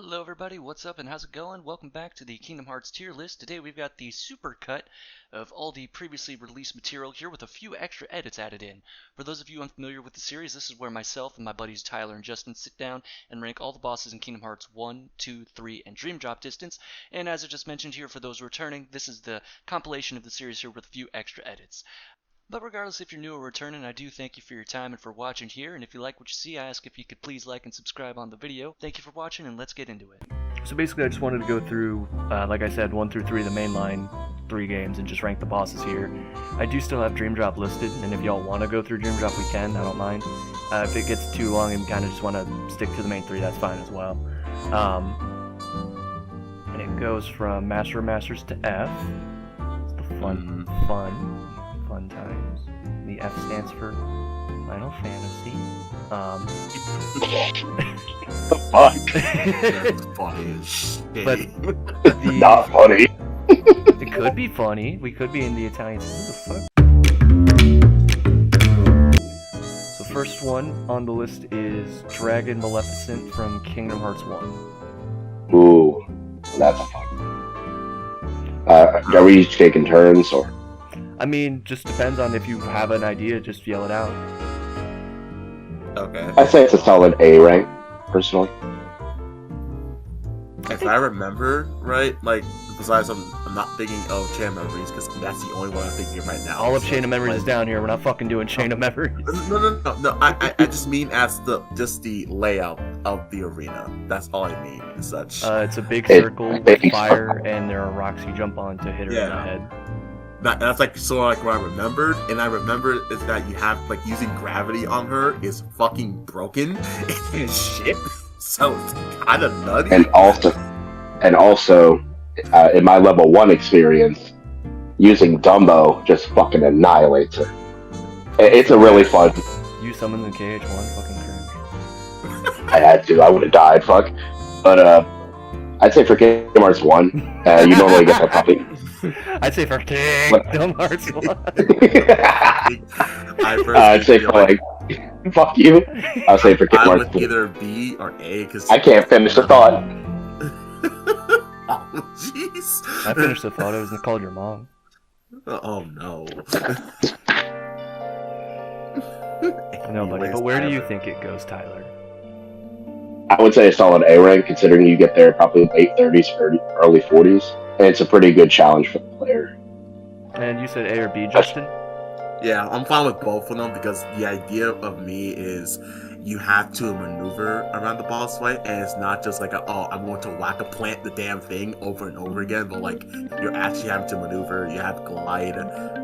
Hello everybody, what's up and how's it going? Welcome back to the Kingdom Hearts tier list. Today we've got the supercut of all the previously released material here with a few extra edits added in. For those of you unfamiliar with the series, this is where myself and my buddies Tyler and Justin sit down and rank all the bosses in Kingdom Hearts 1, 2, 3, and Dream Drop Distance. And as I just mentioned here, for those returning, this is the compilation of the series here with a few extra edits. But regardless if you're new or returning, I do thank you for your time and for watching here, and if you like what you see, I ask if you could please like and subscribe on the video. Thank you for watching, and let's get into it. So basically I just wanted to go through, like I said, 1 through 3, the mainline 3 games, and just rank the bosses here. I do still have Dream Drop listed, and if y'all want to go through Dream Drop, we can, I don't mind. If it gets too long and we kind of just want to stick to the main 3, that's fine as well. And it goes from Master of Masters to F. It's the fun times. The F stands for Final Fantasy. The fuck? That's funny as shit. But Not funny. it could be funny. We could be in the Italian. What the fuck? So first one on the list is Dragon Maleficent from Kingdom Hearts 1. Ooh, that's fun. Are we each taking turns or? I mean, just depends on if you have an idea, just yell it out. Okay. I'd say it's a solid A rank, personally. If I remember right, like, besides I'm not thinking of Chain of Memories, because that's the only one I'm thinking of right now. All of so, Chain of Memories like, is down here. We're not fucking doing Chain of Memories. No. I just mean as just the layout of the arena. That's all I mean, as such. It's a big circle with fire, and there are rocks you jump on to hit her in the head. That's like sort of like what I remembered, and I remember is that you have like using gravity on her is fucking broken and shit. So it's kind of nutty. And also, in my level 1 experience, using Dumbo just fucking annihilates her. It's a really fun. You summoned the KH1, fucking cringe. I had to. I would have died. Fuck. But I'd say for Kingdom Hearts 1, you normally get the puppy. I'd say for Kingdom Hearts 1. I'd say for like, fuck you. I'll say for Kingdom Hearts 2. Either B or A because I can't finish the thought. Oh jeez. I finished the thought. I was called your mom. Oh no. No, buddy. But where do you think it goes, Tyler? I would say a solid A rank, considering you get there probably late 30s, early 40s. And it's a pretty good challenge for the player. And you said A or B, Justin? Yeah, I'm fine with both of them because the idea of me is you have to maneuver around the boss fight, and it's not just like I'm going to whack a plant the damn thing over and over again, but like you're actually having to maneuver. You have to glide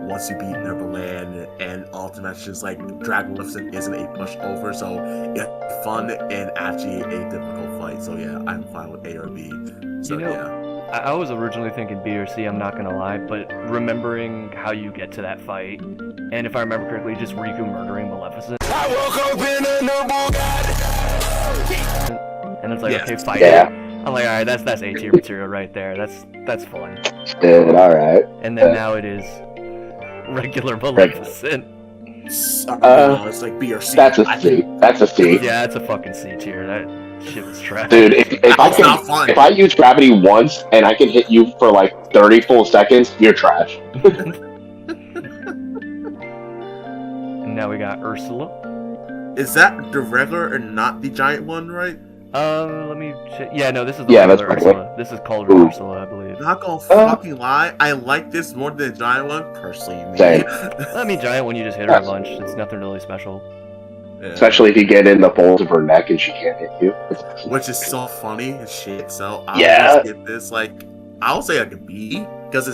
once you beat Neverland, and ultimately just like Dragon Maleficent isn't a pushover, so it's fun and actually a difficult fight. So yeah, I'm fine with A or B. So yeah. I was originally thinking B or C, I'm not gonna lie, but remembering how you get to that fight, and if I remember correctly, just Riku murdering Maleficent. I woke up in a new Bugatti. And it's like, okay, fight. Yeah. I'm like, alright, that's A tier material right there. That's fun. Alright. And then now it is regular Maleficent. It's like B or C. That's a C. That's a C. Yeah, it's a fucking C tier. That shit was trash. Dude, if I use gravity once and I can hit you for like 30 full seconds, you're trash. And now we got Ursula. Is that the regular and not the giant one, right? Let me check. Yeah, no, this is the regular Ursula. This is called Ursula, I believe. Not gonna fucking lie, I like this more than the giant one, personally. Same. I mean, giant one, you just hit her a bunch. It's nothing really special. Yeah. Especially if you get in the folds of her neck and she can't hit you. Which is so funny as shit. So I'll just get this I'll say like a B because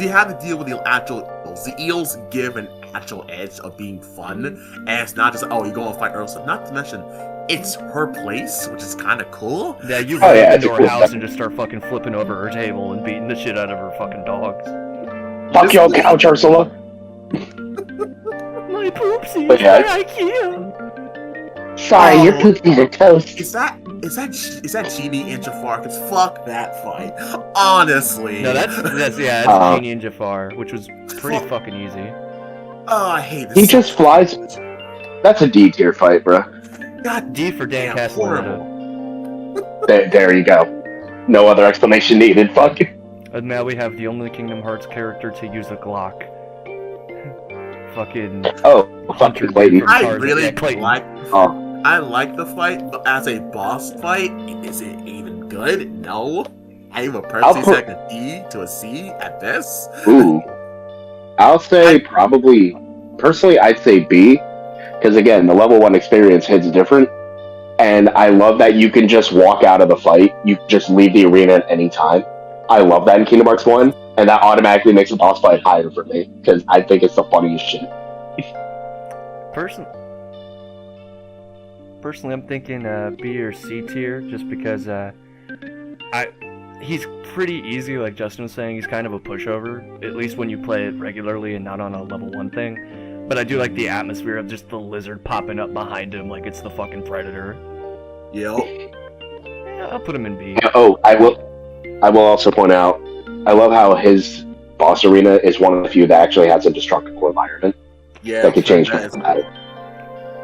you have to deal with the actual eels. The eels give an actual edge of being fun, and it's not just you go and fight Ursula. Not to mention, it's her place, which is kind of cool. Yeah, you run into her house and just start fucking flipping over her table and beating the shit out of her fucking dogs. Fuck your couch, Ursula. My poopsies, they're IKEA. Sorry, your poopsies are toast. Is that Genie and Jafar? Cause fuck that fight. Honestly. No, that's Genie and Jafar, which was pretty fucking easy. Oh, I hate this. He just flies. That's a D tier fight, bro. God D for Dan damn, Castellaneta. horrible. There you go. No other explanation needed. Fuck. And now we have the only Kingdom Hearts character to use a Glock. Fucking. Oh, fucking Clayton. I really Clayton. I like the fight, but as a boss fight, is it even good? No. I even personally set a D to a C at best. Ooh. I'll say probably. Personally, I'd say B. Because again, the level 1 experience hits different. And I love that you can just walk out of the fight. You can just leave the arena at any time. I love that in Kingdom Hearts 1. And that automatically makes a boss fight higher for me. Because I think it's the funniest shit. Personally, I'm thinking B or C tier, just because he's pretty easy, like Justin was saying. He's kind of a pushover, at least when you play it regularly and not on a level 1 thing. But I do like the atmosphere of just the lizard popping up behind him like it's the fucking Predator. Yep. Yeah, I'll put him in B. Oh, I will also point out, I love how his boss arena is one of the few that actually has a destructible environment. Yeah. That could change things about it.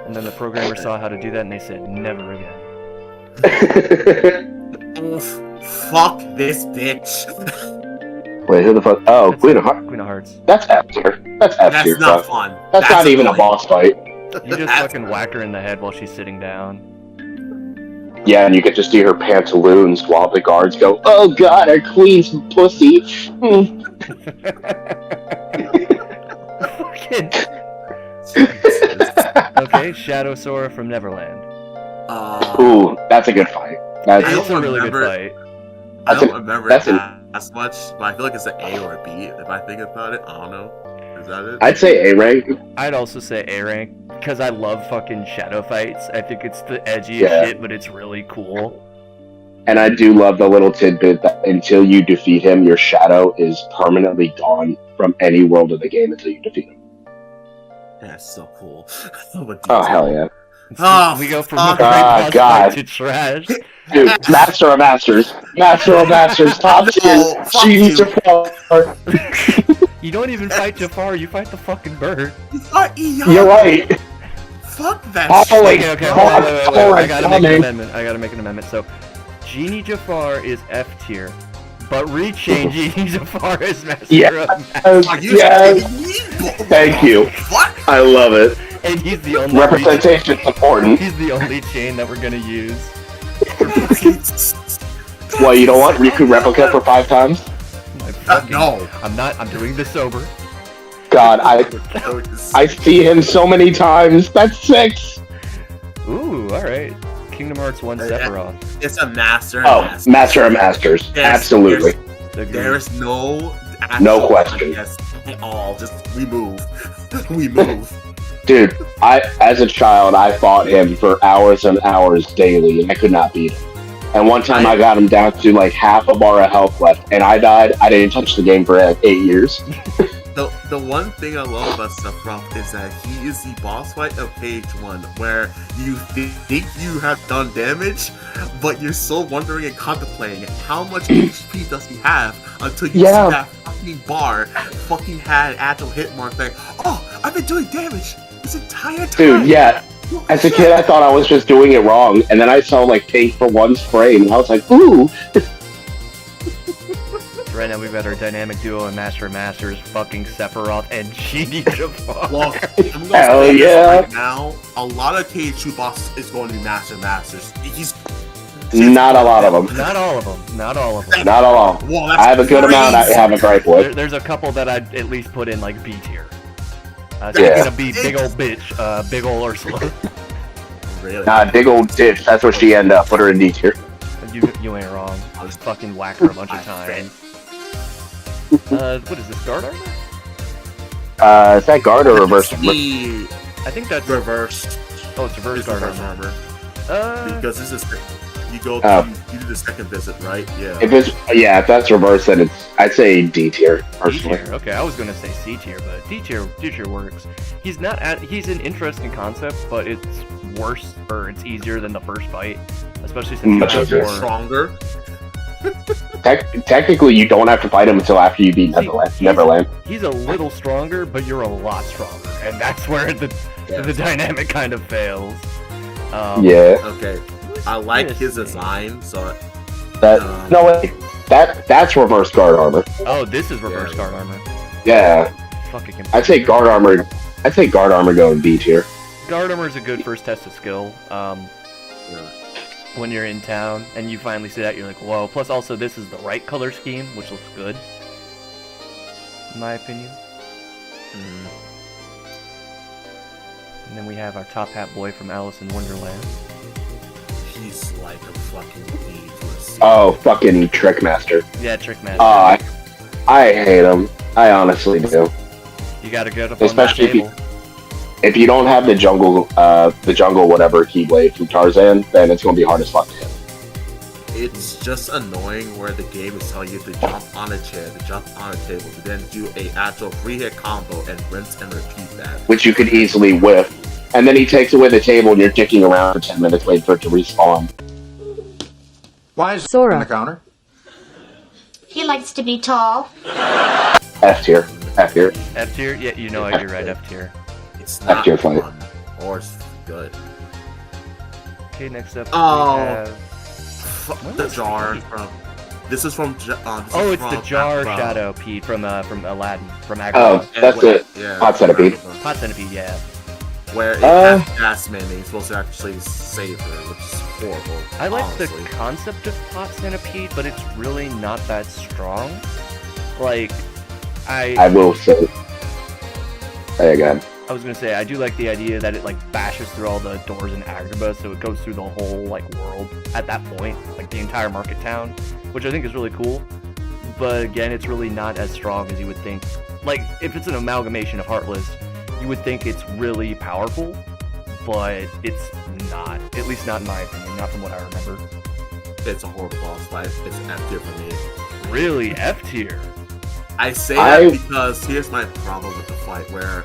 And then the programmer saw how to do that and they said, never again. Oof, fuck this bitch. Wait, who the fuck? Oh, Queen of Hearts. Queen of Hearts. That's F tier. That's F tier. That's not fun. That's not even a annoying. boss fight. You just fucking whack her in the head while she's sitting down. Yeah, and you could just see her pantaloons while the guards go, "Oh God, our queen's pussy." Fucking. Okay, Shadow Sora from Neverland. Ooh, that's a good fight. I It's don't a really good remember- fight. I don't remember that's it an- as much, but I feel like it's an A or a B if I think about it. I don't know. Is that it? I'd say A rank. I'd also say A rank, because I love fucking shadow fights. I think it's the edgiest Yeah. shit, but it's really cool. And I do love the little tidbit that until you defeat him, your shadow is permanently gone from any world of the game until you defeat him. That's so cool. Oh, hell yeah. Oh, We go from fuck. great boss fight God. to trash. Dude, Master of Masters. Master of Masters. Top tier. Oh, fuck Genie you. Jafar. You don't even fight Jafar, you fight the fucking bird. You're right. Fuck that Holy shit. Okay, God. hold on, wait. Oh, I gotta make an coming. amendment. I gotta make an amendment. So, Genie Jafar is F tier, but rechain Genie Jafar is Master Yeah. of Masters. Are you Yes. kidding me? Thank you. What? I love it. And he's the only Representation's important. He's the only chain that we're gonna use. What, you don't want Riku Replica for 5 times? No. I'm doing this sober. God, I see him so many times. That's 6. Ooh, alright. Kingdom Hearts 1 Sephiroth. It's a master. Oh, master. Master of Masters. Yes, Absolutely. There is no No question. Yes, at all. Just we move. We move. Dude, as a child, I fought him for hours and hours daily, and I could not beat him. And one time I got him down to like half a bar of health left, and I died. I didn't touch the game for 8 years. The one thing I love about Sephiroth is that he is the boss fight of page 1, where you think you have done damage, but you're still wondering and contemplating how much HP does he have until you see that fucking bar fucking had agile hit mark like, oh, I've been doing damage this entire time. Dude, yeah. As a kid, I thought I was just doing it wrong, and then I saw like pay for 1 spray, and I was like, ooh. Right now we've got our dynamic duo and Master of Masters, fucking Sephiroth and Genie Jafar. Well, I'm gonna Hell say this yeah. right now. A lot of KH2 bosses is going to be Master of Masters. Not a lot of them. Not all of them. Not all of them. Not all of them. Well, that's I have a good amount I crazy. have a gripe with. There's a couple that I'd at least put in like B tier. Yeah. Speaking of B, big old bitch, big old Ursula. Really? Nah, big old ditch. That's what she ended up. Put her in D tier. You ain't wrong. I was fucking whack her a bunch of times. What is this, guard armor? Is that guard or reverse? The I think that's reverse. Oh, it's reverse It's guard reverse armor. armor. Because this is you go Oh. you do the second visit, right? Yeah. If that's reverse, then I'd say D tier D personally. tier. Okay, I was gonna say C tier, but D tier works. He's an interesting concept, but it's worse or it's easier than the first fight, especially since Much you have easier. more. Stronger. Technically, you don't have to fight him until after you beat Neverland. He's a little stronger, but you're a lot stronger, and that's where the dynamic kind of fails. Yeah. Okay. I like his design, so No wait, that's reverse guard armor. Oh, this is reverse guard armor. Yeah. Fucking. I'd say guard armor. I'd say guard armor going B tier. Guard armor is a good first test of skill. When you're in town and you finally see that, you're like, whoa. Plus, also, this is the right color scheme, which looks good, in my opinion. And then we have our top hat boy from Alice in Wonderland. he's like a fucking lead to a scene. Oh, fucking Trickmaster. Yeah, Trickmaster. I hate him. I honestly do. You gotta get up Especially on that table. If you don't have the jungle whatever keyblade from Tarzan, then it's gonna be hard as fuck to hit. It's just annoying where the game is telling you to jump on a chair, to jump on a table, to then do a actual 3-hit combo and rinse and repeat that. Which you could easily whiff. And then he takes away the table and you're dicking around for 10 minutes waiting for it to respawn. Why is Sora on the counter? He likes to be tall. F tier. F tier. F tier? Yeah, you know it, you're right, F tier. It's not F-tier fight. fun or it's good. Okay, next up Oh. we have... The jar from. This is from. Oh, it's the jar shadow Pete from Aladdin, from Agrabah. Oh, that's it. Yeah. Hot centipede. Hot centipede, yeah. Where it has Jasmine and you're supposed to actually save her, which is horrible. I like honestly. the concept of hot centipede, but it's really not that strong. Like, I will say. Hey, again. I was gonna say, I do like the idea that it like bashes through all the doors in Agrabah, so it goes through the whole like world at that point, like the entire market town, which I think is really cool. But again, it's really not as strong as you would think. Like, if it's an amalgamation of Heartless, you would think it's really powerful, but it's not. At least not in my opinion, not from what I remember. It's a horrible boss fight. It's an F tier for me. Really, F tier. I say that because here's my problem with the fight, where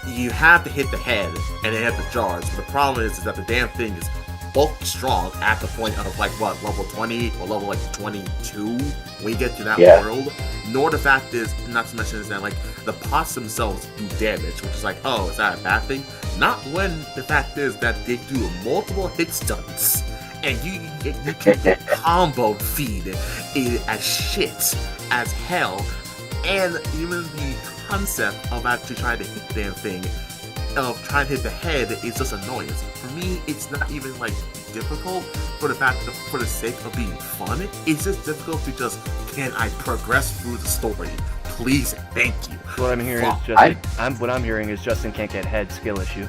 you have to hit the head and then hit the jars. But the problem is that the damn thing is bulk strong at the point of like what, level 20 or level like 22 when you get to that world. Nor the fact is, not to mention is that like the pots themselves do damage, which is like, oh, is that a bad thing? Not when the fact is that they do multiple hit stunts and you can combo feed it as shit as hell. And even the concept of actually trying to hit the damn thing, of trying to hit the head, is just annoyance. For me, it's not even like difficult for the sake of being fun. It's just difficult to just, can I progress through the story? Please, and thank you. What I'm hearing is Justin. What I'm hearing is Justin can't get head skill issue.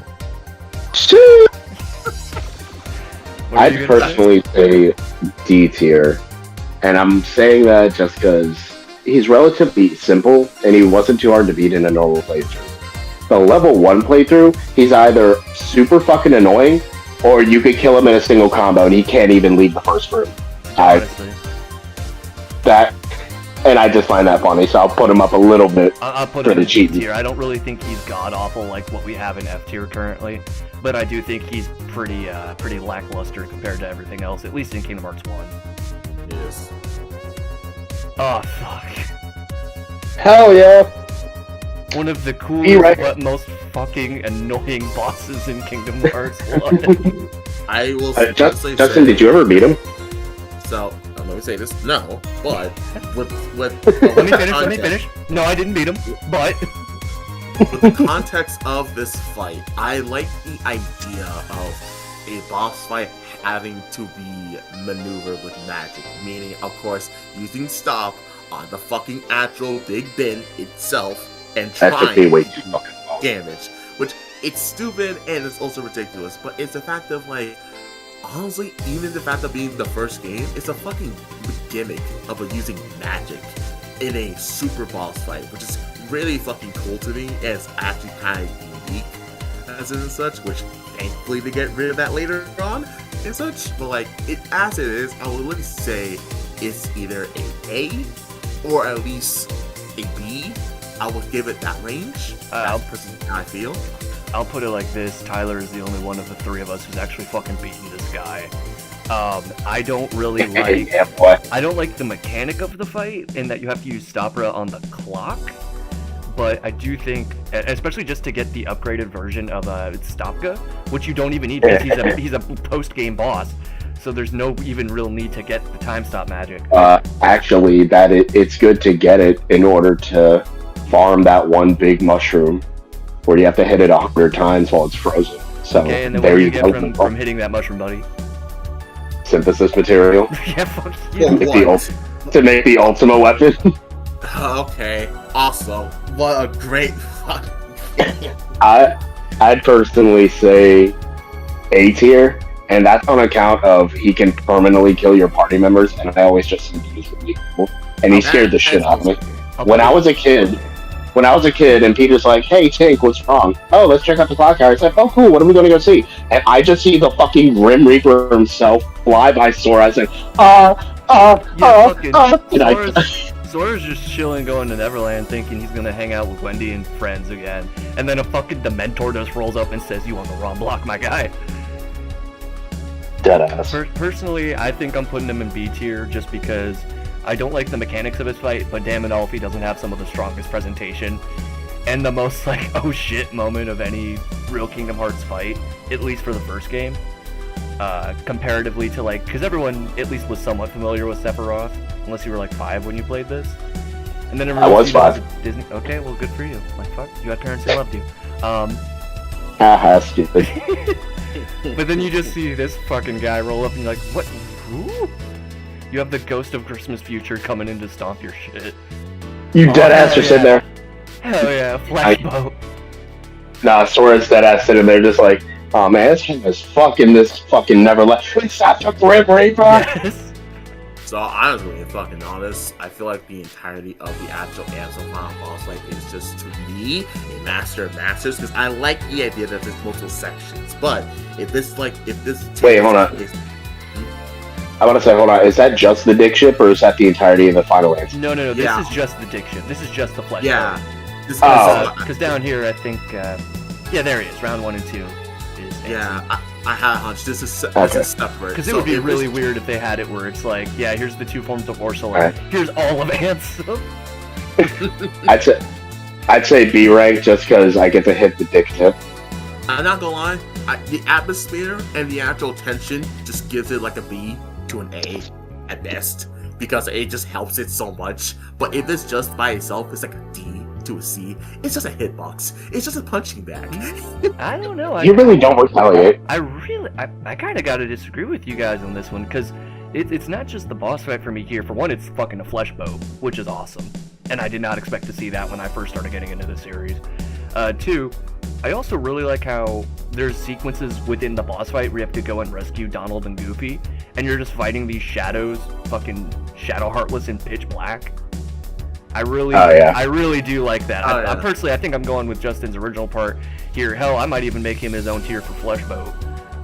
I'd personally say D tier, and I'm saying that just because he's relatively simple and he wasn't too hard to beat in a normal playthrough. The level 1 playthrough, he's either super fucking annoying or you could kill him in a single combo and he can't even leave the first room. Honestly. And I just find that funny, so I'll put him up a little bit. I'll put him in D tier. I don't really think he's god awful like what we have in F tier currently, but I do think he's pretty lackluster compared to everything else, at least in Kingdom Hearts 1. Yes. Oh fuck. Hell yeah! One of the coolest but most fucking annoying bosses in Kingdom Hearts 1. I will Justin, did you ever beat him? So, let me say this. No, but with let me finish. No, I didn't beat him, but with the context of this fight, I like the idea of a boss fight having to be maneuvered with magic, meaning, of course, using stop on the fucking actual big bin itself and trying to do damage, which it's stupid and it's also ridiculous, but it's the fact of like, honestly, even the fact of being the first game, it's a fucking gimmick of using magic in a super boss fight, which is really fucking cool to me, and it's actually kind of unique as in such, which thankfully they get rid of that later on and such, but like, it as it is, I would literally say it's either A or at least a B. I would give it that range. That's personally how I feel. I'll put it like this: Tyler is the only one of the three of us who's actually fucking beaten this guy. I don't really like. I don't like the mechanic of the fight, in that you have to use Stopra on the clock. But I do think, especially just to get the upgraded version of Stopka, which you don't even need because he's a post-game boss. so there's no even real need to get the time stop magic. Actually, it's good to get it in order to farm that one big mushroom where you have to hit it 100 times while it's frozen. So Okay, and then there what do you you get from hitting that mushroom, buddy? Synthesis material Yeah, fuck Yeah, you. to make the ultimate weapon. Okay, awesome. What a great fuck. I'd personally say A tier, and that's on account of he can permanently kill your party members, and I always just think he's really cool. And he scared the shit out of me. When I was a kid, and Peter's like, "Hey, Tink, what's wrong?" "Oh, let's check out the clock tower." I said, "Oh, cool. What are we going to go see?" And I just see the fucking Grim Reaper himself fly by Sora. I said, Sora's just chilling, going to Neverland, thinking he's gonna hang out with Wendy and friends again, and then a fucking Dementor just rolls up and says, "You on the wrong block, my guy." Deadass. Personally, I think I'm putting him in B tier just because I don't like the mechanics of his fight, but damn it all if he doesn't have some of the strongest presentation and the most like oh shit moment of any real Kingdom Hearts fight, at least for the first game. Comparatively to like, because everyone at least was somewhat familiar with Sephiroth, unless you were like 5 when you played this. And then I was 5. Disney. Okay, well, good for you. Like fuck, you had parents that loved you. Haha, stupid. But then you just see this fucking guy roll up and you're like, what? Who? You have the Ghost of Christmas Future coming in to stomp your shit. You deadass are yeah. sitting there. Hell yeah, flash boat. Nah, Sora's deadass sitting there just like, oh man, this fucking never left. It's such a Grim Reaper. Yes. So I was really fucking honest. I feel like the entirety of the actual Ansem final boss fight is just to me a master of masters because I like the idea that there's multiple sections. But if this Wait, hold on. I want to say, hold on. Is that just the dick ship, or is that the entirety of the final answer? No. This Yeah. is just the dick ship. This is just the flesh. Yeah. Because down here, I think, yeah, there he is. Round 1 and 2 is. Yeah, I had a hunch. This is separate. Because it would be really weird if they had it where it's like, yeah, here's the 2 forms of Ursula. Right. Here's all of Ansem. I'd say B rank just because I get to hit the dick tip. I'm not gonna lie. The atmosphere and the actual tension just gives it like a B to an A at best because it just helps it so much. But if it's just by itself, it's like a D to a C. It's just a hitbox. It's just a punching bag. I don't know. You really don't retaliate. I kind of got to disagree with you guys on this one because it's not just the boss fight for me here. For one, it's fucking a flesh bow, which is awesome. And I did not expect to see that when I first started getting into the series. 2, I also really like how there's sequences within the boss fight where you have to go and rescue Donald and Goofy, and you're just fighting these shadows, fucking Shadow Heartless in pitch black. I really do like that. I personally, I think I'm going with Justin's original part here. Hell, I might even make him his own tier for Flesh Boat,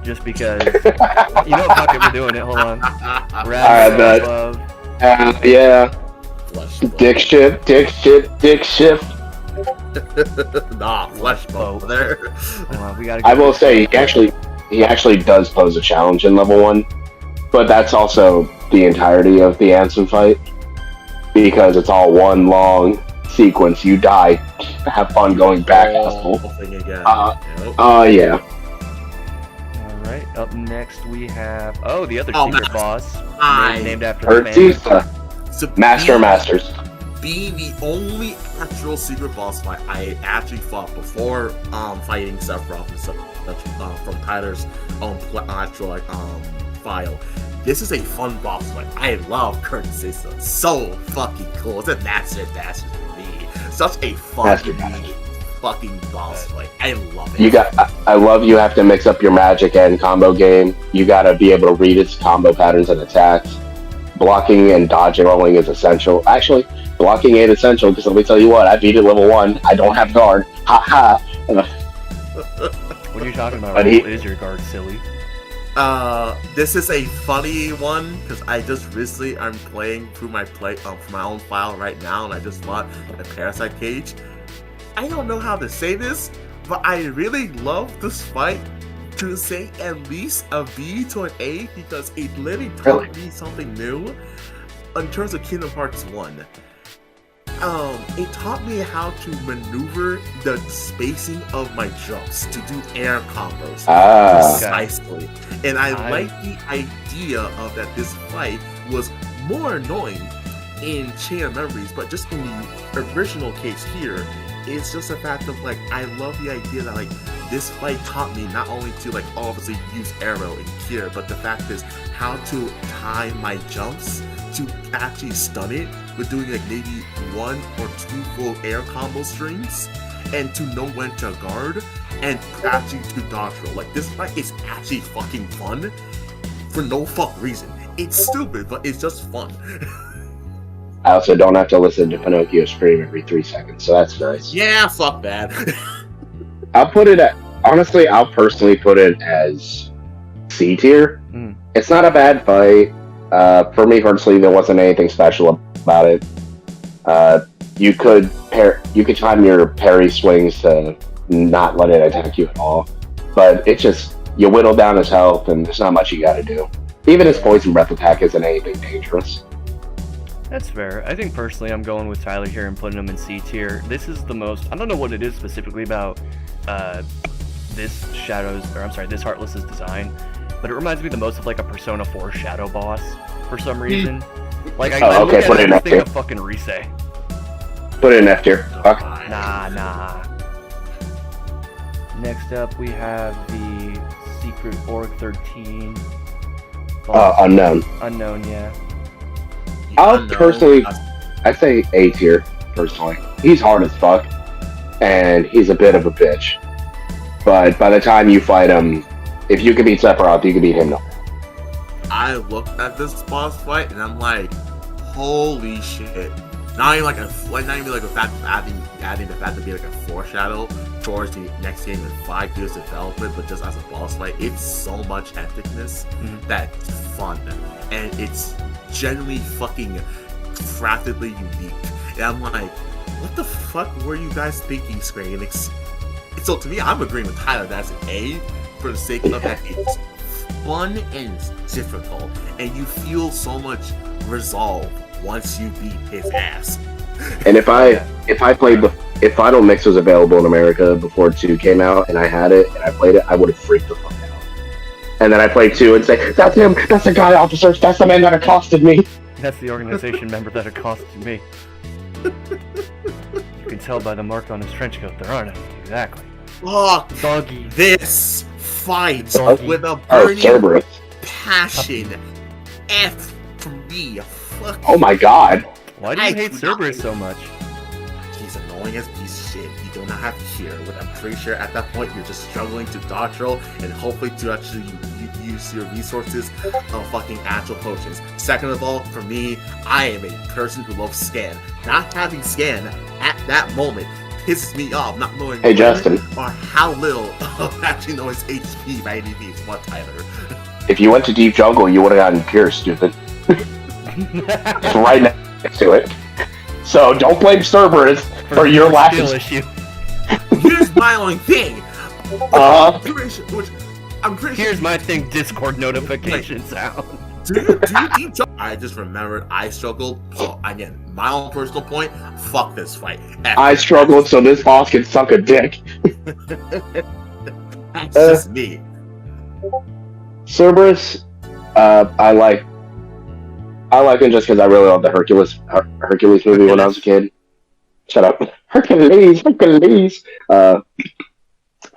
just because. You know, fuck it, we're doing it. Hold on. Alright, love. Yeah. Dick ship. Nah, flesh boat there. We gotta I will say he actually does pose a challenge in level 1, but that's also the entirety of the Ansem fight because it's all one long sequence. You die, have fun going back. Yeah. Alright, up next we have the other secret boss named after the man. So Master of Masters. Be the only actual secret boss fight I actually fought before fighting Sephiroth and stuff from Tyler's actual file. This is a fun boss fight. I love current system. So fucking cool. It's a master for me. Such a fun fucking boss fight. I love it. I love you have to mix up your magic and combo game. You gotta be able to read its combo patterns and attacks. Blocking and dodging rolling is essential. Actually, blocking ain't essential because let me tell you what, I beat it level 1. I don't have guard. Ha ha. What are you talking about? What is your guard, silly? This is a funny one because I just recently I'm playing through my for my own file right now, and I just fought a Parasite Cage. I don't know how to say this, but I really love this fight to say at least a B to an A because it literally taught me something new in terms of Kingdom Hearts 1. it taught me how to maneuver the spacing of my jumps to do air combos precisely. And I like the idea of that this fight was more annoying in Chain of Memories, but just in the original case here, it's just a fact of like, I love the idea that like this fight taught me not only to like obviously use arrow and cure, but the fact is how to time my jumps to actually stun it with doing like maybe 1 or 2 full air combo strings, and to know when to guard and actually to dodge roll. Like this fight is actually fucking fun for no fuck reason. It's stupid, but it's just fun. I also don't have to listen to Pinocchio scream every 3 seconds, so that's nice. Yeah, fuck that. I'll personally put it as C tier. It's not a bad fight. For me personally, there wasn't anything special about it. You could time your parry swings to not let it attack you at all, but it just, you whittle down his health and there's not much you gotta do. Even his poison breath attack isn't anything dangerous. That's fair. I think personally I'm going with Tyler here and putting him in C tier. This is the most, I don't know what it is specifically about this Heartless's design, but it reminds me the most of like a Persona 4 Shadow boss for some reason. Like I look at put it in it F and think tier. of fucking Rise. Put it in F tier. Fuck. Nah. Next up we have the Secret Org 13. Unknown. Unknown, yeah. I'd say A tier, personally. He's hard as fuck, and he's a bit of a bitch. But by the time you fight him, if you can beat Sephiroth, you can beat him. I looked at this boss fight and I'm like, holy shit. Not even like a fact of adding the fact to be like a foreshadow towards the next game in 5 years development, but just as a boss fight, it's so much epicness that's fun. And it's genuinely fucking craftedly unique. And I'm like, what the fuck were you guys thinking, Square Enix? So to me, I'm agreeing with Tyler, that's an A, for the sake of that it's fun and difficult, and you feel so much resolve once you beat his ass. And if Final Mix was available in America before 2 came out, and I had it, and I played it, I would have freaked the fuck out. And then I played 2 and say, that's him, that's the guy, officer, that's the man that accosted me. That's the organization member that accosted me. You can tell by the mark on his trench coat, there aren't any, exactly. Fuck Doggy. This fight with a burning passion. F for me. Fuck. Oh my god. Why do you hate Cerberus so much? He's annoying as a piece of shit. You do not have to hear, but I'm pretty sure at that point you're just struggling to dodge roll and hopefully to actually use your resources of fucking actual potions. Second of all, for me, I am a person who loves scan. Not having scan at that moment pisses me off, not knowing Justin, or how little of actually know his HP by any means. What, Tyler? If you went to Deep Jungle, you would have gotten Pure, stupid. It's right next to it. So don't blame Cerberus for your lack of issue. Here's my only thing. Here's my thing, Discord notification sound. I just remembered I struggled. So again, my own personal point, fuck this fight. I struggled so this boss can suck a dick. That's just me. Cerberus, I like him just because I really loved the Hercules movie when I was a kid. Shut up. Hercules.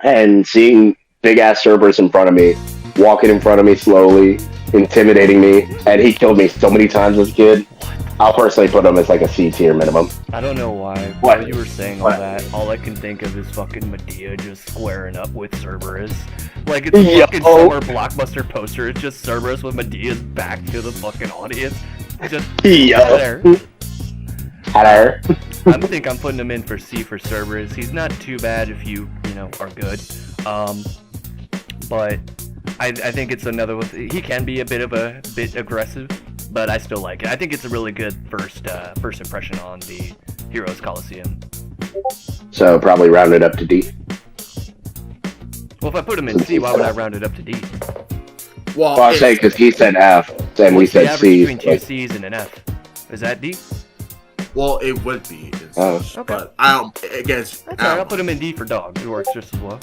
And seeing big ass Cerberus in front of me, walking in front of me slowly, intimidating me, and he killed me so many times as a kid. I'll personally put him as like a C tier minimum. I don't know why. While you were saying all that, all I can think of is fucking Medea just squaring up with Cerberus. Like it's a fucking summer blockbuster poster. It's just Cerberus with Medea's back to the fucking audience. Just there. Hello. I think I'm putting him in for C for Cerberus. He's not too bad if you are good. But I think it's another one. He can be a bit aggressive, but I still like it. I think it's a really good first impression on the Heroes Coliseum. So probably round it up to D. Well, if I put him in C, why would I round it up to D? Well, I say because he said F, and we said C. Between two C's and an F. Is that D? Well, it would be. Okay. But I don't. Again, That's alright. I'll put him in D for dog. It works just as well.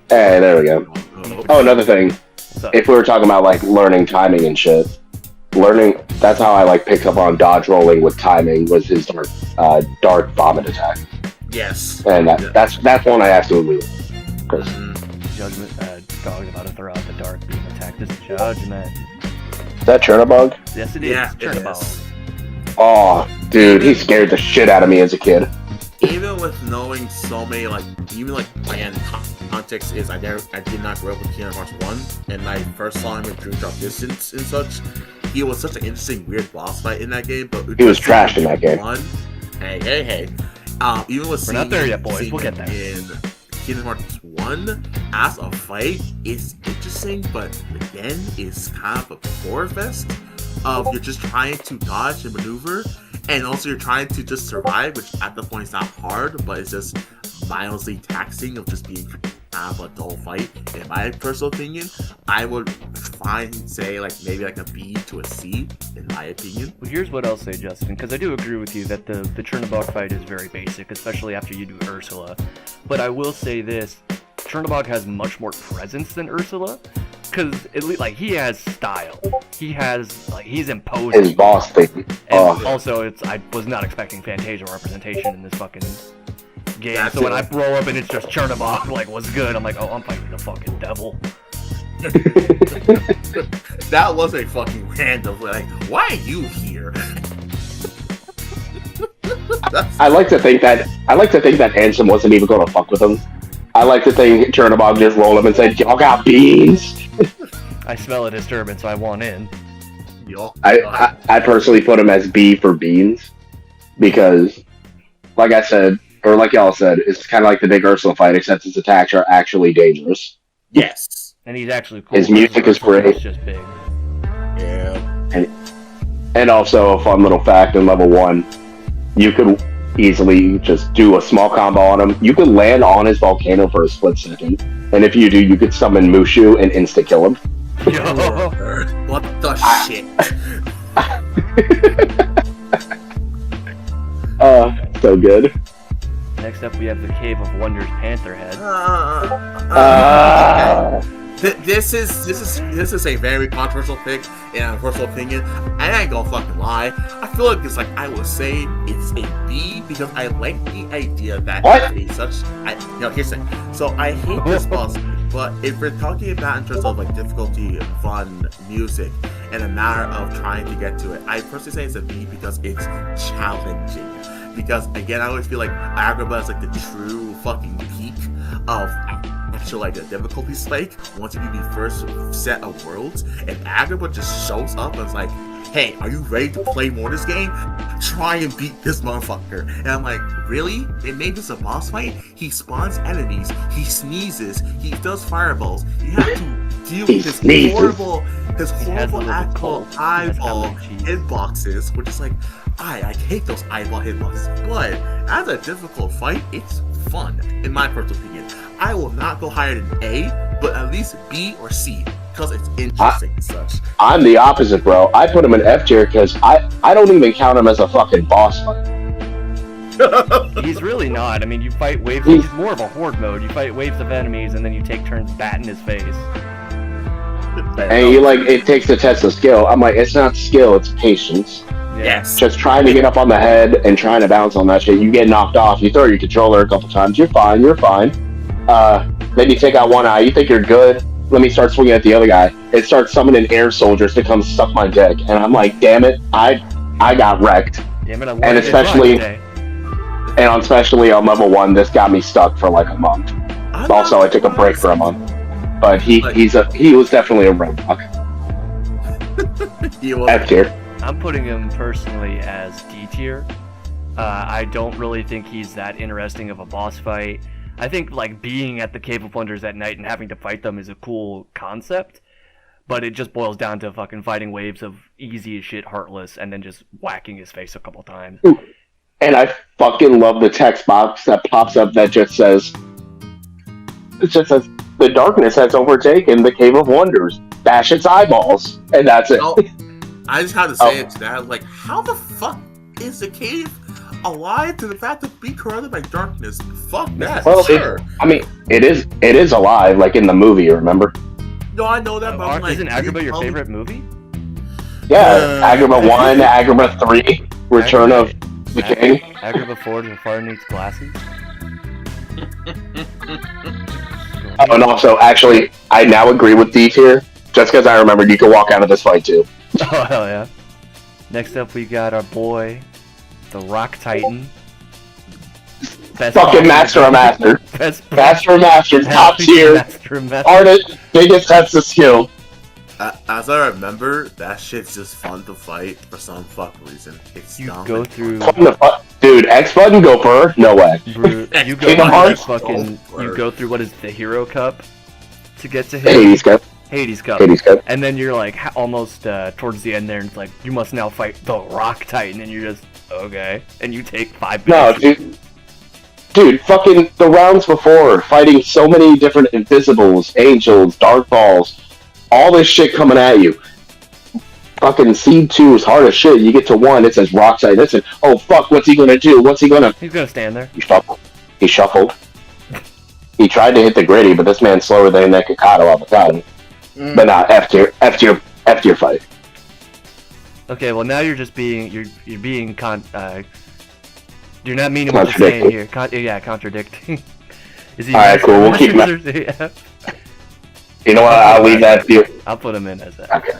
Hey, there we go. Oh, another thing. If we were talking about like learning timing and shit, that's how I like picked up on dodge rolling with timing was his dark vomit attack. Yes. And that's one I absolutely love. Judgment, dog about to throw out the dark beam attack. This is judgment. Is that Chernobog? Yes, it is. Yeah, Chernobog. Oh, dude, he scared the shit out of me as a kid. Even with knowing so many, like, even like, again, context is I did not grow up with Kingdom Hearts 1, and I first saw him in Dream Drop Distance and such. He was such an interesting, weird boss fight in that game, but he was trash in that game. Hey. Even with we're not there yet, boys. We'll get there. In Kingdom Hearts 1, as a fight, it's interesting, but again, it's kind of a core fest of you're just trying to dodge and maneuver, and also you're trying to just survive, which at the point is not hard, but it's just mildly taxing of just being kind of a dull fight. In my personal opinion, I would try and say like maybe like a B to a C, in my opinion. Well, here's what I'll say, Justin, because I do agree with you that the Chernobog fight is very basic, especially after you do Ursula. But I will say this, Chernobog has much more presence than Ursula, because at least like he has style. He has like he's imposing. His boss thing. And also, I was not expecting Fantasia representation in this fucking game. So when I roll up and it's just Chernobog, like, what's good? I'm like, oh, I'm fighting the fucking devil. That was a fucking random. Like, why are you here? I like to think that Ansem wasn't even going to fuck with him. I like to think Chernobog just rolled up and said, "Y'all got beans." I smell a disturbance, so I want in. I personally put him as B for beans because, like I said, or like y'all said, it's kind of like the big Ursula fight, except his attacks are actually dangerous. Yes. And he's actually cool. His music is great. It's just big. Yeah. And also a fun little fact in level 1, you could easily just do a small combo on him. You could land on his volcano for a split second, and if you do, you could summon Mushu and insta-kill him. Yo. What the shit? So good. Next up, we have the Cave of Wonders Pantherhead. This is a very controversial pick in my personal opinion. I ain't gonna fucking lie. I feel like it's like I would say it's a B because I like the idea that it's such. Here's the thing. So I hate this boss, but if we're talking about in terms of like difficulty, fun, music, and a matter of trying to get to it, I personally say it's a B because it's challenging. Because again, I always feel like Agrabah is like the true fucking peak of actual like a difficulty spike once you do the first set of worlds, and Agrabah just shows up and is like, "Hey, are you ready to play more this game? Try and beat this motherfucker." And I'm like, really? They made this a boss fight? He spawns enemies, he sneezes, he does fireballs. You have to deal with his horrible actual eyeball hitboxes, which is like, I hate those eyeball hitboxes. But as a difficult fight, it's fun, in my personal opinion. I will not go higher than A, but at least B or C, because it's interesting and such. I'm the opposite, bro. I put him in F tier because I don't even count him as a fucking boss fight. He's really not. I mean, you fight waves. He's more of a horde mode. You fight waves of enemies, and then you take turns batting his face. And it takes the test of skill. I'm like, it's not skill, it's patience. Yes. Just trying to get up on the head and trying to bounce on that shit. You get knocked off. You throw your controller a couple times. You're fine. Then you take out one eye. You think you're good. Let me start swinging at the other guy. It starts summoning air soldiers to come suck my dick. And I'm like, damn it. I got wrecked. Damn it, and especially on level 1, this got me stuck for like a month. Also, I took a break for a month. But he was definitely a roadblock. F tier. I'm putting him personally as D tier. I don't really think he's that interesting of a boss fight. I think like being at the Cave of Wonders at night and having to fight them is a cool concept, but it just boils down to fucking fighting waves of easy as shit Heartless and then just whacking his face a couple times. And I fucking love the text box that pops up that just says, "The darkness has overtaken the Cave of Wonders. Bash its eyeballs." And that's it. I just had to say it to that. Like, how the fuck is the Cave alive to the fact of being corrupted by darkness. Fuck that. Well, sure. it is alive, like in the movie. Remember? No, I know that. But Isn't Agrabah your favorite movie? Yeah, Agrabah 1, Agrabah 3, Return of the King. Agrabah 4 to the far needs glasses. Oh, and also, actually, I now agree with D tier, just because I remembered you can walk out of this fight too. Oh, hell yeah. Next up, we got our boy, the Rock Titan. Fucking Master of Masters. Master of Masters, top tier. Artist, biggest sets of skill. As I remember, that shit's just fun to fight for some fucking reason. It's You dumb go and through... fun. Dude, X button go per? No way. You go Kingdom Hearts? you go through what is the Hero Cup to get to him. Hades Cup. Hades Cup. Hades Cup. And then you're like almost towards the end there, and it's like you must now fight the Rock Titan, and you're just okay, and you take 5 minutes. No, dude, fucking the rounds before, fighting so many different Invisibles, Angels, Dark Balls, all this shit coming at you. Fucking Seed 2 is hard as shit. You get to 1, it says Rock Titan. It says, oh fuck, what's he gonna do? What's he gonna... He's gonna stand there. He shuffled. He tried to hit the gritty, but this man's slower than that Kakado avocado. But not F tier fight. Okay, well now you're just being you're being you're not meaning what you're saying here. Contradicting. Is he Alright, cool. We'll keep yeah. You know what? I'll leave that to you. I'll put him in as that. Okay.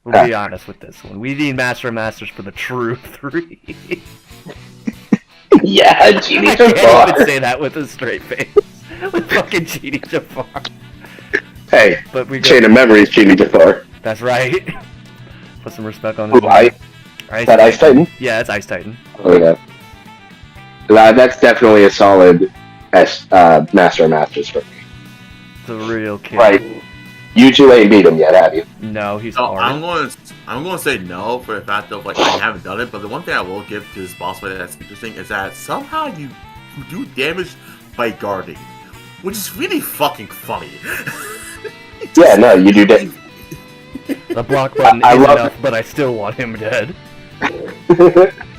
We'll be honest with this one. We need Master of Masters for the true 3. Yeah, Genie I can't Jafar. even say that with a straight face. With fucking Genie Jafar. Hey, But we Chain of Memories, Genie Jafar. That's right. Put some respect on his Ooh, name. is that Ice Titan? Yeah, it's Ice Titan. Oh yeah. That's definitely a solid Master of Masters for me. It's a real kid. Right. You two ain't beat him yet, have you? No, he's So hard. I'm going to say no for the fact of like I haven't done it, but the one thing I will give to this boss fight that's interesting is that somehow you do damage by guarding, which is really fucking funny. Yeah, no, you do. The block button I is love enough, but I still want him dead.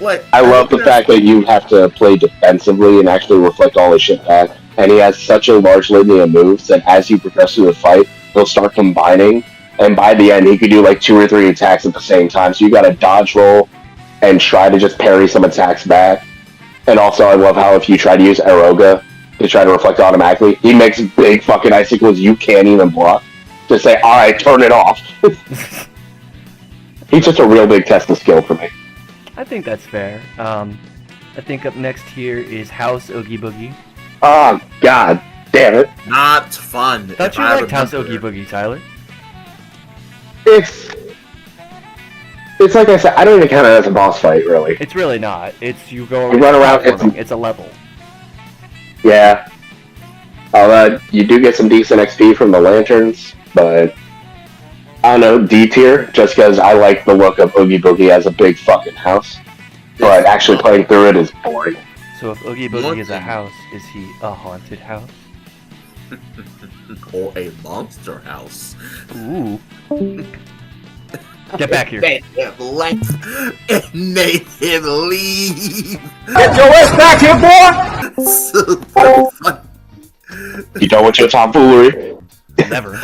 Like I love the fact that you have to play defensively and actually reflect all his shit back. And he has such a large litany of moves that as you progress through the fight, he'll start combining. And by the end, he could do like 2 or 3 attacks at the same time. So you gotta dodge roll and try to just parry some attacks back. And also, I love how if you try to use Aeroga to try to reflect automatically, he makes big fucking icicles you can't even block. Just say, alright, turn it off. He's just a real big test of skill for me. I think that's fair. I think up next here is House Oogie Boogie. Oh, god damn it. not fun. Thought you liked House Oogie Boogie, Tyler. It's like I said, I don't even count it as a boss fight, really. It's really not. It's you go. You run around, It's a level. Yeah. Although, you do get some decent XP from the lanterns, but... I don't know, D tier, just because I like the look of Oogie Boogie as a big fucking house. But actually playing through it is boring. So if Oogie Boogie is a house, is he a haunted house? Or a monster house. Ooh. Get back here. Make him left and make him leave. Get your ass back here, boy! So fucking fun. You don't want your tomfoolery? Never.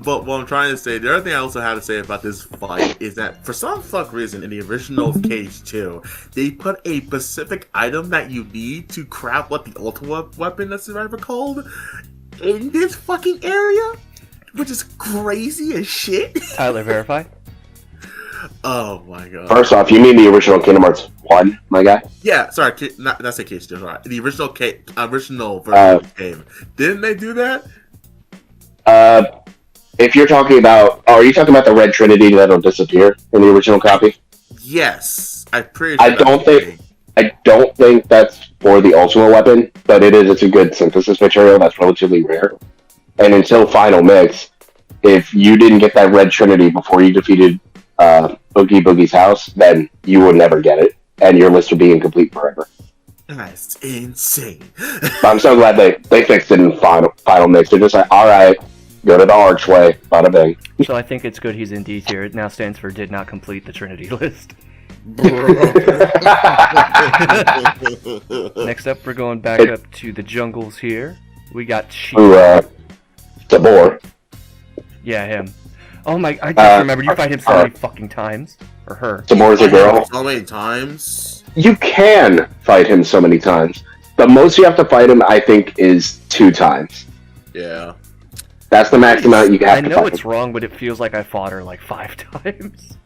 But what I'm trying to say, the other thing I also have to say about this fight is that for some fuck reason in the original Cage 2, they put a specific item that you need to craft what the ultimate weapon that's ever called in this fucking area, which is crazy as shit. Tyler, verify. Oh my god. First off, you mean the original Kingdom Hearts 1, my guy? Yeah, sorry, that's a Cage 2, sorry. The original original version of the game. Didn't they do that? If you're talking about... Oh, are you talking about the Red Trinity that'll disappear in the original copy? Yes. I'm pretty sure I don't think that's for the ultimate weapon, but it's a good synthesis material that's relatively rare. And until Final Mix, if you didn't get that Red Trinity before you defeated Oogie Boogie's house, then you would never get it, and your list would be incomplete forever. That's insane. But I'm so glad they fixed it in Final Mix. They're just like, alright, Go to the archway. Bada bing. So I think it's good he's in D tier. It now stands for did not complete the Trinity list. Next up, we're going back up to the jungles here. We got Tabor. Yeah, him. Oh my, I just remembered you fight him so many fucking times. Or her. Tabor's a girl. So many times? You can fight him so many times. The most you have to fight him, I think, is 2 times. Yeah. That's the max amount you have to fight him. I know it's wrong, but it feels like I fought her like 5 times.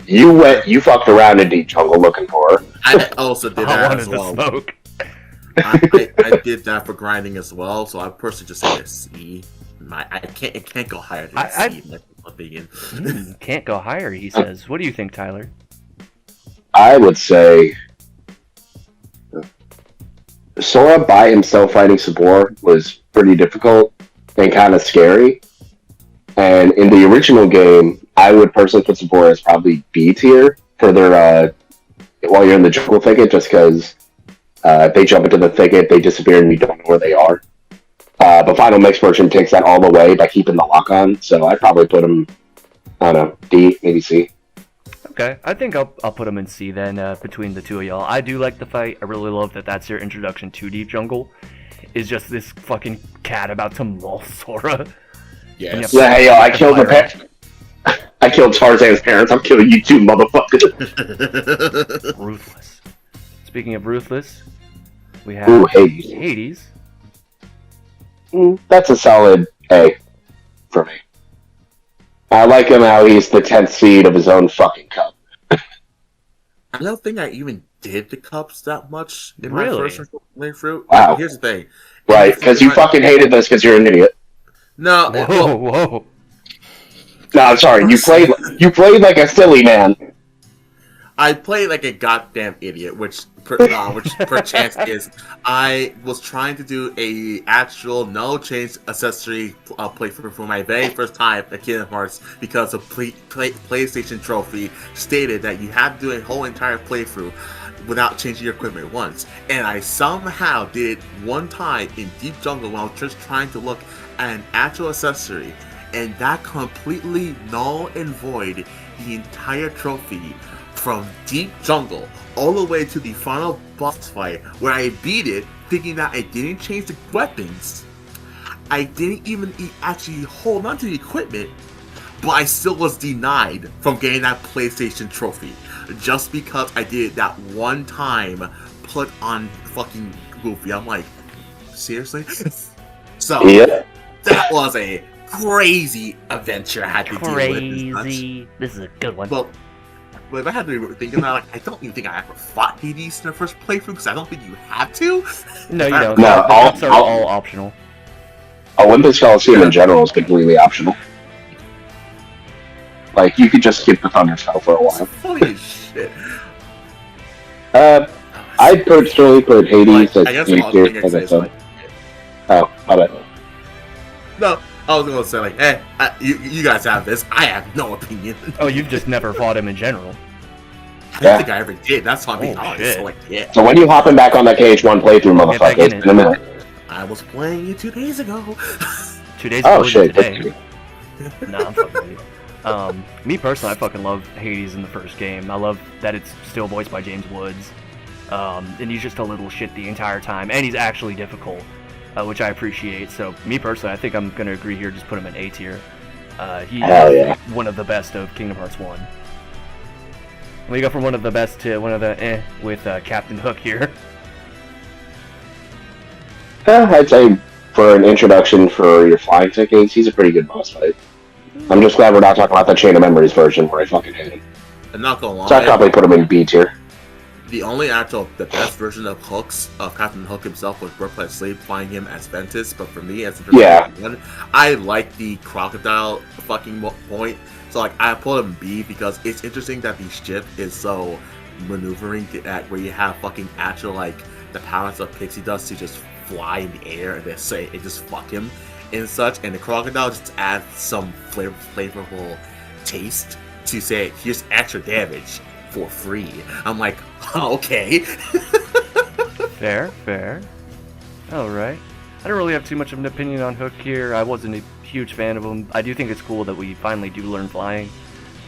You fucked around in deep jungle looking for her. I also did that wanted as well. to smoke. I did that for grinding as well, so I personally just say a C. It can't go higher than a C. In my opinion. Can't go higher, he says. What do you think, Tyler? I would say Sora by himself fighting Sabor was pretty difficult and kind of scary. And in the original game, I would personally put Sabor as probably B tier for their while you're in the jungle thicket, just because they jump into the thicket, they disappear, and you don't know where they are. But Final Mix version takes that all the way by keeping the lock on, so I'd probably put him, I don't know, D, maybe C. Okay, I think I'll put him in C then, between the two of y'all. I do like the fight. I really love that that's your introduction to Deep Jungle. Is just this fucking cat about to maul Sora. Yes. Yeah, hey, yo, I killed the pet. I killed Tarzan's parents. I'm killing you too, motherfucker. Ruthless. Speaking of ruthless, we have Hades. That's a solid A for me. I like him how he's the 10th seed of his own fucking cup. I don't think I even did the cups that much in Really? my first playthrough. Wow. Here's the thing. Right, because you fucking hated this because you're an idiot. No, Whoa. No, I'm sorry. You played like a silly man. I played like a goddamn idiot, which perchance is I was trying to do a actual no change accessory playthrough for my very first time at Kingdom Hearts because a PlayStation trophy stated that you had to do a whole entire playthrough without changing your equipment once, and I somehow did it one time in Deep Jungle when I was just trying to look at an actual accessory, and that completely null and void the entire trophy from Deep Jungle all the way to the final boss fight where I beat it thinking that I didn't change the weapons. I didn't even actually hold on to the equipment, but I still was denied from getting that PlayStation trophy just because I did it that one time put on fucking Goofy. I'm like, seriously? So Yeah. that was a crazy adventure I had to deal with. Crazy. This is a good one. Well, if I had to think about it, I don't even think I ever fought Hades in the first playthrough because I don't think you have to. No, you don't. No, The cups are all optional. Olympus Coliseum in general is completely optional. Like, you could just skip the Thunder Spell for a while. Holy shit. I'd personally put Hades I guess as one tier, thing I as say I is said. like, Oh, my bad. no, I was gonna say like, you guys have this. I have no opinion. Oh, you've just never fought him in general. I don't think I ever did. That's how I'm being Oh, honest. shit. So like, yeah, So when you hopping back on that KH1 playthrough, Get back motherfucker? in It's been a minute. I was playing it 2 days ago. 2 days ago Oh, shit. today. Nah, I'm fucking with you. Me personally, I fucking love Hades in the first game. I love that it's still voiced by James Woods. And he's just a little shit the entire time, and he's actually difficult, which I appreciate. So, me personally, I think I'm gonna agree here, just put him in A tier. He's Hell yeah. one of the best of Kingdom Hearts 1. We go from one of the best to one of the with Captain Hook here. I'd say for an introduction for your flying tickets, he's a pretty good boss fight. I'm just glad we're not talking about the Chain of Memories version where I fucking hate him. I'm not gonna lie. So I'd probably put him in B tier. The only the best version of Captain Hook himself was Birthplace Sleep, flying him as Ventus, but for me, as the one, I like the crocodile fucking point. So like, I put him B because it's interesting that the ship is so maneuvering at where you have fucking actual like the powers of Pixie Dust to just fly in the air and then say it just fuck him and such, and the crocodile just adds some flavorful taste to say here's extra damage for free. I'm like, oh, okay. Fair. Alright. I don't really have too much of an opinion on Hook here. I wasn't a huge fan of him. I do think it's cool that we finally do learn flying,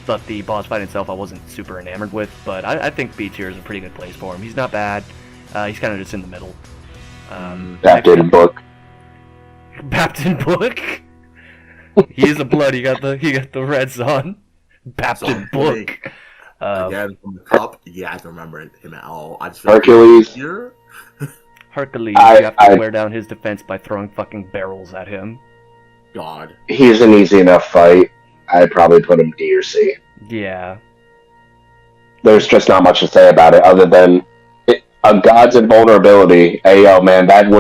but the boss fight itself I wasn't super enamored with, but I think B tier is a pretty good place for him. He's not bad. He's kind of just in the middle. Captain Book. Captain Book? He is a blood. He got the reds on. Captain Book. Again, from the cup, yeah, I don't remember him at all. I just Hercules. Here. Hercules, you have to wear down his defense by throwing fucking barrels at him. God. He's an easy enough fight. I'd probably put him D or C. Yeah. There's just not much to say about it other than a God's invulnerability. Hey, yo, man, that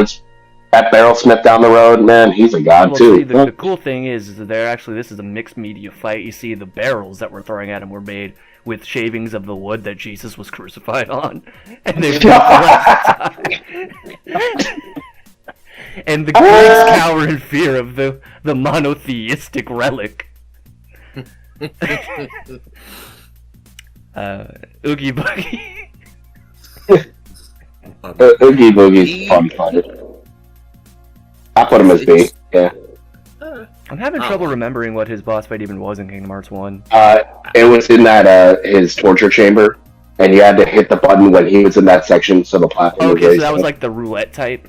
Barrel Smith down the road, man, he's a god too. See, the cool thing is that this is a mixed media fight. You see, the barrels that we're throwing at him were made with shavings of the wood that Jesus was crucified on, and they and the Greeks cower in fear of the monotheistic relic. Oogie Boogie. Oogie Boogie's fun fight. I put him as B. Yeah. I'm having trouble remembering what his boss fight even was in Kingdom Hearts 1. It was in that his torture chamber, and you had to hit the button when he was in that section, so the platform. Okay, so that was like the roulette type.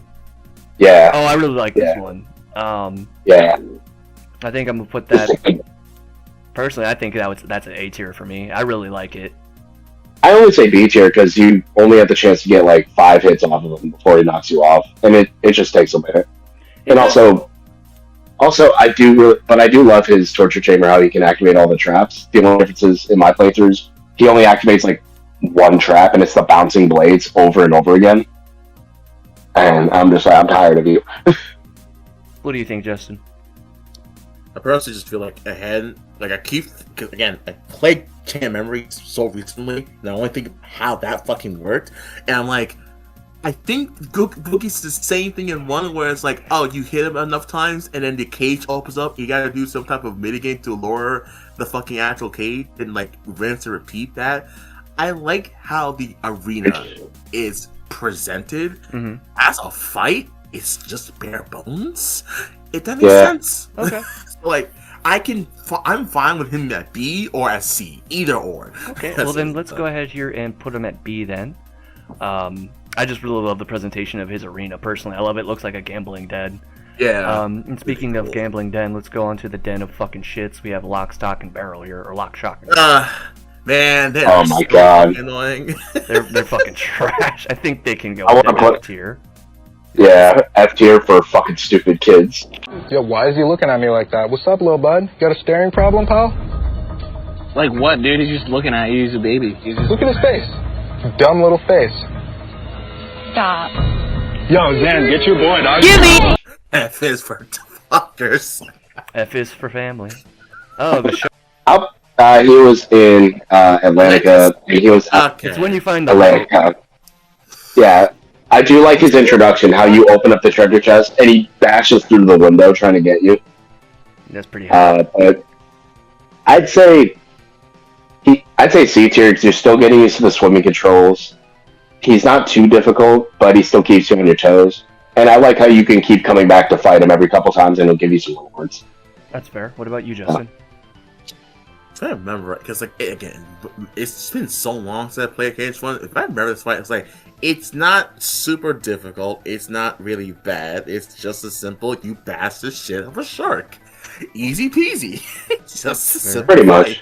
Yeah. Oh, I really like this one. Yeah. I think I'm gonna put that. Personally, I think that's an A tier for me. I really like it. I only say B tier because you only have the chance to get like 5 hits off of him before he knocks you off, and it just takes a minute. And also, I do love his torture chamber, how he can activate all the traps. The only difference is, in my playthroughs, he only activates like one trap, and it's the bouncing blades over and over again. And I'm just like, I'm tired of you. What do you think, Justin? I personally just feel like ahead, like I keep, cause again, I played Chain of Memory so recently, and I only think of how that fucking worked, and I'm like, I think Boogie's the same thing in one where it's like, oh, you hit him enough times and then the cage opens up, you gotta do some type of minigame to lower the fucking actual cage and like rinse and repeat that. I like how the arena is presented as a fight. It's just bare bones. If that makes sense. Okay. So, like, I'm fine with him at B or at C, either or. Okay, well then let's go ahead here and put him at B then. I just really love the presentation of his arena, personally. I love it. It looks like a gambling den. Yeah. And speaking of gambling den, let's go on to the den of fucking shits. We have Lock, Stock, and Barrel here, or Lock, Shock, and Barrel. Man, they're oh my god, annoying. they're fucking trash. I think they can go F tier. Yeah, F tier for fucking stupid kids. Yo, why is he looking at me like that? What's up, little bud? Got a staring problem, pal? Like what, dude? He's just looking at you. He's a baby. Look at his face. Dumb little face. Stop. Yo, Zen, get your boy, dog. Give me! F is for fuckers. F is for family. Oh, the show. He was in Atlantica. He was It's when you find the Atlantica. Yeah, I do like his introduction. How you open up the treasure chest and he bashes through the window trying to get you. That's pretty hard. But I'd say C tier because you're still getting used to the swimming controls. He's not too difficult, but he still keeps you on your toes. And I like how you can keep coming back to fight him every couple times and he'll give you some rewards. That's fair. What about you, Justin? I'm trying to remember, right? Because, like, again, it's been so long since I played KH1. If I remember this fight, it's like, it's not super difficult. It's not really bad. It's just as simple. You bash the shit of a shark. Easy peasy. Just a simple pretty much. fight.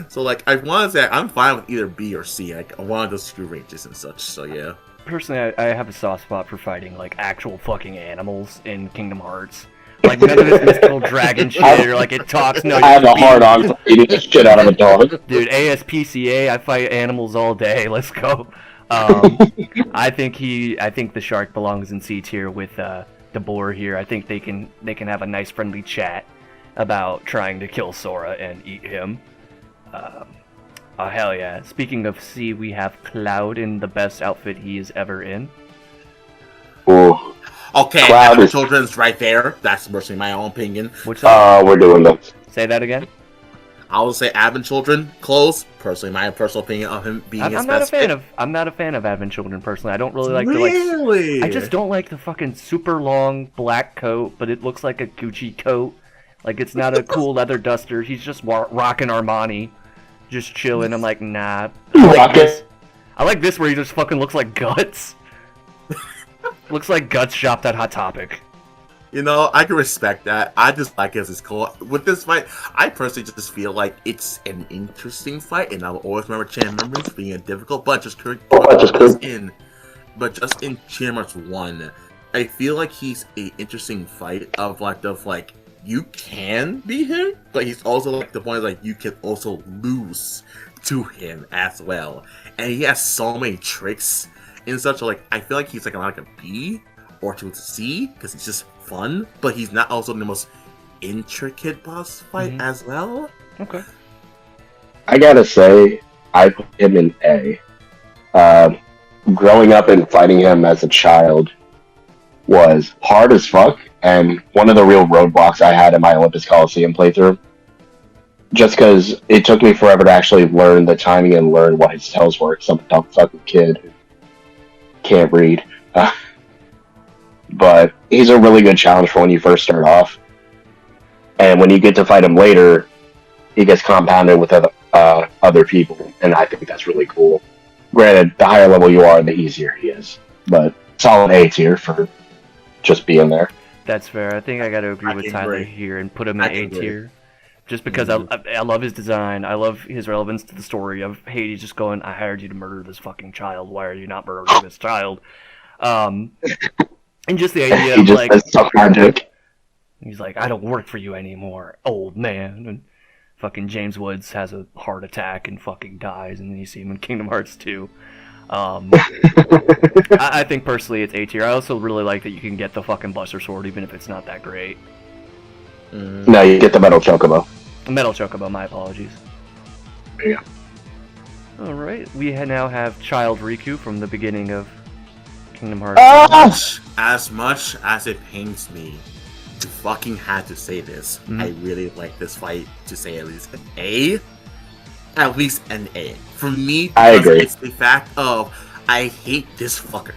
So, like, I want to say I'm fine with either B or C. Like, I want those screw ranges and such. So, yeah. Personally, I have a soft spot for fighting, like, actual fucking animals in Kingdom Hearts. Like, none of this mystical dragon shit, or, like, it talks. No, I have a hard on for eating the shit out of a dog. Dude, ASPCA, I fight animals all day. Let's go. I think the shark belongs in C tier with the boar here. I think they can have a nice friendly chat about trying to kill Sora and eat him. Oh hell yeah. Speaking of C, we have Cloud in the best outfit he is ever in. Ooh. Okay, Cloud is... children's right there. That's personally my own opinion. Which one? We're doing this. Say that again? I would say Advent Children, close. Personally, my personal opinion of him being his best pick. I'm not a fan of Advent Children personally. I don't really like Really? I just don't like the fucking super long black coat, but it looks like a Gucci coat. Like, it's not a cool leather duster. He's just rocking Armani, just chilling. I'm like, nah. I like this where he just fucking looks like Guts. Looks like Guts shopped at Hot Topic. You know, I can respect that. I just like it as it's cool. With this fight, I personally just feel like it's an interesting fight, and I'll always remember Chain Memories being a difficult, but just in Chain Memories 1, I feel like he's an interesting fight of you can beat him, but he's also like the point like you can also lose to him as well. And he has so many tricks in such I feel like he's like a B or to a C because it's just fun, but he's not also the most intricate boss fight as well. Okay. I gotta say, I put him in A. Growing up and fighting him as a child was hard as fuck, and one of the real roadblocks I had in my Olympus Coliseum playthrough. Just because it took me forever to actually learn the timing and learn what his tells were, because I'm a dumb fucking kid who can't read. But he's a really good challenge for when you first start off. And when you get to fight him later, he gets compounded with other people, and I think that's really cool. Granted, the higher level you are, the easier he is. But solid A tier for just being there. That's fair. I think I gotta agree with Tyler here and put him in A tier. Just because I love his design, I love his relevance to the story of Hades just going, I hired you to murder this fucking child, why are you not murdering this child? And just the idea of like... He's like, I don't work for you anymore, old man. And fucking James Woods has a heart attack and fucking dies, and then you see him in Kingdom Hearts 2. I think personally it's A tier. I also really like that you can get the fucking Buster Sword even if it's not that great. No, you get the Metal Chocobo. Metal Chocobo, my apologies. Yeah. Alright, we now have Child Riku from the beginning of Kingdom Hearts. As much as it pains me to fucking have to say this, I really like this fight to say at least an A. At least an A. For me, I agree. It's the fact of I hate this fucker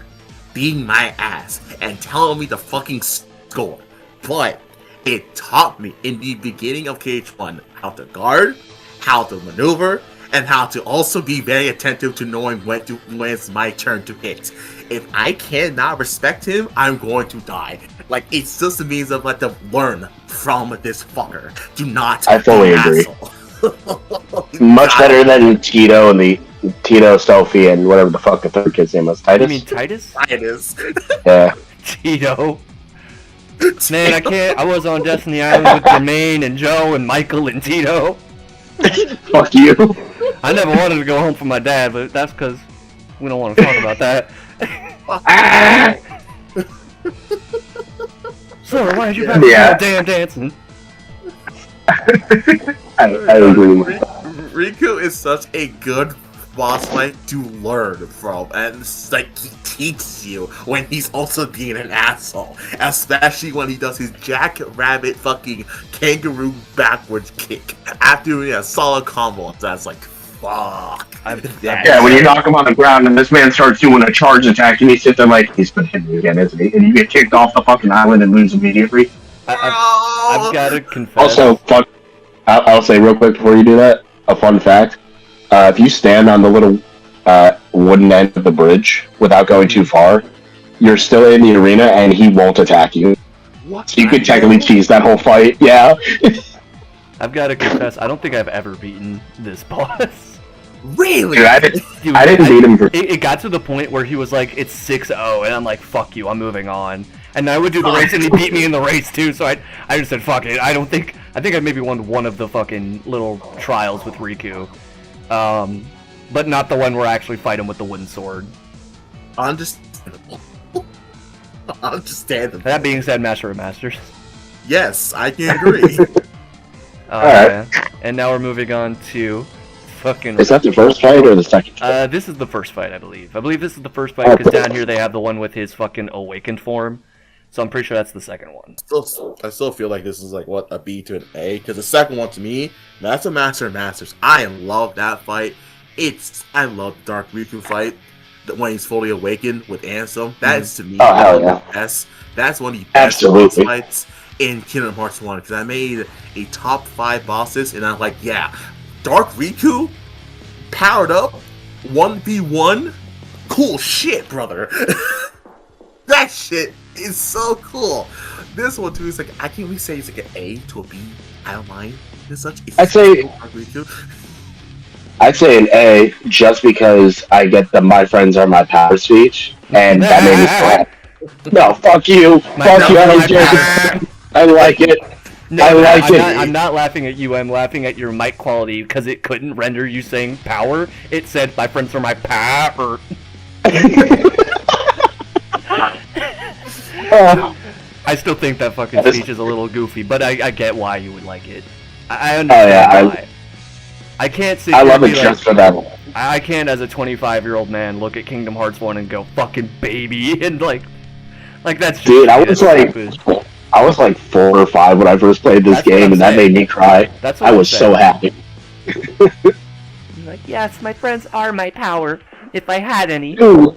beating my ass and telling me to fucking score. But it taught me in the beginning of KH1 how to guard, how to maneuver, and how to also be very attentive to knowing when it's my turn to hit. If I cannot respect him, I'm going to die. Like, it's just a means of to learn from this fucker. Do not. I fully agree. Much better than Tito and the Tito, Sophie, and whatever the fuck the third kid's name was. Titus? You mean Titus? Titus. Yeah. Tito. Man, I can't. I was on Destiny Island with Jermaine and Joe and Michael and Tito. Fuck you. I never wanted to go home for my dad, but that's because we don't want to talk about that. Sir, why did you back damn dancing? I agree with that. Riku is such a good boss fight to learn from, and it's like he teaches you when he's also being an asshole, especially when he does his jackrabbit fucking kangaroo backwards kick after doing a solid combo. That's like, fuck. Yeah, when you knock him on the ground and this man starts doing a charge attack and you sit there like, he's been hitting me again, isn't he? And you get kicked off the fucking island and lose immediately. I've got to confess. Also, I'll say real quick before you do that, a fun fact. If you stand on the little wooden end of the bridge without going too far, you're still in the arena and he won't attack you. What? So you could technically cheese that whole fight, yeah. I've got to confess, I don't think I've ever beaten this boss. Really? Dude, I didn't beat him for... It got to the point where he was like, it's 6-0, and I'm like, fuck you, I'm moving on. And I would do the race, and he beat me in the race, too, so I just said, fuck it. I think I maybe won one of the fucking little trials with Riku. But not the one where I actually fight him with the wooden sword. Understandable. Understandable. That being said, Master of Masters. Yes, I can agree. Alright. And now we're moving on to... fucking... Is that the first fight or the second fight? This is the first fight, I believe. I believe this is the first fight, because down here they have the one with his fucking awakened form. So I'm pretty sure that's the second one. I still feel like this is like what a B to an A, because the second one to me, that's a Master of Masters. I love that fight. I love Dark Riku fight when he's fully awakened with Ansem. That is to me one of the best. That's one of the best boss fights in Kingdom Hearts 1, because I made a top 5 bosses, and I'm like, yeah, Dark Riku powered up 1v1, cool shit, brother. That shit is so cool. This one too is like, I can't really say it's like an A to a B. I don't mind. It's such. I'd say an A, just because I get the "my friends are my power" speech, and that made me slap. No, fuck you, fuck you. I don't care. I like it. No, I like it. I'm not laughing at you. I'm laughing at your mic quality because it couldn't render you saying power. It said "my friends are my power." I still think that fucking speech is a little goofy, but I get why you would like it. I understand why. I can't sit. I love it just for that. I can't, as a 25-year-old man, look at Kingdom Hearts 1 and go fucking baby and like that's. Just Dude, I was like 4 or 5 when I first played this game, and that made me cry. I was so happy. Like, yes, my friends are my power. If I had any. Dude,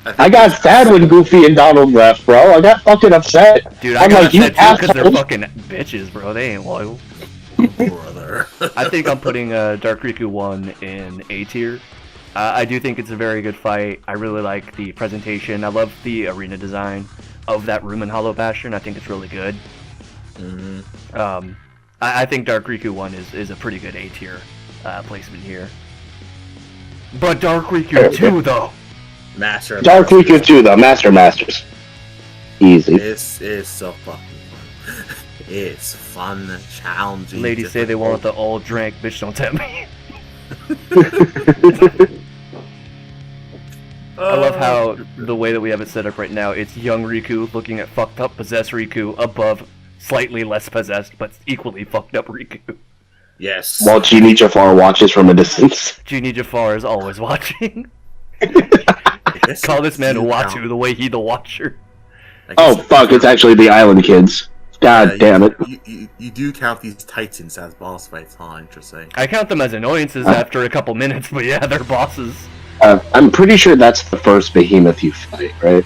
I got sad when Goofy and Donald left, bro. I got fucking upset. Dude, I got upset too because they're fucking bitches, bro. They ain't loyal. Brother. I think I'm putting Dark Riku 1 in A tier. I do think it's a very good fight. I really like the presentation. I love the arena design of that room in Hollow Bastion. I think it's really good. I think Dark Riku 1 is a pretty good A tier placement here. But Dark Riku 2 though. Dark Riku 2 though, Master Masters. Easy. This is so fucking fun. It's fun, challenging. Ladies say they want the all drink, bitch don't tell me. I love how the way that we have it set up right now, it's young Riku looking at fucked up possessed Riku above slightly less possessed but equally fucked up Riku. Yes. While Genie Jafar watches from a distance. Genie Jafar is always watching. Call this man Uatu the way he the watcher. Oh fuck, it's actually the Island Kids. God damn it. You do count these Titans as boss fights, huh? Interesting. I count them as annoyances after a couple minutes, but yeah, they're bosses. I'm pretty sure that's the first behemoth you fight, right?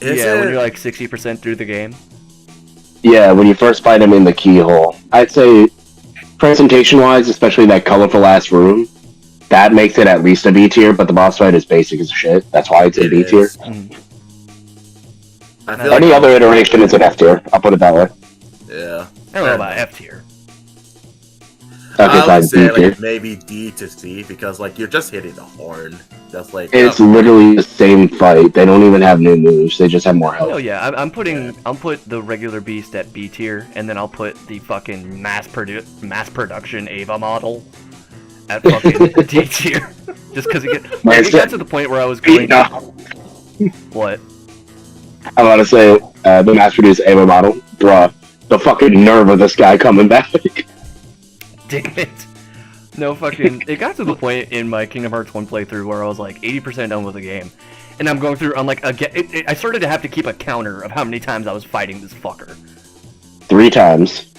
When you're like 60% through the game. Yeah, when you first fight him in the keyhole. I'd say, presentation-wise, especially that colorful ass room, that makes it at least a B tier, but the boss fight is basic as shit. That's why it's a B tier. Any other iteration is an F tier. I'll put it that way. Yeah. I don't know about F tier. Okay, I would say like maybe D to C, because like you're just hitting the horn. That's like it's literally the same fight. They don't even have new moves. They just have more health. Oh yeah, I'll put the regular beast at B tier, and then I'll put the fucking mass production Ava model at fucking D tier. Just because it got to the point where I was going. What? I want to say the mass-produced Ava model, bruh. The fucking nerve of this guy coming back. Damn it. No fucking... It got to the point in my Kingdom Hearts 1 playthrough where I was like 80% done with the game. And I'm going through, I'm like, again, I started to have to keep a counter of how many times I was fighting this fucker. 3 times.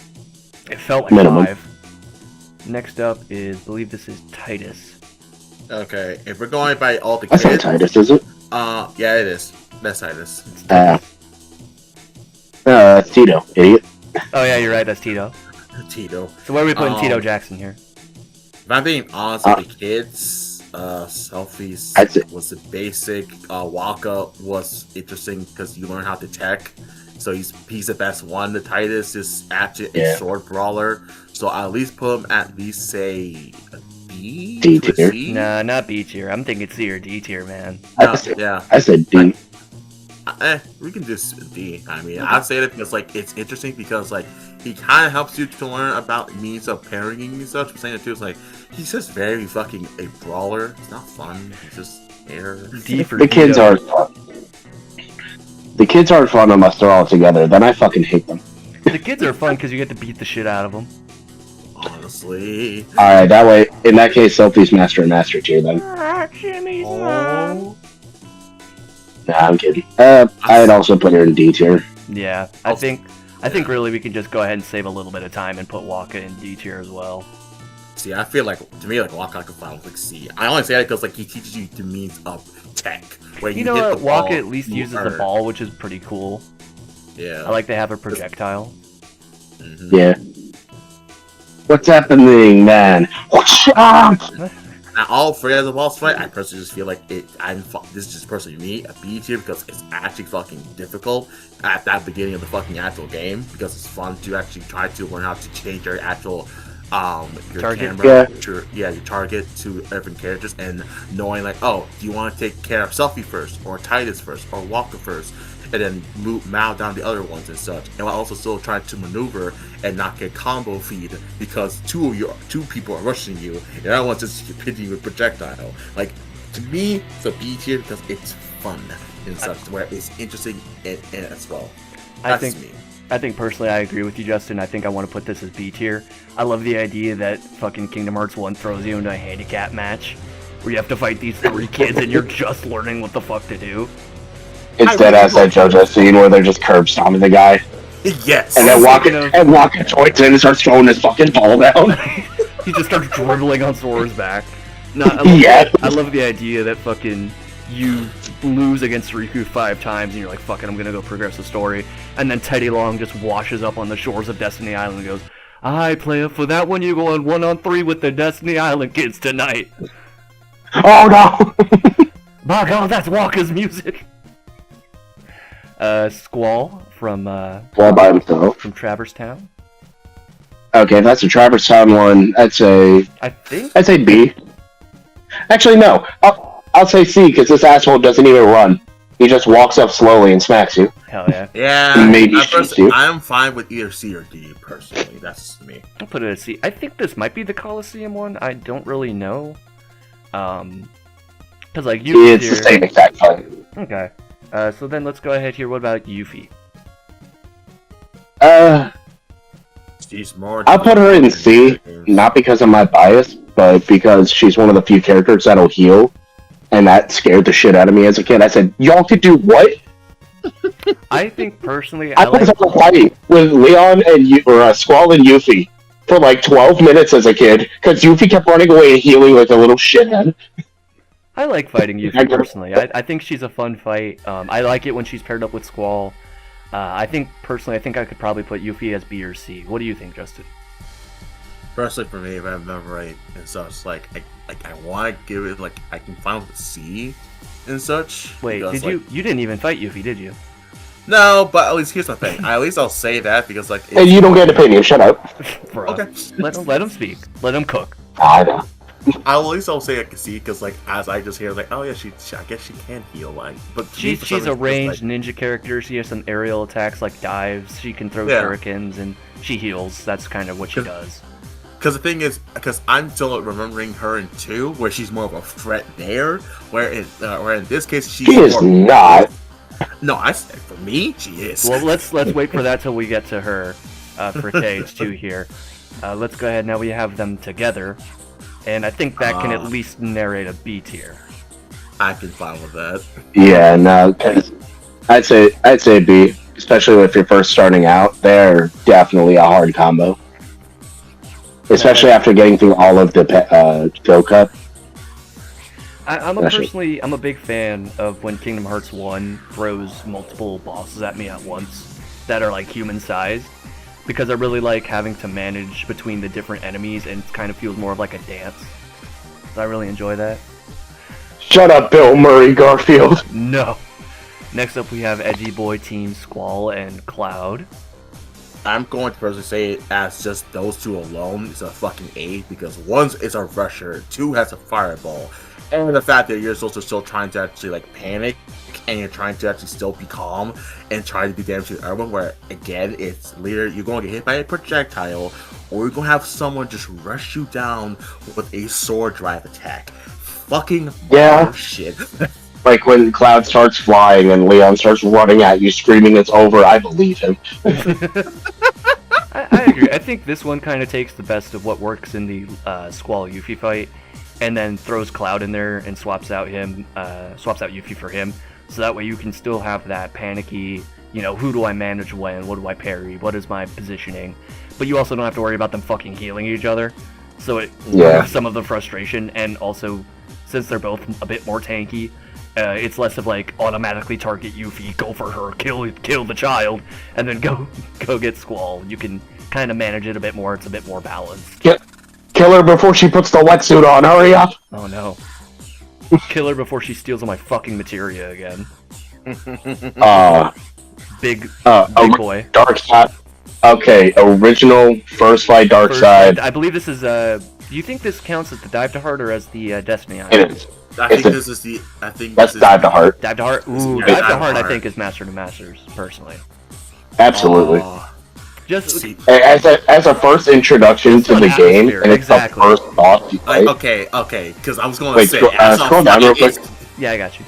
It felt like minimum. 5. Next up is, I believe this is Titus. Okay, if we're going by all the kids... That's not Titus, is it? Yeah, it is. That's Titus. That's Tito, idiot. Oh yeah, you're right, that's Tito. Tito. So where are we putting Tito Jackson here? If I'm being honest with the kids, Selfies was the basic. Waka was interesting because you learn how to tech. So he's the best one. The Titus is actually a sword brawler. So I'll at least put him at least say a B? D tier. Nah, not B tier. I'm thinking C or D tier, man. I said D. We can do D. I mean, I'd say that because like it's interesting because like he kind of helps you to learn about means of pairing and such. I'm saying it too. It's like he's just very fucking a brawler. It's not fun. It's just air. D for the kids aren't fun. The kids aren't fun unless they're all together. Then I fucking hate them. The kids are fun because you get to beat the shit out of them. Honestly. All right, that way. In that case, Sophie's master and master tier then. Jimmy's mom. Nah, I'm kidding. I'd also put her in D tier. Yeah, I think really we can just go ahead and save a little bit of time and put Waka in D tier as well. See, I feel like, to me, like, Waka could find with, like, C. I only say that because, like, he teaches you the means of tech. Where You know hit what? the Waka ball, at least you uses the earn. ball, which is pretty cool. Yeah. I like to have a projectile. Mhm. Yeah. What's happening, man? Now, all three as a boss fight, I personally just feel like this is just personally me, a B tier, because it's actually fucking difficult at that beginning of the fucking actual game, because it's fun to actually try to learn how to change your actual your Target? camera, your target to different characters, and knowing like, oh, do you want to take care of Selfie first, or Titus first, or Walker first, and then mow down the other ones and such, and while also still trying to maneuver and not get combo feed because two people are rushing you, and the other one's just hitting you with projectile. Like, to me, it's a B tier because it's fun and such, where it's interesting in as well. That's me. I think personally I agree with you, Justin. I think I want to put this as B tier. I love the idea that fucking Kingdom Hearts 1 throws you into a handicap match where you have to fight these 3 kids and you're just learning what the fuck to do. It's dead ass that JoJo scene where they're just curb stomping the guy. Yes. And then Waka joins in and starts throwing his fucking ball down. He just starts dribbling on Sora's back. No, I love the idea that fucking you lose against Riku 5 times and you're like, fuck it, I'm gonna go progress the story. And then Teddy Long just washes up on the shores of Destiny Island and goes, "Alright, player, for that one you go on 1-on-3 with the Destiny Island kids tonight." Oh no! My god, that's Waka's music! Squall from All by himself. from Traverse Town. Okay, if that's a Traverse Town one, I'd say B. Actually, no. I'll say C, because this asshole doesn't even run. He just walks up slowly and smacks you. Hell yeah. Yeah, Maybe I'm fine with either C or D, personally. That's just me. I'll put it at C. I think this might be the Coliseum one. I don't really know. Because, like, Yuffie It's the same exact fight. Okay. So then let's go ahead here. What about Yuffie? She's more. I'll put her in C, not because of my bias, but because she's one of the few characters that'll heal. And that scared the shit out of me as a kid. I said, y'all could do what? I think personally, I was on a fight with Leon and Squall and Yuffie for like 12 minutes as a kid, because Yuffie kept running away and healing like a little shithead. I like fighting Yuffie personally. I think she's a fun fight. I like it when she's paired up with Squall. I think I could probably put Yuffie as B or C. What do you think, Justin? Personally, for me, if I remember right, and such, like I want to give it, like, I can find with C and such. Wait, because, you didn't even fight Yuffie, did you? No, but at least here's my thing. At least I'll say that because, like, Hey, you don't get an opinion. Shut up. Bro, okay. Let him speak. Let him cook. I know. I'll say I can see because, like, as I just hear, like, oh yeah, I guess she can heal, like, but She's a ranged ninja character. She has some aerial attacks like dives. She can throw shurikens and she heals. That's kind of what she does. Because the thing is, because I'm still remembering her in 2, where she's more of a threat there, where in this case she is not. No, I said for me, she is. Well, let's wait for that till we get to her for KH2 here. Let's go ahead. Now we have them together, and I think that can at least narrate a B tier. I can find with that. Yeah, no, I'd say B, especially if you're first starting out. They're definitely a hard combo. Especially after getting through all of the Go Cup. I'm a big fan of when Kingdom Hearts 1 throws multiple bosses at me at once that are like human-sized, because I really like having to manage between the different enemies and it kind of feels more of like a dance. So I really enjoy that. Shut up, Bill Murray Garfield. No. Next up we have Edgy Boy Team Squall and Cloud. I'm going to personally say it as just those two alone is a fucking A, because 1 is a rusher, 2 has a fireball, and the fact that you're also still trying to actually like panic, and you're trying to actually still be calm and try to do damage to everyone, where again it's either you're going to get hit by a projectile or you're going to have someone just rush you down with a sword drive attack. Fucking bullshit. Like when Cloud starts flying and Leon starts running at you screaming it's over, I believe him. I agree. I think this one kind of takes the best of what works in the Squall Yuffie fight, and then throws Cloud in there and swaps out Yuffie for him. So that way you can still have that panicky, who do I manage when, what do I parry, what is my positioning, but you also don't have to worry about them fucking healing each other, so it removes some of the frustration, and also, since they're both a bit more tanky, it's less of like, automatically target Yuffie, go for her, kill the child, and then go get Squall. You can kind of manage it a bit more, it's a bit more balanced. Kill her before she puts the wetsuit on, hurry up! Oh no. Kill her before she steals all my fucking materia again. Big boy. Dark Side. Okay, original first fight Dark Side. I believe this is, do you think this counts as the Dive to Heart or as the Destiny Island? It is. That's Dive to Heart. Dive to Heart? Ooh, Dive to Heart I think is Master to Masters, personally. Absolutely. Just as a first introduction to the game, and it's the first boss you fight. Okay, because I was going to say... Scroll down real quick. Yeah, I got you.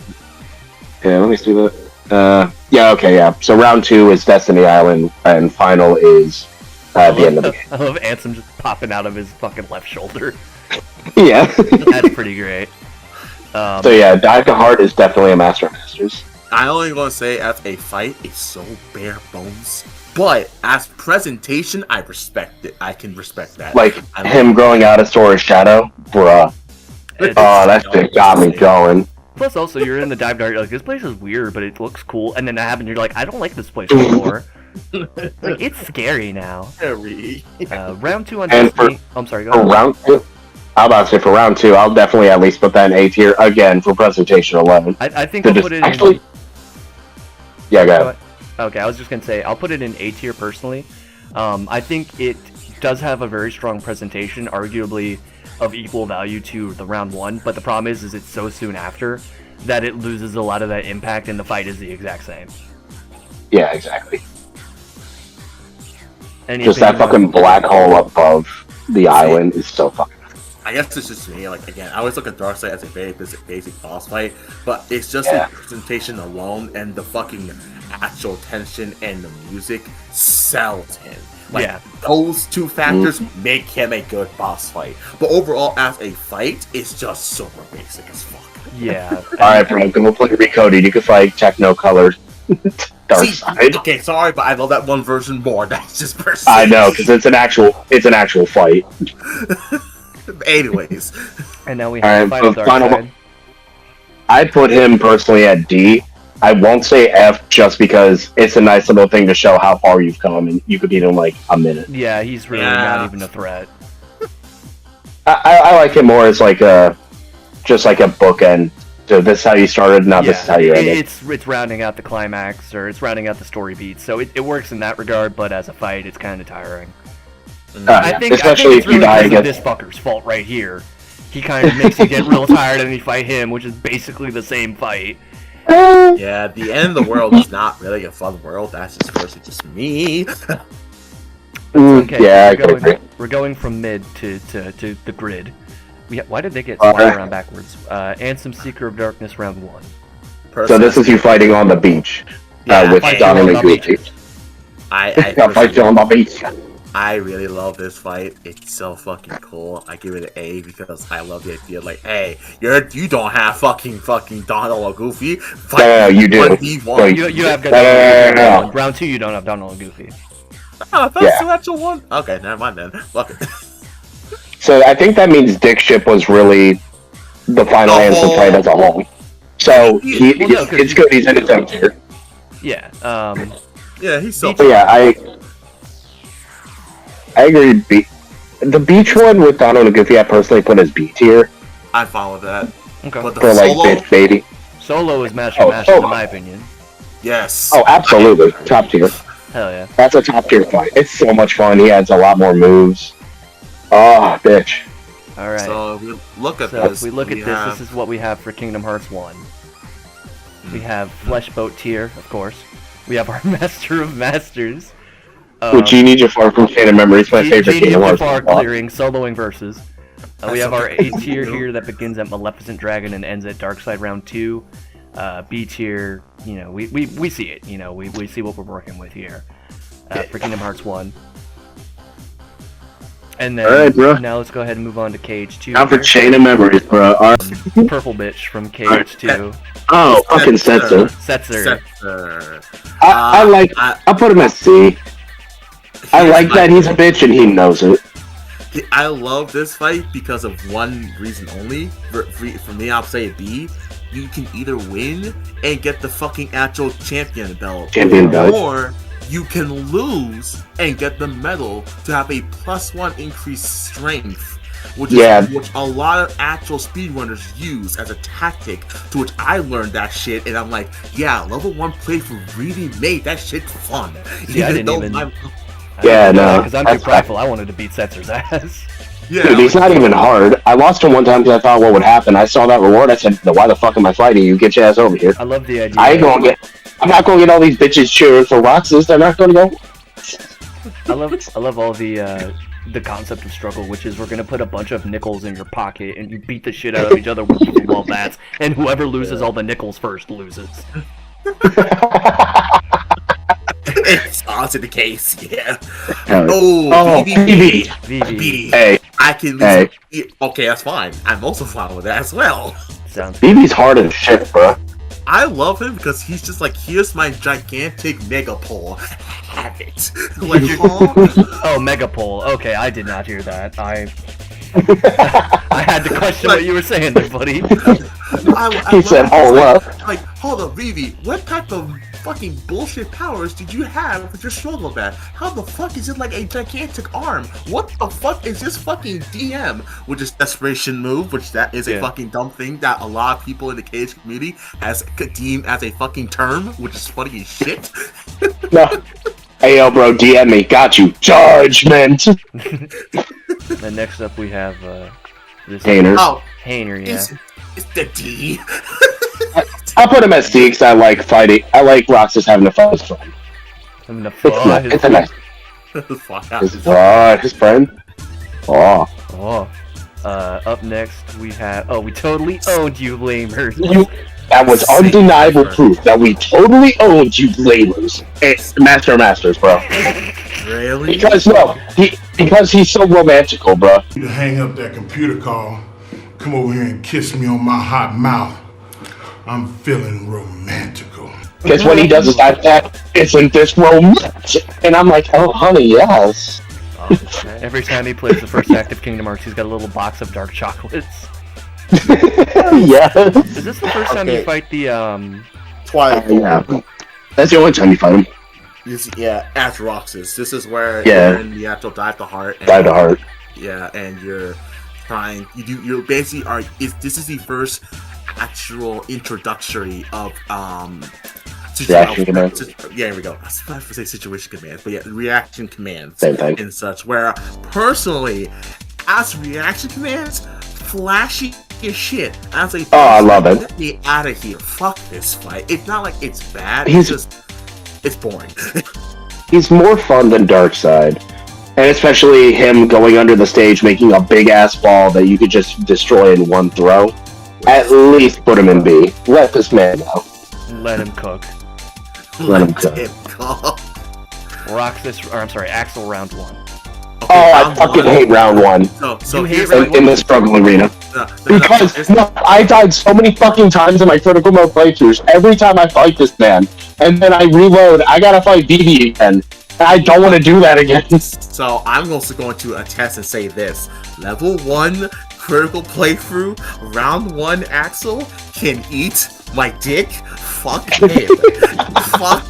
Yeah, let me see that. Yeah. So round 2 is Destiny Island, and final is the end of the game. I love Ansem just popping out of his fucking left shoulder. Yeah. That's pretty great. So yeah, Dive to Heart is definitely a Master of Masters. I only going to say as a fight, it's so bare bones. But as presentation, I respect it. I can respect that. Like him growing out of Sora's shadow, bruh. That shit got me going. Plus, also, you're in the Dive to Heart, you're like, this place is weird, but it looks cool. And then that happens, you're like, I don't like this place anymore. Like, it's scary now. Round 2 on Destiny. I'm sorry, go ahead. Round 2. I'm about to say for round 2, I'll definitely at least put that in A tier again for presentation alone. I think I'll put it in. Yeah, go ahead. Okay, I was just gonna say I'll put it in A tier personally. I think it does have a very strong presentation, arguably of equal value to the round 1. But the problem is it's so soon after that it loses a lot of that impact, and the fight is the exact same. Yeah, exactly. Just that fucking black hole above the island is so fucking. I guess it's just me, like, again, I always look at Darkseid as a very basic boss fight, but it's just the presentation alone and the fucking actual tension and the music sells him. Like, those two factors make him a good boss fight. But overall, as a fight, it's just super basic as fuck. Yeah. Alright, bro, go play Recoded. You can fight techno-colored Darkseid. Okay, sorry, but I love that one version more. That's just personal. I know, because it's an actual fight. Anyways. And now we have Darkseid. I put him personally at D. I won't say F just because it's a nice little thing to show how far you've come, and you could beat him in like a minute. Yeah, he's really not even a threat. I like him more as like just like a bookend. So this is how you started, now this is how you ended. It's rounding out the climax, or it's rounding out the story beats, so it works in that regard, but as a fight, it's kind of tiring. I think it's really because of this fucker's fault right here. He kind of makes you get real tired and then you fight him, which is basically the same fight. Yeah, the end of the world is not really a fun world. That's just personally just me. Okay, yeah, we're going from mid to the grid. Why did they get slid around backwards? Ansem, Seeker of Darkness, round 1. So this is you fighting on the beach with Anamanguchi. I fight you on the beach. I really love this fight. It's so fucking cool. I give it an A because I love the idea. Like, hey, you don't have fucking Donald or Goofy. No, you do. You have got round 2. You don't have Donald and Goofy. Oh, that's the actual one. Okay, never mind then. Fuck it. So I think that means Dick Ship was really the final Ansem fight as a whole. So it's good. He's in his own tier. Yeah. Yeah, he's so. Yeah, I agree. The beach one with Donald and Goofy, I personally put as B tier. I follow that. Okay. But the for solo, like bitch baby. Solo is Master in my opinion. Yes. Oh, absolutely, top tier. Hell yeah. That's a top tier fight. It's so much fun. He adds a lot more moves. Oh, bitch. All right. So if we look at this. If we look at this, this is what we have for Kingdom Hearts 1. We have Fleshboat tier, of course. We have our Master of Masters. With Genie Jafar from Chain Memories, my favorite Genie Kingdom Hearts. Jafar clearing, soloing verses. We have our A tier here that begins at Maleficent Dragon and ends at Darkseid round 2. B tier, you know, we see it, you know, we see what we're working with here for Kingdom Hearts 1. And then, Alright, bro. now let's go ahead and move on to Cage 2. Now for Chain of Memories, bro. Purple bitch from Cage 2. Oh, fucking Setzer. Setzer. I'll put him at C. I like that he's a bitch and he knows it. I love this fight because of one reason only. For me, I'll say B. You can either win and get the fucking actual champion belt, or you can lose and get the medal to have a +1 increased strength, which a lot of actual speedrunners use as a tactic. To which I learned that shit, and I'm like, yeah, level 1 playthrough really made that shit fun. See, I didn't even. Because I'm too prideful. I wanted to beat Setzer's ass. Yeah, dude, he's not even hard. I lost him one time because I thought what would happen. I saw that reward. I said, "Why the fuck am I fighting you? Get your ass over here." I love the idea. I'm not gonna get all these bitches cheering for Roxas. They're not gonna go. I love all the concept of struggle, which is we're gonna put a bunch of nickels in your pocket and you beat the shit out of each other with football bats, and whoever loses all the nickels first loses. It's also the case, yeah. Vivi. Hey, I can lose. Okay, that's fine. I'm also fine with that as well. Vivi's hard as shit, bro. I love him because he's just like, here's my gigantic megapole. Have it. Like, oh, megapole. Okay, I did not hear that. I had to question what you were saying there, buddy. He said, hold up. Like, hold up, Vivi, what type of fucking bullshit powers did you have with your struggle bat? How the fuck is it like a gigantic arm? What the fuck is this fucking DM? Which is desperation move, which that is a fucking dumb thing that a lot of people in the Cage community has deemed as a fucking term, which is funny as shit. No. Hey, yo, bro, DM me. Got you. Judgment. And next up we have this Hainer. Hainer, yeah. It's the D. I'll put him at C because I like fighting. I like Roxas having to fight his friend. Having to fight it's a nice. His friend. Up next we have. Oh, we totally owned you, Lamers. That was undeniable proof that we totally owned you, Lamers. It's Master of Masters, bro. Really? Because he's so romantical, bro. You hang up that computer call, come over here and kiss me on my hot mouth. I'm feeling romantical. Because when he does his attack, isn't this romantic? And I'm like, oh, honey, yes. Every time he plays the first act of Kingdom Hearts, he's got a little box of dark chocolates. Yeah. Is this the first time you fight the Twilight? Yeah. That's the only time you fight him. At Roxas. This is where you have to dive the heart. Dive the heart. Yeah, and you're trying. You basically are. This is the first actual introductory of reaction commands. Yeah, here we go. I was about to say situation commands, but yeah, reaction commands. Same thing. And such. Where personally, as reaction commands, flashy as shit. As a I love it. Get me out of here. Fuck this fight. It's not like it's bad. It's boring. He's more fun than Darkseid. And especially him going under the stage, making a big ass ball that you could just destroy in one throw. At least put him in B. Let this man go. Let him cook. Let him cook. Axel round 1. Okay, I fucking hate round 1. So in the struggle arena. Because I died so many fucking times in my critical mode playthroughs. Every time I fight this man, and then I reload, I gotta fight Vivi again. And I don't want to do that again. So I'm also going to attest and say this: level 1 critical playthrough, round 1 Axel can eat my dick. Fuck him. Fuck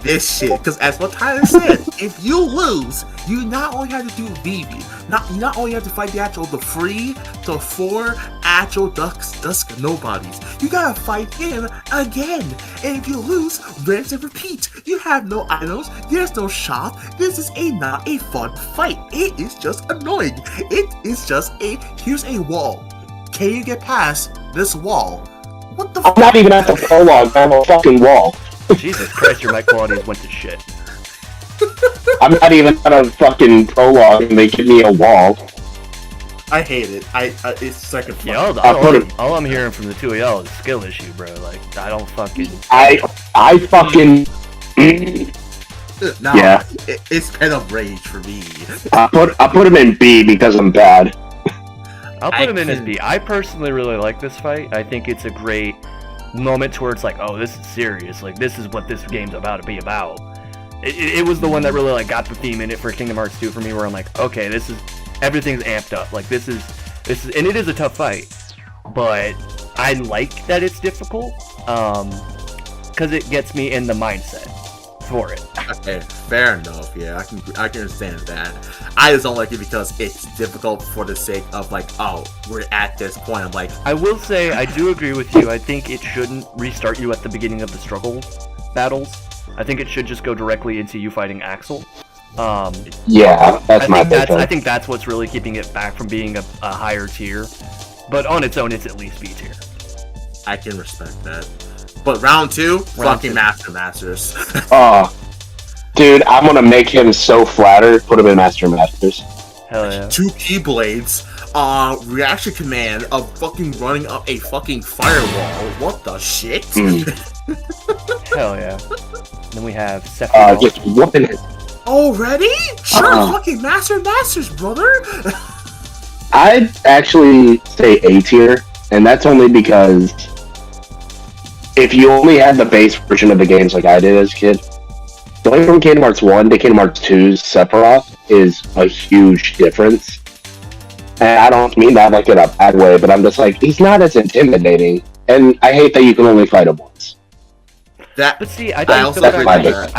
this shit. Because as what Tyler said, if you lose, you not only have to do Vivi, you not only have to fight the 4 actual dusk nobodies, you gotta fight him again. And if you lose, rinse and repeat. You have no items, there's no shop. This is not a fun fight. It is just annoying. It is just here's a wall. Can you get past this wall? What the I'm not even at the prologue, I'm a fucking wall. Jesus Christ, your mic qualities went to shit. I'm not even at a fucking prologue and they give me a wall. I hate it. It's second. Yeah, all I'm hearing from the two of y'all is skill issue, bro. Like, I don't fucking. I fucking. No, Yeah. It's pent-up rage for me. I put him in B because I'm bad. I'll put him in as B. I personally really like this fight. I think it's a great moment towards like, oh, this is serious. Like, this is what this game's about to be about. It was the one that really like got the theme in it for Kingdom Hearts 2 for me, where I'm like, okay, this is everything's amped up. Like this is, and it is a tough fight, but I like that it's difficult, because it gets me in the mindset for it. Okay, fair enough. Yeah, I can understand that. I just don't like it because it's difficult for the sake of like, oh, we're at this point. I'm like, I will say I do agree with you. I think it shouldn't restart you at the beginning of the struggle battles. I think it should just go directly into you fighting Axel. Yeah, that's my thing. I think that's what's really keeping it back from being a higher tier. But on its own, it's at least B tier. I can respect that. But round 2, fucking Masters. Oh, dude, I'm gonna make him so flattered. Put him in Masters. Hell yeah. 2 Keyblades, reaction command of fucking running up a fucking firewall. What the shit? Hell yeah. Then we have Sephiroth. Just whooping it. Already? Sure, fucking Masters, brother. I'd actually say A tier, and that's only because if you only had the base version of the games like I did as a kid, going from Kingdom Hearts 1 to Kingdom Hearts 2's Sephiroth is a huge difference. And I don't mean that like in a bad way, but I'm just like, he's not as intimidating, and I hate that you can only fight him once. But see, I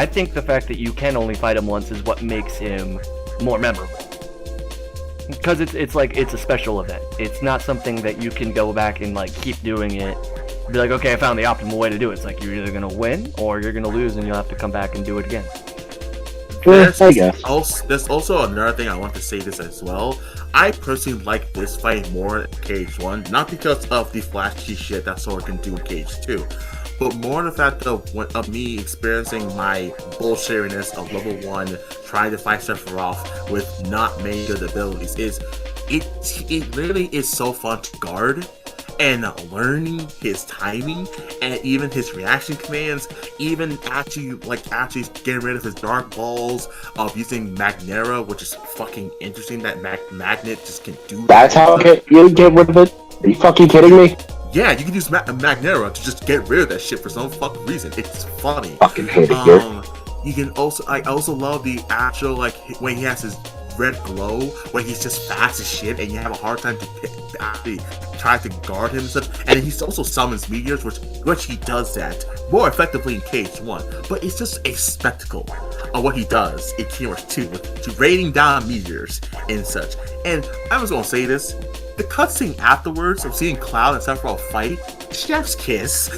think the fact that you can only fight him once is what makes him more memorable. Because it's like, it's a special event. It's not something that you can go back and like keep doing it. Be like, okay, I found the optimal way to do it. It's like, you're either gonna win or you're gonna lose, and you'll have to come back and do it again. I guess. There's also another thing I want to say this as well. I personally like this fight more in Cage 1, not because of the flashy shit that Sora can do in Cage 2, but more the fact of me experiencing my bullshittiness of level 1 trying to fight Sephiroth with not many good abilities. It really is so fun to guard, and learning his timing and even his reaction commands, even actually getting rid of his dark balls, of using Magnera, which is fucking interesting that Magnet just can do that. That's how you get rid of it? Are you fucking kidding me? Yeah, you can use Magnera to just get rid of that shit for some fucking reason. It's funny. Fucking hate it here. You can also, I also love the actual, like, when he has his red glow, where he's just fast as shit, and you have a hard time to actually try to guard him and such. And he also summons meteors, which he does that more effectively in Cage 1. But it's just a spectacle of what he does in Kingdom Hearts 2, with raining down meteors and such. And I was gonna say this, the cutscene afterwards of seeing Cloud and Sephiroth fight, chef's kiss.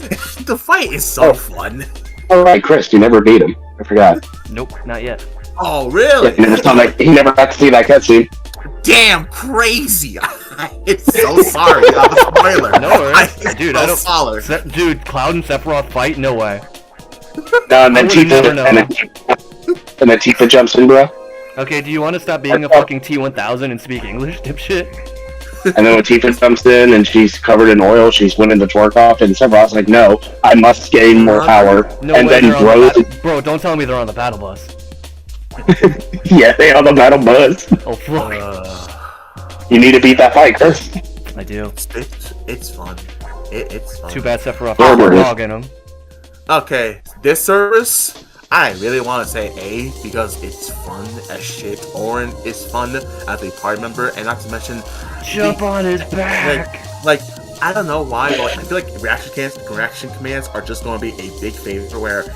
The fight is so fun. Alright, Chris, you never beat him. I forgot. Nope, not yet. Oh, really? Yeah, he never got to see that cutscene. Damn crazy! I'm so sorry about the spoiler. No worries. Dude, I don't. Sorry. Dude, Cloud and Sephiroth fight? No way. No, and then Tifa jumps in, bro. Okay, do you want to stop being a fucking T-1000 and speak English, dipshit? And then when Tifa comes in and she's covered in oil, she's winning the twerk off, and Sephiroth's like, no, I must gain more power. No and way, then bro, don't tell me they're on the battle bus. Yeah, they on the battle bus. Oh, fuck. You need to beat that fight, Chris. I do. It's fun. It's fun. Too bad Sephiroth is dogging him. Okay, this service, I really want to say A, because it's fun as shit. Orin is fun as a party member, and not to mention... Jump on his back! Like, I don't know why, but I feel like reaction commands are just going to be a big favor where...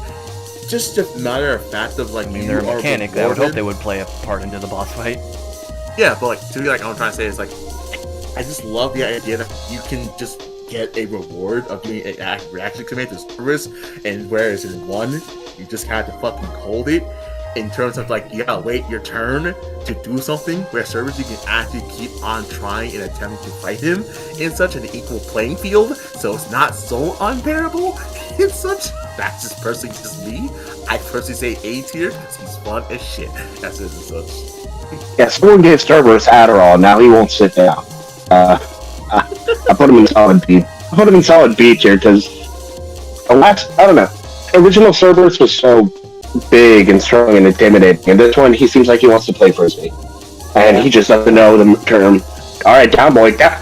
Just a matter of fact of like, they're a mechanic. I would hope they would play a part into the boss fight. Yeah, but like, to me, like, what I'm trying to say is like, I just love the idea that you can just get a reward of doing a reaction command to service, and whereas in 1, you just have to fucking hold it. In terms of like, you gotta wait your turn to do something, where service you can actually keep on trying and attempting to fight him in such an equal playing field, so it's not so unbearable and such. That's just personally just me. I personally say A tier because he's fun as shit. That's it and such. Yeah, someone gave Cerberus Adderall, now he won't sit down. I put him in solid B. I put him in solid B tier because I don't know. Original Cerberus was so big and strong and intimidating. And this one, he seems like he wants to play frisbee, and he just doesn't know the term. All right, down boy, down,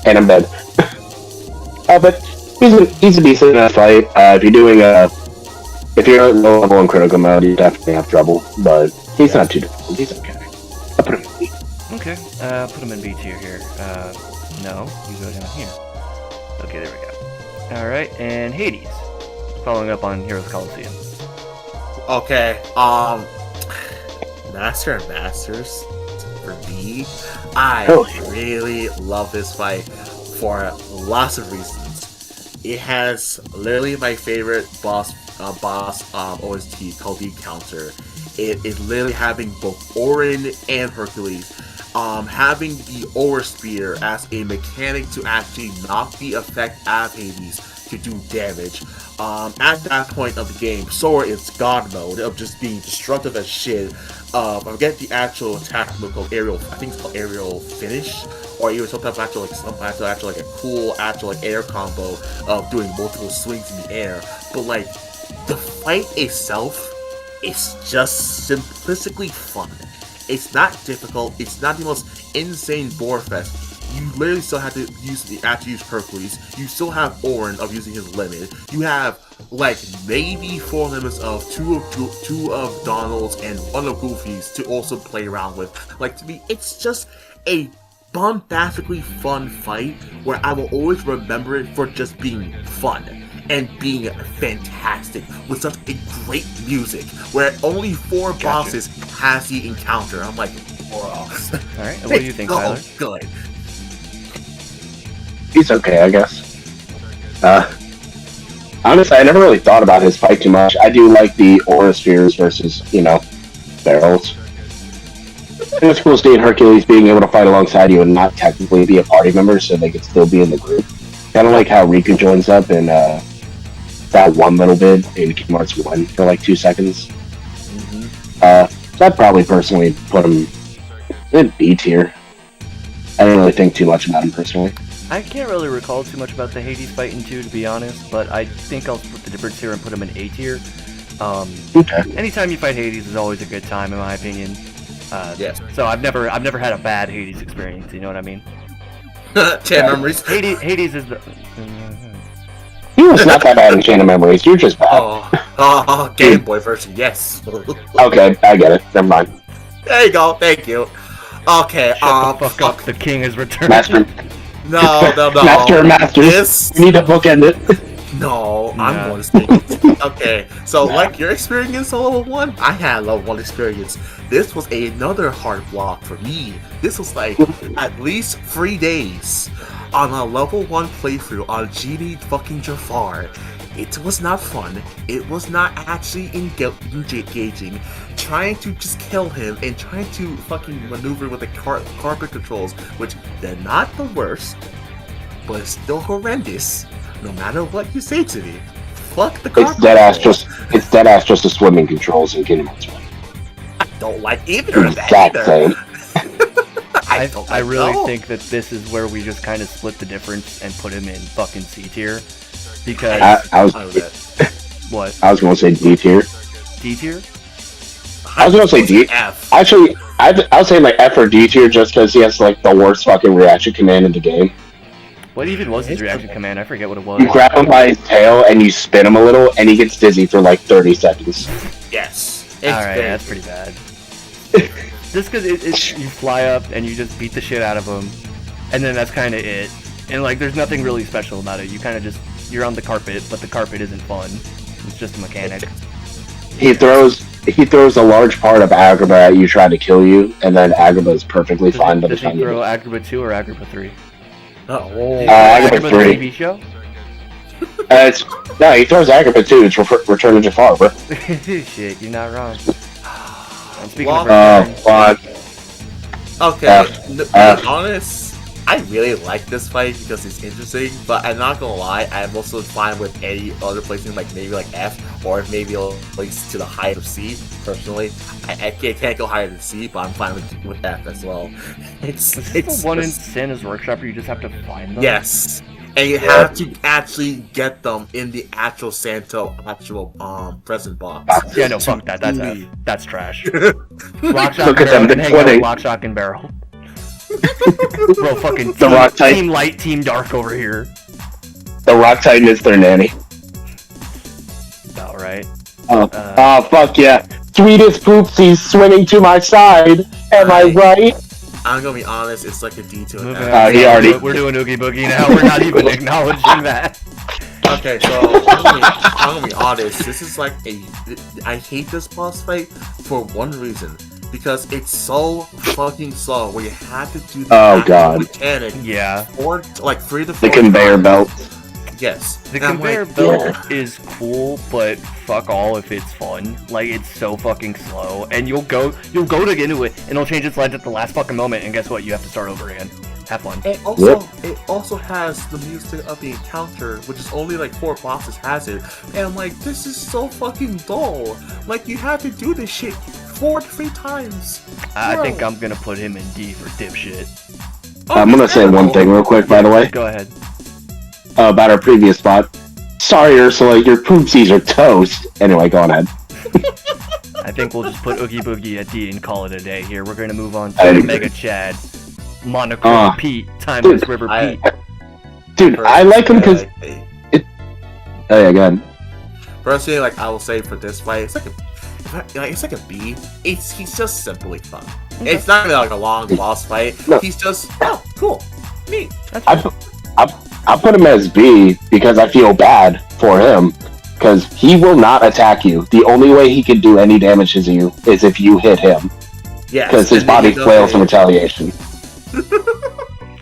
and I'm dead. But he's a decent enough fight. If you're at low level in critical mode, you definitely have trouble. But he's not too difficult. He's okay. I'll put him in B. Okay, put him in B tier here. No, you go down here. Okay, there we go. Alright, and Hades. Following up on Heroes Coliseum. Okay, Master and Masters, for me, I really love this fight for lots of reasons. It has literally my favorite boss OST called the Encounter. It is literally having both Orin and Hercules. Having the Aura Spear as a mechanic to actually knock the effect out of Hades to do damage. At that point of the game, Sora is God mode of just being destructive as shit. I forget the actual attack move called Aerial. I think it's called Aerial Finish, or even some type of actual like a cool actual like air combo of doing multiple swings in the air. But like the fight itself is just simplistically fun. It's not difficult. It's not the most insane bore fest. You literally still have to use Hercules. You still have Orin of using his limit. You have like maybe 4 limits of two of Donald's and 1 of Goofy's to also play around with. Like, to me, it's just a bombastically fun fight where I will always remember it for just being fun and being fantastic with such a great music where only 4 bosses has the encounter. I'm like, whoa. Alright, and what do you think, Tyler? Good. He's okay, I guess. Honestly, I never really thought about his fight too much. I do like the Aura Spheres versus, barrels. And it's cool seeing Hercules being able to fight alongside you and not technically be a party member, so they could still be in the group. Kind of like how Riku joins up in that one little bit in Kingdom Hearts 1 for like 2 seconds. So I'd probably personally put him in B tier. I don't really think too much about him personally. I can't really recall too much about the Hades fight in 2, to be honest, but I think I'll split the difference here and put him in A tier. Anytime you fight Hades is always a good time, in my opinion. Yes. So I've never had a bad Hades experience. You know what I mean? Chain Memories. Hades is the. He was not that bad in Chain of Memories. You're just bad. Game Boy version. Yes. Okay, I get it. Never mind. There you go. Thank you. Okay. Shut the fuck up. The king has returned. Master. No. Masters. We need to bookend it. No, I'm going to stay. Okay, so like your experience on level 1, I had a level 1 experience. This was another hard block for me. This was like at least 3 days on a level 1 playthrough on Genie fucking Jafar. It was not fun. It was not actually engaging. Trying to just kill him and trying to fucking maneuver with the carpet controls, which they're not the worst, but it's still horrendous. No matter what you say to me, fuck the carpet controls. It's dead ass just the swimming controls in Kingdom Hearts 1. I don't like either of that either. I really think that this is where we just kind of split the difference and put him in fucking C tier. Because what? I was gonna say D tier. D tier? I was gonna say D. F. Actually, I was saying like F or D tier just because he has like the worst fucking reaction command in the game. What even was his reaction command? I forget what it was. You grab him by his tail and you spin him a little, and he gets dizzy for like 30 seconds. Yes. Alright, that's pretty bad. Just because you fly up and you just beat the shit out of him, and then that's kind of it. And like, there's nothing really special about it. You kind of just, you're on the carpet, but the carpet isn't fun. It's just a mechanic. He throws a large part of Agrabah at you trying to kill you, and then Agrabah is perfectly fine by the time you throw Agrabah 2 or Agrabah 3? Agrabah 3. TV show? No, he throws Agrabah 2. It's Return of Jafar, bro. Shit, you're not wrong. I'm speaking Okay, to be honest, I really like this fight because it's interesting, but I'm not gonna lie, I'm also fine with any other placing, like maybe like F, or maybe at least to the height of C, personally. I can't go higher than C, but I'm fine with F as well. It's the one in Santa's Workshop where you just have to find them? Yes. And you have to actually get them in the actual Santo present box. Yeah, no, fuck that. That's trash. Lock, shock, Look at barrel. them, they're Hang out with twinning. Lock, shock, and barrel. Bro, fucking The Rock Titan. team light, team dark over here. The Rock Titan is their nanny. About right. Oh, fuck yeah. Sweetest poopsies swinging to my side. Am I right? I'm gonna be honest, it's like a D to Moving an on. he already- We're doing Oogie Boogie now. We're not even acknowledging that. Okay, so I'm gonna be honest. This is like I hate this boss fight for one reason. Because it's so fucking slow where you have to do the Oh, actual God. mechanic Yeah. or like 3 to 4 The conveyor times. belt. Yes. The And I'm conveyor like, belt is cool, but fuck all if it's fun. Like, it's so fucking slow, and you'll go to get into it, and it'll change its lines at the last fucking moment, and guess what? You have to start over again. Have fun. It also has the music of the encounter, which is only like 4 bosses has it. And I'm like, this is so fucking dull. Like, you have to do this shit 4 to 3 times. I Bro. think I'm gonna put him in D for dipshit. Oh, I'm gonna it's say one terrible. thing real quick, by the way, Go ahead. about our previous spot. Sorry, Ursula, your poopsies are toast. Anyway, go on ahead. I think we'll just put Oogie Boogie at D and call it a day here. We're gonna move on I to agree. Mega Chad, Monochrome Pete, Timeless dude, River I- Pete. Dude, I like him because... Uh, Oh yeah, go ahead. Personally, like I will say for this fight, it's like a B. He's just simply fun. It's not gonna be like a long boss fight. No. He's just cool, neat. I put him as B because I feel bad for him. Because he will not attack you. The only way he can do any damage to you is if you hit him. Yes, Because his and then body he does flails in a- retaliation.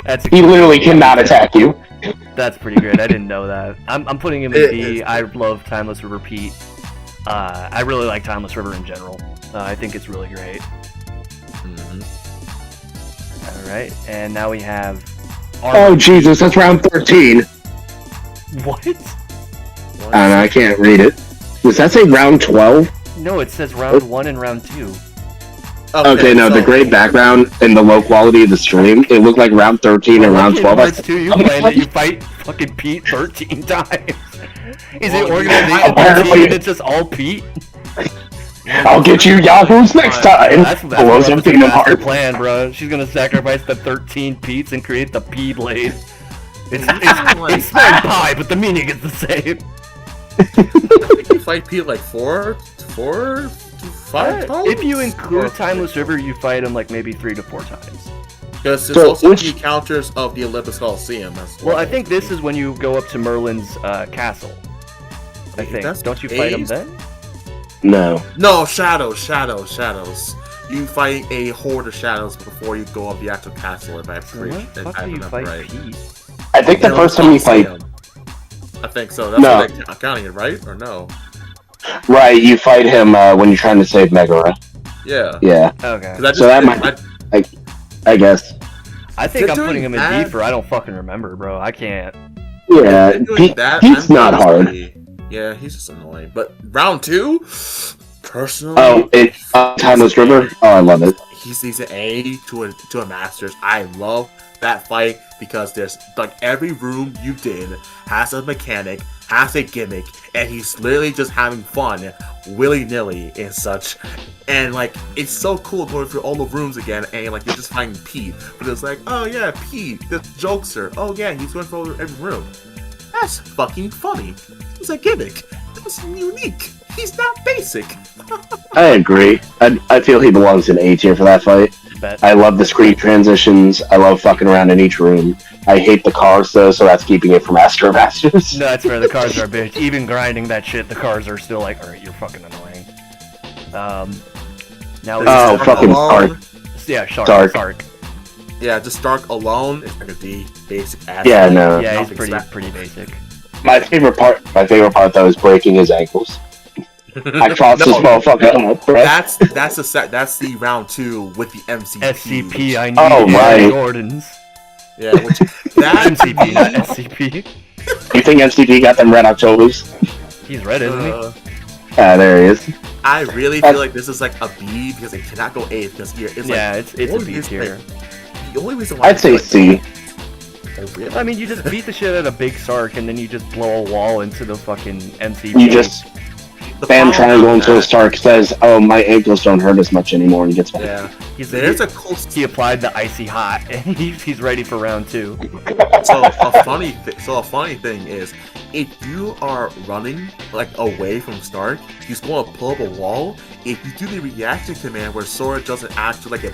That's He literally cannot attack you. That's pretty good. I didn't know that. I'm putting him in B. I love Timeless River Pete. I really like Timeless River in general. I think it's really great. Mhm. Alright, and now we have... Oh Jesus, that's round 13. What? And I can't read it. Does that say round 12? No, it says round 1 and round 2. Okay, no, so- the gray background and the low quality of the stream, it looked like round 13 and round 12. It's too, you playing that you fight fucking Pete 13 times. Is it Well, organization apparently- 13 and it's just all Pete? I'll get you Yahoos next time! That's Below some Kingdom master Hearts. plan, bro. She's gonna sacrifice the 13 Petes and create the P blade. It's spelled pie, but the meaning is the same. I think you fight Pete like 4 to 5 times. If you include Timeless River, you fight him like maybe 3 to 4 times. Because it's So also which- the encounters of the Olympus Coliseum. Well, I think this is when you go up to Merlin's castle. I think. That's Don't you fight him A's? then? No. No, shadows. You fight a horde of shadows before you go up the actual castle. If I have So what the if fuck I do you remember fight right. Pete? I think the Yeah, first time you fight... Coliseum. I think so. That's No. what they're counting it, right? Or no? Right, you fight him when you're trying to save Megara. Yeah. Yeah, Okay. 'Cause I just, So that might- I guess. I think They're I'm putting doing him in D that. for I don't fucking remember, bro. I can't. Yeah, They're doing Pete, that, Pete's I'm not hard. honestly- Yeah, he's just annoying. But round 2, personally, Oh, it Timeless River? Oh, I love it. he's an A to a Masters. I love that fight because there's like every room you did has a mechanic, has a gimmick, and he's literally just having fun willy-nilly and such. And like it's so cool going through all the rooms again and like you're just finding Pete. But it's like, oh yeah, Pete, the jokester. Oh yeah, he's going through every room. That's fucking funny. It's a gimmick. That's unique. He's not basic. I agree. I feel he belongs in A tier for that fight. Bet. I love the screen transitions. I love fucking around in each room. I hate the cars though, so that's keeping it from Master of Masters. No, that's fair. The cars are a bitch. Even grinding that shit, the cars are still like, alright, you're fucking annoying. Now we Oh, Stark fucking alone- yeah, Shark. Stark. Sark. Yeah, just Stark alone is like a D, basic ass. Yeah, no. Yeah, he's Nothing pretty basic. My favorite part though is breaking his ankles. I crossed this motherfucker up, bro. That's the round 2 with the MCP. SCP, I need Oh, right. Jordans. Yeah, which that MCP, not SCP. You think MCP got them Red Octobers? He's red, isn't he? Ah, there he is. I really feel like this is like a B because it cannot go A because here it's Yeah, like it's a only B reason, tier. like, the only reason why I'd say C. the Really? I mean, you just beat the shit out of Big Sark, and then you just blow a wall into the fucking empty. You just spam triangle until Stark says, "Oh, my ankles don't hurt as much anymore," and gets back. Yeah. He applied the icy hot, and he's ready for round 2. So a funny thing is, if you are running like away from Stark, he's going to pull up a wall. If you do the reaction command where Sora doesn't actually like a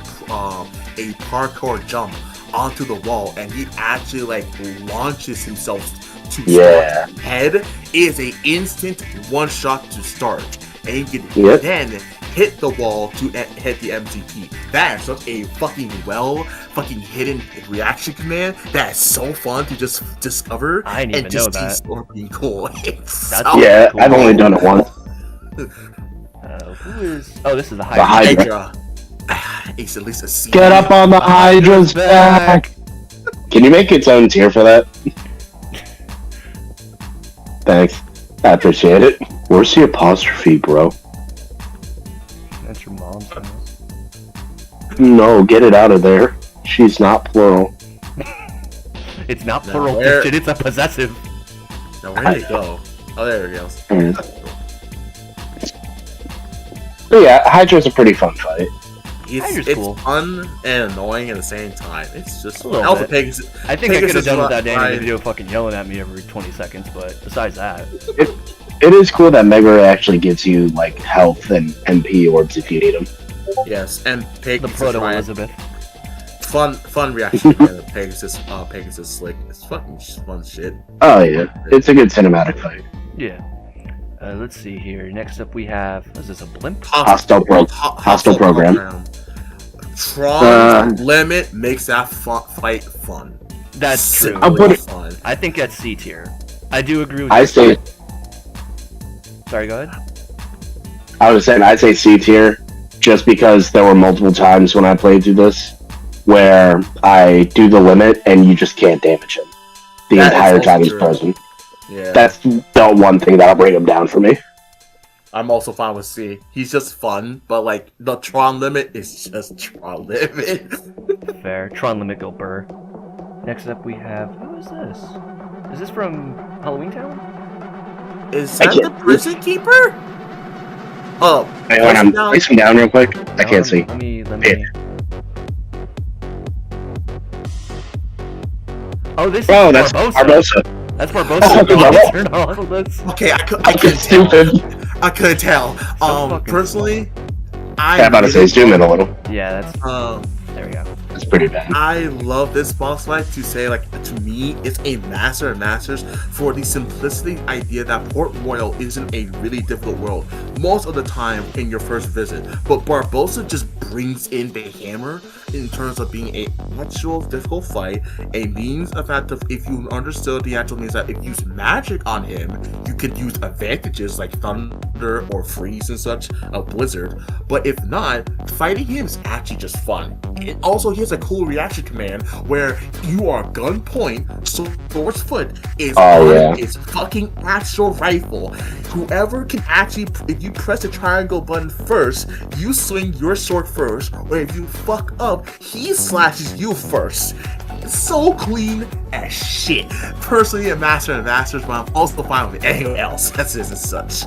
parkour jump onto the wall, and he actually like launches himself to Stark's head, it is a instant one shot to Stark, and he can then hit the wall to hit the MCP. That is such a fucking hidden reaction command that is so fun to just discover. I didn't even know that. Being cool. Cool. I've only done it once. Who is? Oh, this is the Hydra. It's at least a C. Get up on the Hydra's back. Can you make its own tier for that? Thanks. I appreciate it. Where's the apostrophe, bro? That's your mom's house. No, get it out of there. She's not plural. It's not plural, dipshit, it's a possessive. Now where did it go? Oh, there it goes. But yeah, Hydra's a pretty fun fight. It's cool. Fun and annoying at the same time. It's just a little bit. I think I could have done without Danny in the video fucking yelling at me every 20 seconds, but besides that. It is cool that Mega Ray actually gives you like health and MP orbs if you need them. Yes, and Pegasus. The Proto Elizabeth. Fun reaction to Pegasus Slick. It's fucking fun shit. Oh yeah, it's a good cinematic fight. Yeah. Let's see here. Next up we have, is this a blimp? Hostile program. Tron Limit makes that fight fun. That's true. Fun. I think that's C tier. I do agree with you. Sorry, go ahead. I was saying I'd say C tier, just because there were multiple times when I played through this where I do the limit and you just can't damage him the entire time he's present. Yeah. That's the one thing that'll bring him down for me. I'm also fine with C. He's just fun, but like the Tron Limit is just Tron Limit. Fair. Tron Limit go burr. Next up we have, who is this? Is this from Halloween Town? Is that the Prison Keeper? Oh, hang on, I'm placing down real quick. I can't see. Let me. Oh, this is Barbosa. That's Barbosa. Okay, I couldn't tell. I couldn't tell. Personally, I'm about to say zoom in a little. Yeah, that's. There we go. That's pretty bad. I love this boss fight to say, like, to me, it's a master of masters for the simplicity idea that Port Royal isn't a really difficult world most of the time in your first visit, but Barbosa just brings in the hammer in terms of being a actual difficult fight, a means of that if you understood the actual means that if you use magic on him, you could use advantages like thunder or freeze and such of Blizzard, but if not, fighting him is actually just fun. It also, he has a cool reaction command where you are gunpoint, so Thor's foot is on his fucking actual rifle. Whoever can actually, if you press the triangle button first, you swing your sword first, or if you fuck up, he slashes you first. So clean as shit. Personally, a master of masters, but I'm also fine with anyone else. That's just as such.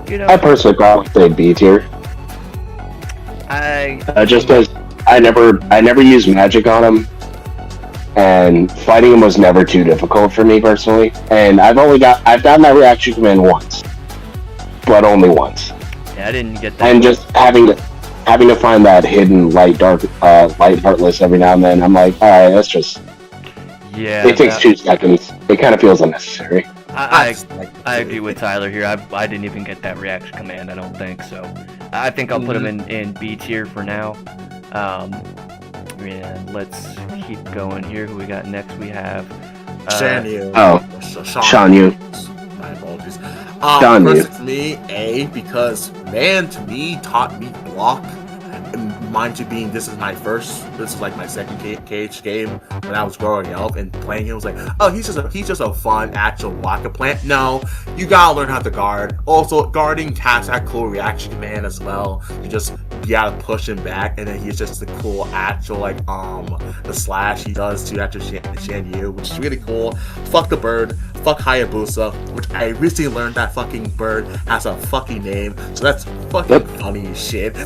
I personally probably say B tier. Just because I never used magic on him, and fighting him was never too difficult for me personally. And I've done that reaction command once, but only once. Yeah, I didn't get that. And just having to find that hidden light heartless every now and then, I'm like, all right, that's just. Yeah. It takes 2 seconds. It kind of feels unnecessary. I agree with Tyler here. I didn't even get that reaction command, I don't think, so I think I'll put him in B tier for now. And let's keep going here. Who we got next? We have Shanyu. Shanyu. My apologies. First for me, A, because man to me taught me block. And mind you being this is like my second KH game when I was growing up, and playing him was like, oh, he's just a fun actual waka plant. No, you gotta learn how to guard. Also, guarding has that cool reaction command as well. You just you gotta push him back, and then he's just the cool actual the slash he does to after Shan Yu, which is really cool. Fuck the bird, fuck Hayabusa, which I recently learned that fucking bird has a fucking name, so that's fucking funny as shit.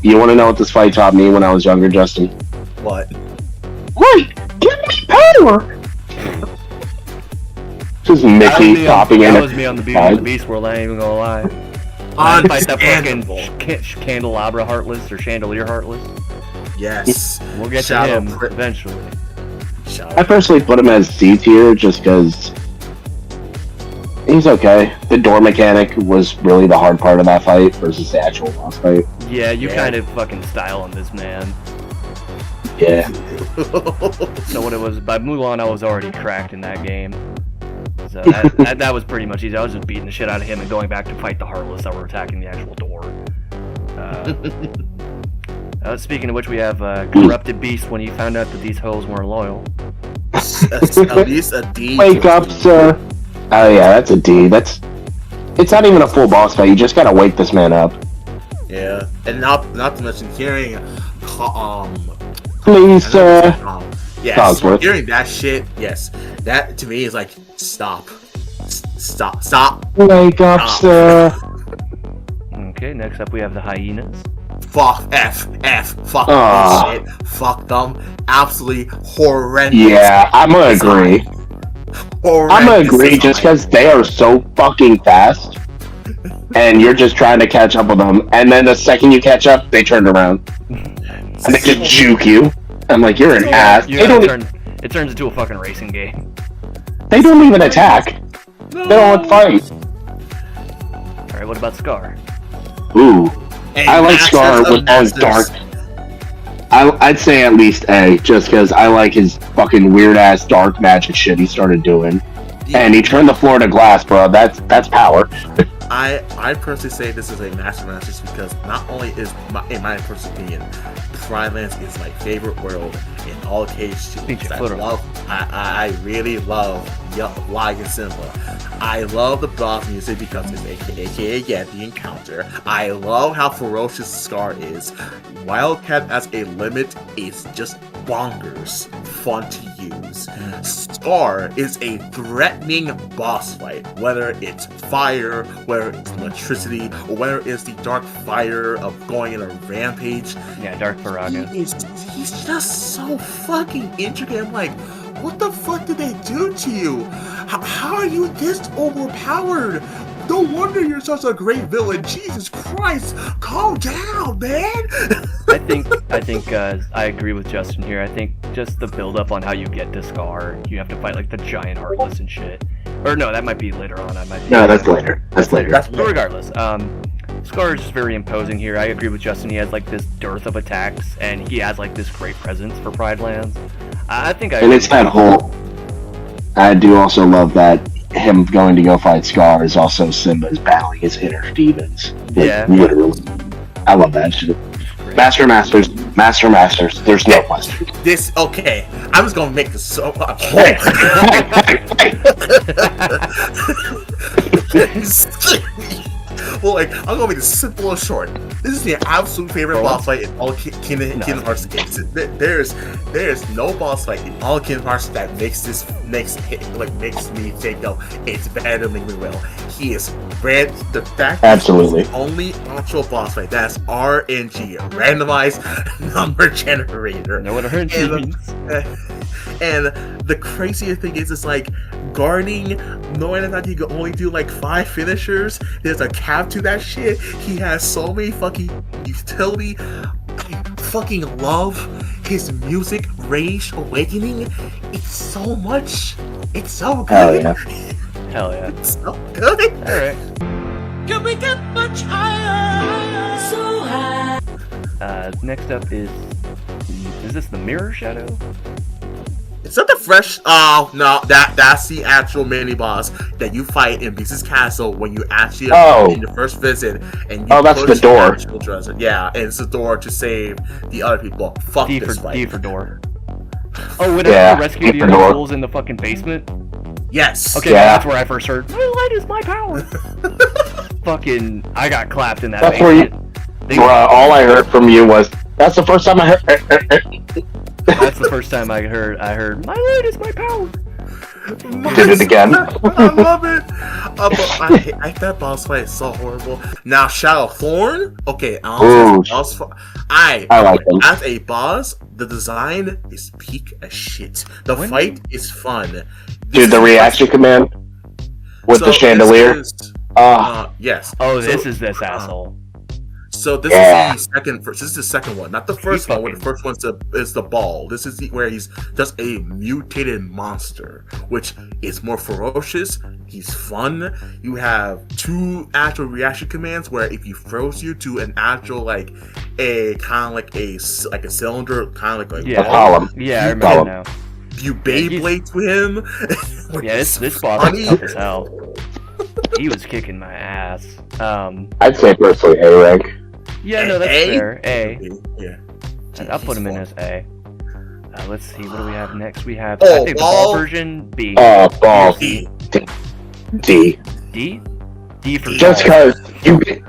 You want to know what this fight taught me when I was younger, Justin? What? Wait, give me power! Just Mickey popping in. That was me on the Beauty and the Beast world, I ain't even gonna lie. Fight that fucking candelabra Heartless or chandelier Heartless. Yes. We'll get to him eventually. I personally put him as C tier just because he's okay. The door mechanic was really the hard part of that fight versus the actual boss fight. Yeah, you kind of fucking style on this man. Yeah. So what it was, by Mulan I was already cracked in that game. So that was pretty much easy. I was just beating the shit out of him and going back to fight the Heartless that were attacking the actual door. Speaking of which, we have Corrupted Beast when he found out that these hoes weren't loyal. At least a D. Wake up, sir. Oh yeah, that's a D. It's not even a full boss fight. You just gotta wake this man up. Yeah, and not to mention hearing, please, sir. Yes, Cogsworth. hearing that shit. Yes, that to me is like stop. Wake up, sir. Okay, next up we have the hyenas. Fuck fuck this shit. Fuck them. Absolutely horrendous. Yeah, I'm gonna agree. I'm gonna agree just because they are so fucking fast. And you're just trying to catch up with them. And then the second you catch up, they turn around. And they just juke you. I'm like, you're an ass. It turns into a fucking racing game. They don't even attack. They don't fight. Alright, what about Scar? Ooh. I like Scar with all his dark. I'd say at least A, just because I like his fucking weird ass dark magic shit he started doing. Yeah. And he turned the floor to glass, bro. That's power. I personally say this is a masterpiece because not only is in my personal opinion, Thrylands is my favorite world in all cases. I really love Lion and Simba. I love the boss music because it's aka again the encounter. I love how ferocious Scar is. Wildcat as a limit is just bonkers fun to use. Scar is a threatening boss fight, whether it's fire, whether it's electricity, or whether it's the dark fire of going in a rampage. Yeah, Dark Faraga. He's just so fucking intricate. I'm like, what the fuck did they do to you? How are you this overpowered? No wonder you're such a great villain. Jesus Christ, calm down, man. I think I agree with Justin here. I think just the build up on how you get to Scar, you have to fight like the giant Heartless and shit. Or no, that might be later on. No, that's later. That's later. But regardless, Scar is just very imposing here. I agree with Justin. He has like this dearth of attacks, and he has like this great presence for Pride Lands. And it's that whole. I do also love that him going to go fight Scar is also Simba's battling his inner demons. Yeah. Literally. I love that shit. Master Masters. There's no question. Okay. I'm just gonna make this so. Well, like, I'm gonna make this simple and short. This is the absolute favorite boss fight in all Kingdom Hearts games. There's no boss fight in all Kingdom Hearts that makes me think of it's better than Link Will. He is the fact absolutely the only actual boss fight that's RNG, randomized number generator. No one heard and the craziest thing is, it's like guarding, knowing that he can only do like 5 finishers. There's a cap to that shit. He has so many fucking utility. I fucking love his music, Rage Awakening. It's so much. It's so good. Hell yeah. It's so good. Alright. Can we get much higher? So high. Next up is this the Mirror Shadow? Is that the fresh? Oh no, that's the actual mini boss that you fight in Beast's Castle when you actually in your first visit, and you that's the door. Yeah, and it's the door to save the other people. Fuck this fight. D for door. Oh, when I rescue the other souls in the fucking basement. Yes. Okay, that's where I first heard, my light is my power. Fucking, I got clapped in that. That's where you. All I heard from you was, "That's the first time I heard." That's the first time I heard. My light is my power. Did it again. I love it. I that boss fight is so horrible. Now Shadow Thorn. Okay, I like them. As a boss, the design is peak as shit. The fight is fun. Dude, the reaction command with the chandelier. Yes. Oh, this is this asshole. So this is the second. This is the second one, not the first one. Where the first one is the ball. This is where he's just a mutated monster, which is more ferocious. He's fun. You have 2 actual reaction commands where if he throws you to an actual like a cylinder, kind of like a column. Yeah, I remember now. You Beyblade to him. Yeah, this boss is tough as hell. He was kicking my ass. I'd say personally A rank. Yeah, no, that's fair. A. Yeah. I'll put him in as A. Let's see, what do we have next? We have, I think, the ball version, B. Ball. D. D? D for just because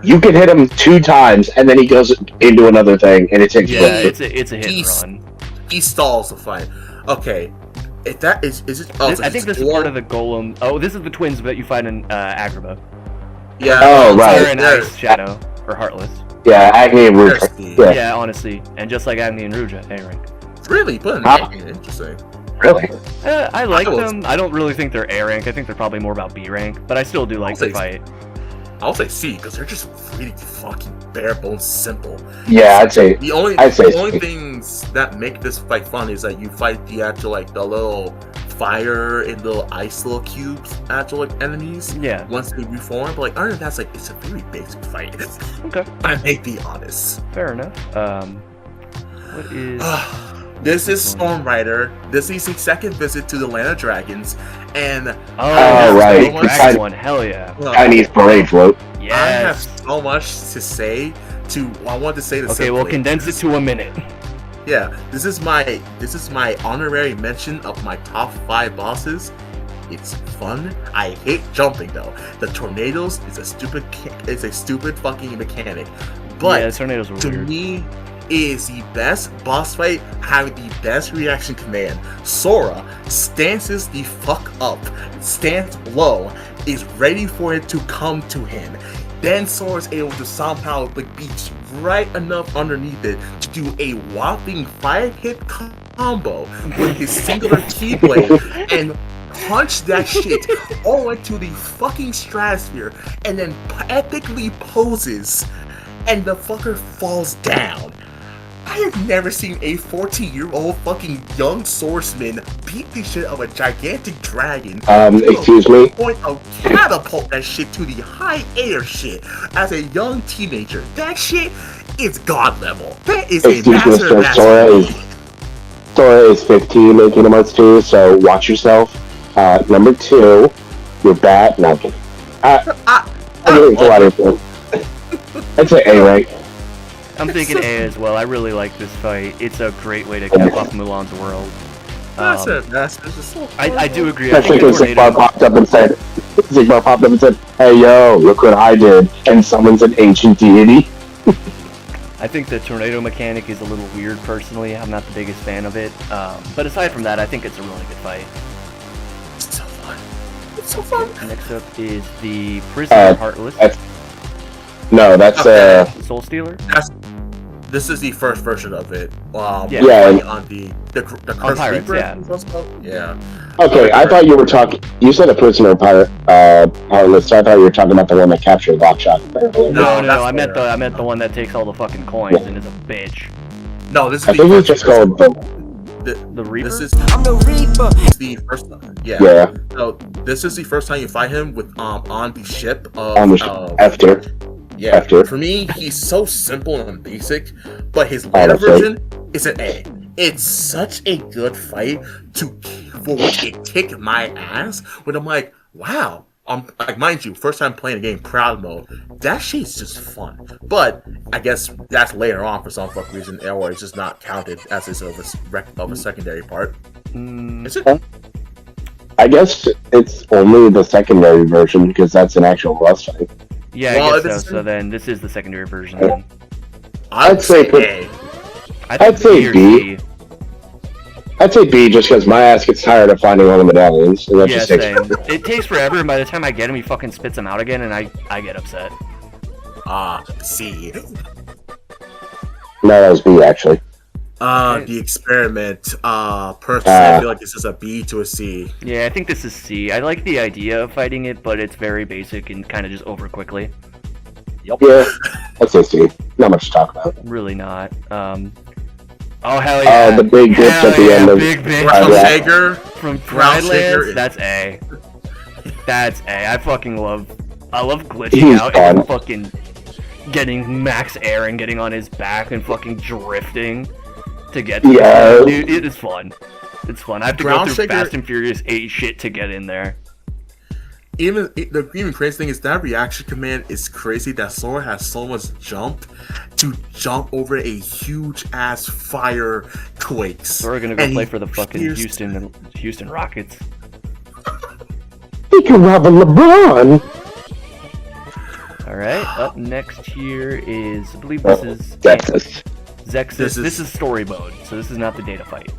you can hit him 2 times and then he goes into another thing and it takes it's a hit and run. He stalls the fight. Okay. If that is it? Oh, I think this is part of the golem. Oh, this is the twins that you find in Agrabah. Yeah. Oh, right. They're in Ice Shadow or Heartless. Yeah, Agni and Ruja. Yeah, honestly, and just like Agni and Ruja, A rank. Really, but interesting. Really? I like them. I don't really think they're A rank. I think they're probably more about B rank, but I still do like the fight. I'll say C because they're just really fucking bare bones simple. Yeah, I'd say the only things that make this fight fun is that you fight the actual like the little fire and little ice little cubes actual like enemies. Yeah. Once they reform, but like other than that, it's like it's a very basic fight. Okay. I may be honest. Fair enough. What is? This is Storm Rider. This is his second visit to the Land of Dragons, and right, Dragon one, hell yeah! Chinese parade float. Yes. I have so much to say. I want to say this. Okay, we'll condense it to a minute. Yeah, this is my honorary mention of my top 5 bosses. It's fun. I hate jumping though. The tornadoes is a stupid fucking mechanic. But yeah, the tornadoes were to weird. me, is the best boss fight having the best reaction command. Sora stances the fuck up, stands low, is ready for it to come to him. Then Sora's able to somehow be right enough underneath it to do a whopping 5-hit combo with his singular keyblade and punch that shit all the way to the fucking stratosphere and then epically poses and the fucker falls down. I have never seen a 14-year-old fucking young swordsman beat the shit of a gigantic dragon. Excuse me? Point of catapult that shit to the high air shit as a young teenager. That shit is god level. That is a master. Sora is 15 in Kingdom Hearts 2, so watch yourself. Number 2, you're bad. No, I'm kidding. I'd say A rank. I'm thinking A as well. I really like this fight. It's a great way to cap off Mulan's world. I do agree. Especially because Sigmar popped up and said, "Hey yo, look what I did," and summons an ancient deity. I think the tornado mechanic is a little weird personally. I'm not the biggest fan of it. But aside from that, I think it's a really good fight. It's so fun. It's so fun. Next up is the Prisoner Heartless. That's Soul Stealer? This is the first version of it. On the Pirates, yeah. Okay, I thought you were talking. You said a Prisoner Heartless, so I thought you were talking about the one that captured Lockshot. No, I meant the one that takes all the fucking coins and is a bitch. No, this is I think it's just called the Reaper. This is I'm the Reaper. the first time. Yeah. So this is the first time you fight him with on the ship of on the after. Yeah, After. For me, he's so simple and basic, but his later version is an A. It's such a good fight for which it kicked my ass. When I'm like, wow, like mind you, first time playing a game proud mode. That shit's just fun. But I guess that's later on for some fuck reason, or it's just not counted as is of a secondary part. Is it? I guess it's only the secondary version because that's an actual boss fight. Yeah, I guess so. So then this is the secondary version. Then. I'd say A. I'd say B. I'd say B just because my ass gets tired of finding all the medallions. And that just takes same. It takes forever, and by the time I get him, he fucking spits them out again, and I get upset. C. No, that was B actually. The experiment. Personally, I feel like this is a B to a C. Yeah, I think this is C. I like the idea of fighting it, but it's very basic and kind of just over quickly. Yep. Yeah, I'd say C. Not much to talk about. Really not. Oh hell yeah! The big bitch at the end of big bitch. Sager from Pridelands. That's A. That's A. I fucking love. I love glitching out and fucking getting max air and getting on his back and fucking drifting to get. Yeah, dude, it is fun. It's fun. I have to go through Fast and Furious 8 shit to get in there. Even the crazy thing is that reaction command is crazy. That Sora has so much jump to jump over a huge ass fire quakes. Sora gonna go play for the fucking Houston Rockets. He can rob a LeBron. All right, up next here is I believe this is Zexus. This is story mode, so this is not the data fight.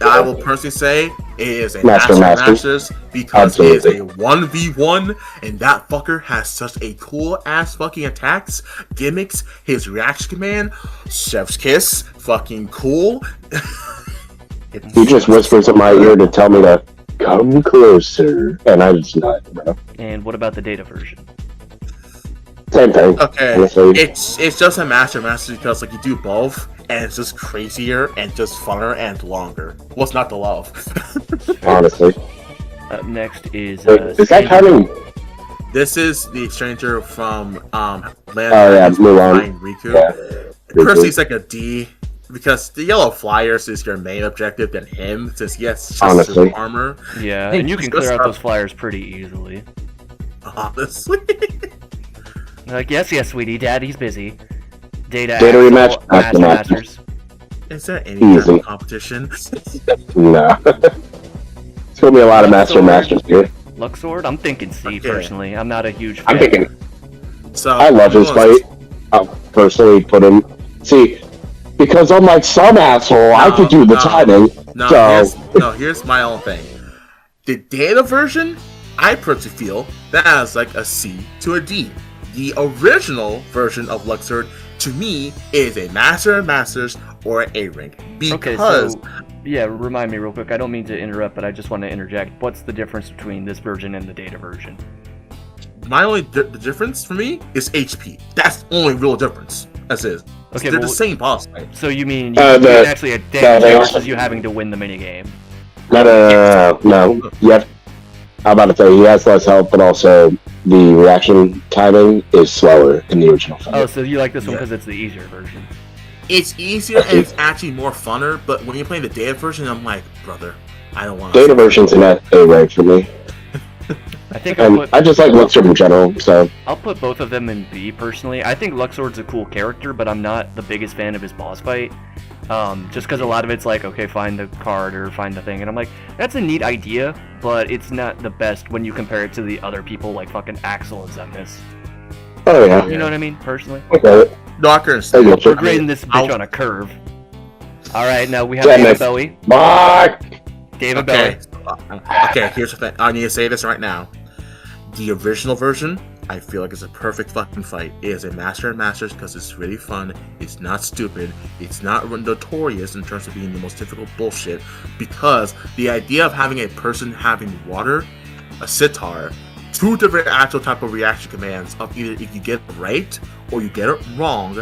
I will personally say it is a Masters because it is a 1v1 and that fucker has such a cool ass fucking attacks, gimmicks, his reaction command, Chef's Kiss, fucking cool. He just whispers in my ear to tell me to come closer, and I just nod, bro. And what about the data version? Same thing. Okay, it's just a Masters because like you do both. And it's just crazier and just funner and longer. What's not to love? Honestly. Up next is is that counting? This is the Exchanger from Land Mulan. Riku. Yeah. Personally, it's like a D because the yellow flyers is your main objective than him, since he has just super armor. Yeah, and you can clear out those flyers pretty easily. Honestly. Like, yes, sweetie, Daddy's busy. Data rematch, Masters. Is there any kind of competition? No. It's gonna be a lot of Masters here. Luxord? I'm thinking C personally. I'm not a huge fan. I'm thinking. So I love his fight. I'll personally put him. See, because I'm like some asshole, I could do the timing. Here's my own thing. The data version, I personally feel that has like a C to a D. The original version of Luxord, to me, is a Masters or a rank. Because... Okay, so, yeah, remind me real quick. I don't mean to interrupt, but I just want to interject. What's the difference between this version and the data version? My only the difference for me is HP. That's the only real difference, as is. Okay, they're the same boss fight. So you mean you can actually damage versus you having to win the minigame? No. Yep. I'm about to say, he has less health, but also the reaction timing is slower in the original fight. Oh, so you like this one because it's the easier version? It's easier and it's actually more funner, but when you're playing the data version, I'm like, brother, I don't want to. Data version's an A rank for me. I think I just like Luxord in general, so... I'll put both of them in B, personally. I think Luxord's a cool character, but I'm not the biggest fan of his boss fight. Just because a lot of it's like, okay, find the card or find the thing, and I'm like, that's a neat idea, but it's not the best when you compare it to the other people like fucking Axel and Zemnis. Oh yeah. You know what I mean, personally? Okay. We're grading this bitch on a curve. Alright, now we have David Bowie. Mark! David Bowie. Okay, here's the thing. I need to say this right now. The original version, I feel like it's a perfect fucking fight. It is a Masters because it's really fun. It's not stupid. It's not notorious in terms of being the most difficult bullshit. Because the idea of having a person having water, a sitar, two different actual type of reaction commands of either if you get it right or you get it wrong,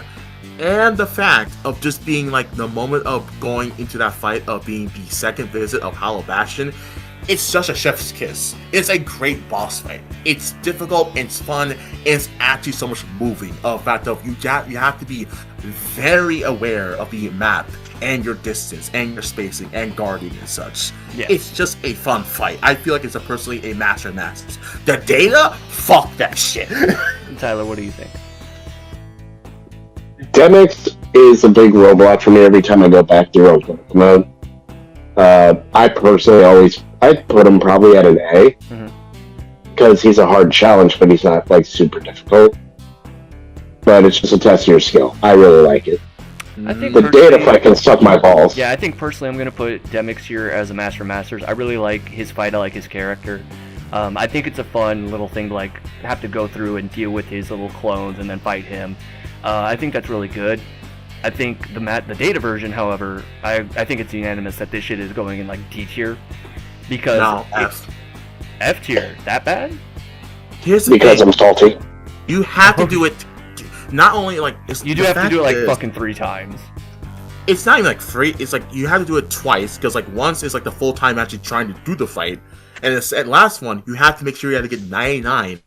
and the fact of just being like the moment of going into that fight of being the second visit of Hollow Bastion, it's just a chef's kiss. It's a great boss fight. It's difficult, it's fun, it's actually so much moving. The fact of you have to be very aware of the map and your distance and your spacing and guarding and such. Yeah. It's just a fun fight. I feel like it's personally a Masters. The data? Fuck that shit. Tyler, what do you think? Demix is a big roadblock for me every time I go back to roadblock mode. I personally always I'd put him probably at an A. Because he's a hard challenge, but he's not like super difficult. But it's just a test of your skill. I really like it. I think the data fight can suck my balls. Yeah, I think personally I'm gonna put Demix here as a Master of Masters. I really like his fight. I like his character. I think it's a fun little thing to like have to go through and deal with his little clones and then fight him. I think that's really good. I think the data version, however, I think it's unanimous that this shit is going in like D tier because no, F tier. That bad? Here's the thing. I'm salty. You have to do it. Not only like you do have to do it like fucking 3 times. It's not even like 3. It's like you have to do it twice because like once is like the full time actually trying to do the fight, and the last one you have to make sure you have to get 99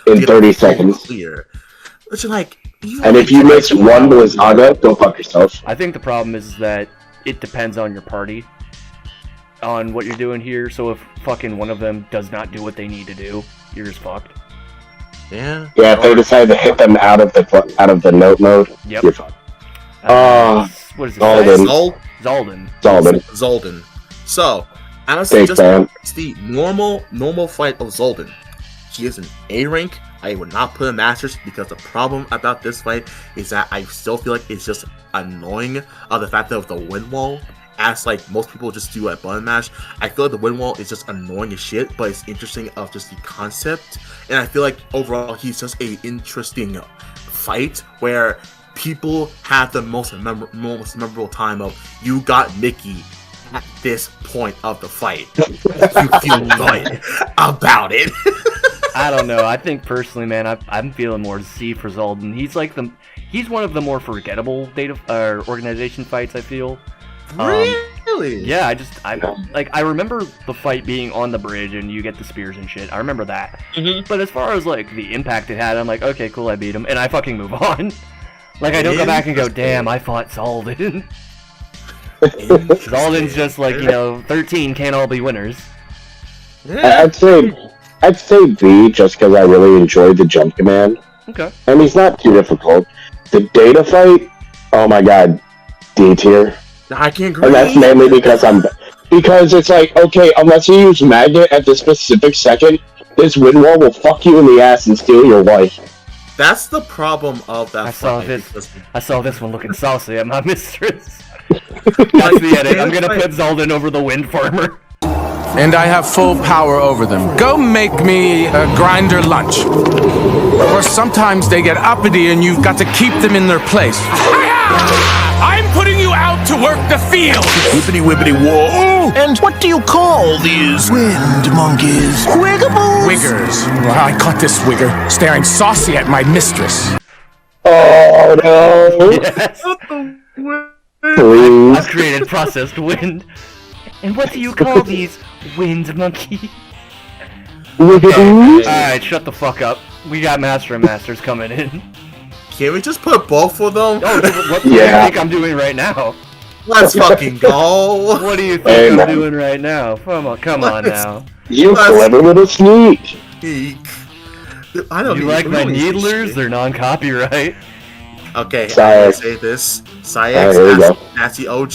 in 30 seconds. Clear. Which is like. And if you miss one Blizzaga, go fuck yourself. I think the problem is that it depends on your party, on what you're doing here. So if fucking one of them does not do what they need to do, you're just fucked. Yeah. Yeah, if they decide to hit them out of the note mode, you're fucked. What is it? Zolden. So, honestly, just the normal fight of Zolden. He is an A rank. I would not put in Masters because the problem about this fight is that I still feel like it's just annoying of the fact of the wind wall. As like most people just do at button mash, I feel like the wind wall is just annoying as shit, but it's interesting of just the concept. And I feel like overall he's just a interesting fight where people have the most memorable time of you got Mickey at this point of the fight. You feel good about it. I don't know. I think personally, man, I'm feeling more C for Zolden. He's one of the more forgettable organization fights. I feel. Really? Yeah. I remember the fight being on the bridge and you get the spears and shit. I remember that. But as far as like the impact it had, I'm like, okay, cool, I beat him, and I fucking move on. Like I don't go back and go, damn, I fought Zolden. Zolden's just like 13 can't all be winners. I'd say B just because I really enjoyed the jump command. Okay. And he's not too difficult. The data fight, oh my god, D tier. I can't agree. And that's mainly because it's like, okay, unless you use magnet at the specific second, this wind wall will fuck you in the ass and steal your wife. That's the problem of that fight. I saw this one looking saucy at my mistress. That's the edit. I'm gonna put Zolden over the wind farmer. And I have full power over them. Go make me a grinder lunch. Or sometimes they get uppity and you've got to keep them in their place. I'm putting you out to work the field! Whippity whippity whoa! And what do you call these wind monkeys? Wiggables? Wiggers. I caught this wigger staring saucy at my mistress. Oh no! Yes. Please. I've created processed wind. And what do you call these wind monkey? Alright, shut the fuck up. We got Master and Masters coming in. Can't we just put both of them? Oh, what do you think I'm doing right now? Let's fucking go. What do you think I'm doing right now? Come on now. You clever little sneak. I don't. You like my needlers? They're non-copyright. Okay, I'm gonna say this. Sayax, that's the OG.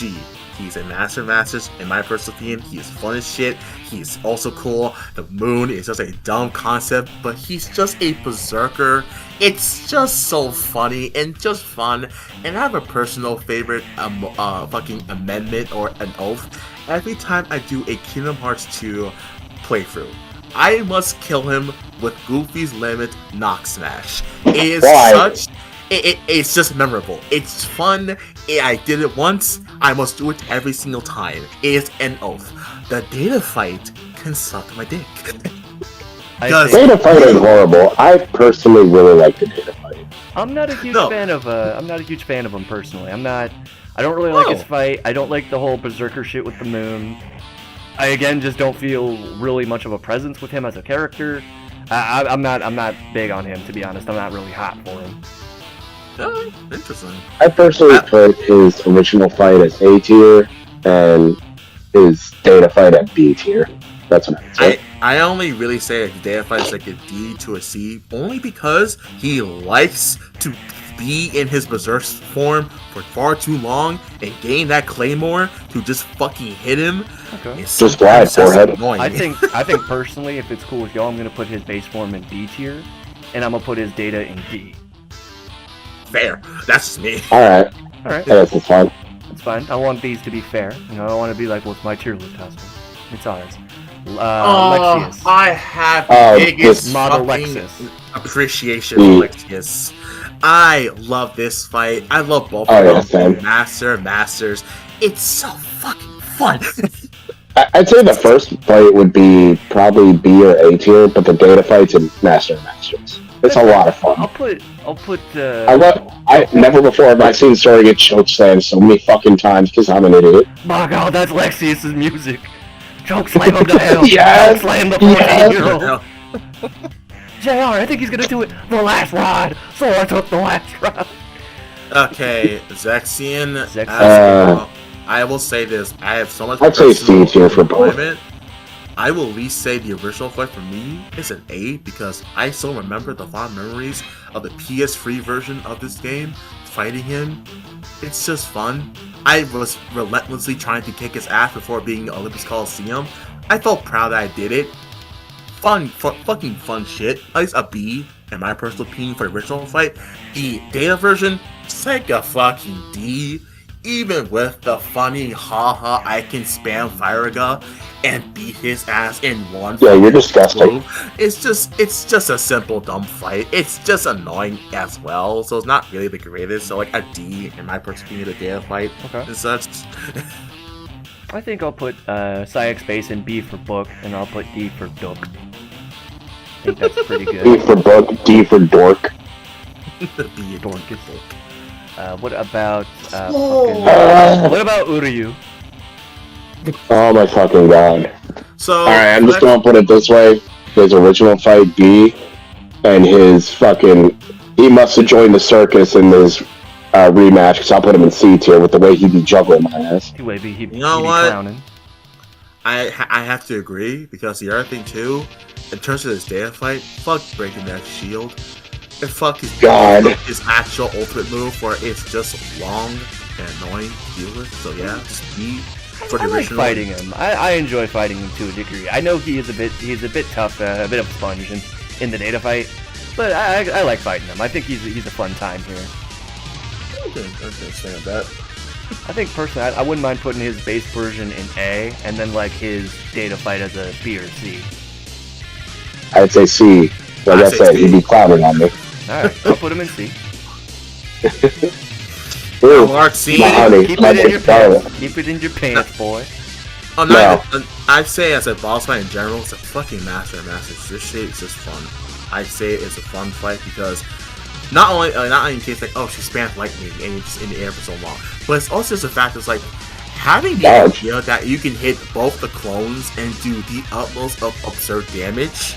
He's a Master of Masters, in my personal opinion. He is fun as shit. He's also cool. The moon is just a dumb concept, but he's just a berserker. It's just so funny and just fun. And I have a personal favorite fucking amendment or an oath. Every time I do a Kingdom Hearts 2 playthrough, I must kill him with Goofy's Limit Knock Smash. It is such... It's just memorable. It's fun. I did it once. I must do it every single time. It is an oath. The data fight can suck my dick. Data fight is horrible. I personally really like the data fight. I'm not a huge fan of. I'm not a huge fan of him personally. I don't really like his fight. I don't like the whole berserker shit with the moon. I again just don't feel really much of a presence with him as a character. I'm not big on him, to be honest. I'm not really hot for him. Oh, interesting. I personally put his original fight as A tier and his data fight at B tier. That's what I would say. I only really say data fight is like a D to a C only because he likes to be in his berserk form for far too long and gain that claymore to just fucking hit him. Okay. Just glide, forehead. I think personally, if it's cool with y'all, I'm gonna put his base form in B tier, and I'm gonna put his data in D. Fair. That's just me. Alright. Alright. Yeah, that's fine. It's fine. I want these to be fair. You know, I don't want to be like, what's my tier list husband? It's ours. Lexius. I have the biggest model fucking Lexus. appreciation for Lexius. I love this fight. I love both of them. Masters. It's so fucking fun. I'd say the first fight would be probably B or A tier, but the data fights and Masters. It's a lot of fun. I'll put. I never before have I seen Story get chokeslammed so many fucking times because I'm an idiot. My God, that's Lexius' music. Chokeslam him to hell. Yes. Chokeslam the 14-year-old. JR, I think he's gonna do it. The last ride. Sora took the last ride. Okay, Zexion. I will say this. I have so much. I'd say C tier for both. I will at least say the original fight for me is an A because I still remember the fond memories of the PS3 version of this game, fighting him. It's just fun. I was relentlessly trying to kick his ass before being the Olympus Coliseum. I felt proud that I did it. Fucking fun shit. At least a B, in my personal opinion, for the original fight. The data version, it's like a fucking D. Even with the funny haha, I can spam Firaga and beat his ass in one. Yeah, you're disgusting. Move. It's just a simple dumb fight. It's just annoying as well. So it's not really the greatest. So like a D in my personal opinion, the data fight and such. I think I'll put Psyx base in B for book, and I'll put D for Dook. I think that's pretty good. B for book, D for dork. B dork is book. What about what about Uryu? Oh my fucking god. So alright, I'm just gonna put it this way. His original fight B and his fucking he must have joined the circus in this rematch because I'll put him in C tier with the way he be juggling my ass. You know what? I have to agree because the other thing too, in terms of this data fight, fuck breaking that shield. And fuck his actual ultimate move where it's just long and annoying to deal with. So yeah, just B for the I like original. fighting him. I enjoy fighting him to a degree. I know he's a bit tough, a bit of a sponge in the data fight, but I like fighting him. I think he's a fun time here. I can understand that. I think personally, I wouldn't mind putting his base version in A, and then like his data fight as a B or C. I'd say C. Like I said, he'd be clouding on me. Alright, I'll put him in C. Ooh, Mark C. Keep it in your pants. Keep it in your pants, boy. Oh no! I'd say as a boss fight in general, it's a fucking masters. This shit is just fun. I'd say it's a fun fight because not only in case like she spammed lightning and it's just in the air for so long, but it's also just the fact it's like having the idea that you can hit both the clones and do the utmost of absurd damage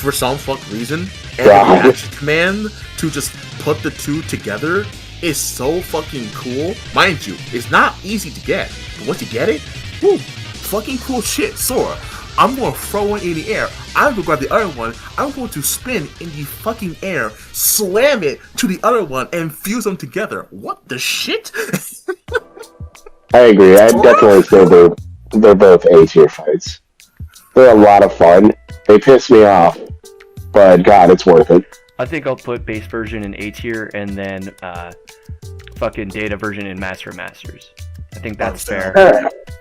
for some fucking reason, and the action command to just put the two together is so fucking cool. Mind you, it's not easy to get, but once you get it, woo, fucking cool shit. Sora, I'm going to throw one in the air. I'm going to grab the other one. I'm going to spin in the fucking air, slam it to the other one, and fuse them together. What the shit? I agree. I'd definitely say they're both A tier fights. They're a lot of fun. They piss me off, but god, it's worth it. I think I'll put base version in A tier and then fucking data version in Master of Masters. I think that's fair.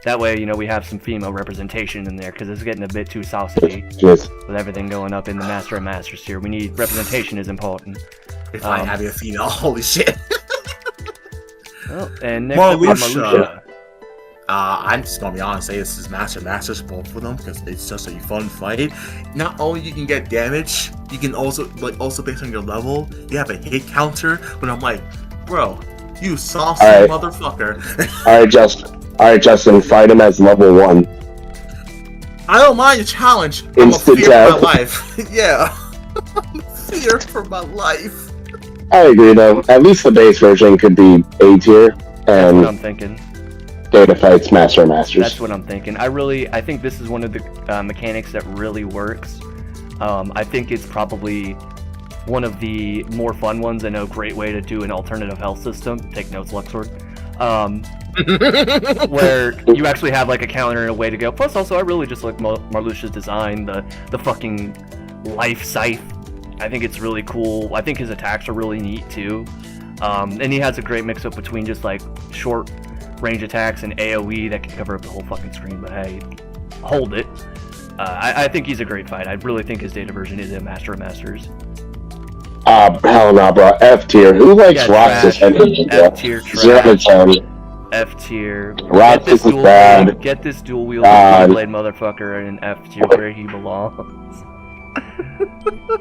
That way, you know, we have some female representation in there because it's getting a bit too saucy with everything going up in the Master of Masters tier. We need representation is important. If I have a female, holy shit. Well, and next up we have Marluxia. I'm just gonna be honest, say this is Masters both of them because it's just a fun fight. Not only you can get damage, you can also based on your level, you have a hit counter. But I'm like, bro, you saucy motherfucker. Alright, Justin, fight him as level 1. I don't mind the challenge. Instant I'm a fear for my life. Yeah, I'm a fear for my life. I agree though. At least the base version could be A tier, and that's what I'm thinking. Data fights Master of Masters. That's what I'm thinking. I think this is one of the mechanics that really works. I think it's probably one of the more fun ones and a great way to do an alternative health system. Take notes, Luxord. Where you actually have like a counter and a way to go. Plus, also, I really just like Marluxia's design, the fucking life scythe. I think it's really cool. I think his attacks are really neat too. And he has a great mix-up between just like short range attacks and AoE that can cover up the whole fucking screen. But hey, hold it. I think he's a great fight. I really think his data version is a master of masters. Hell no, bro. F tier. Who likes Roxas engine? F tier. 0 to 10. F tier. Roxas is bad. Get this dual wield blade motherfucker in F tier where he belongs.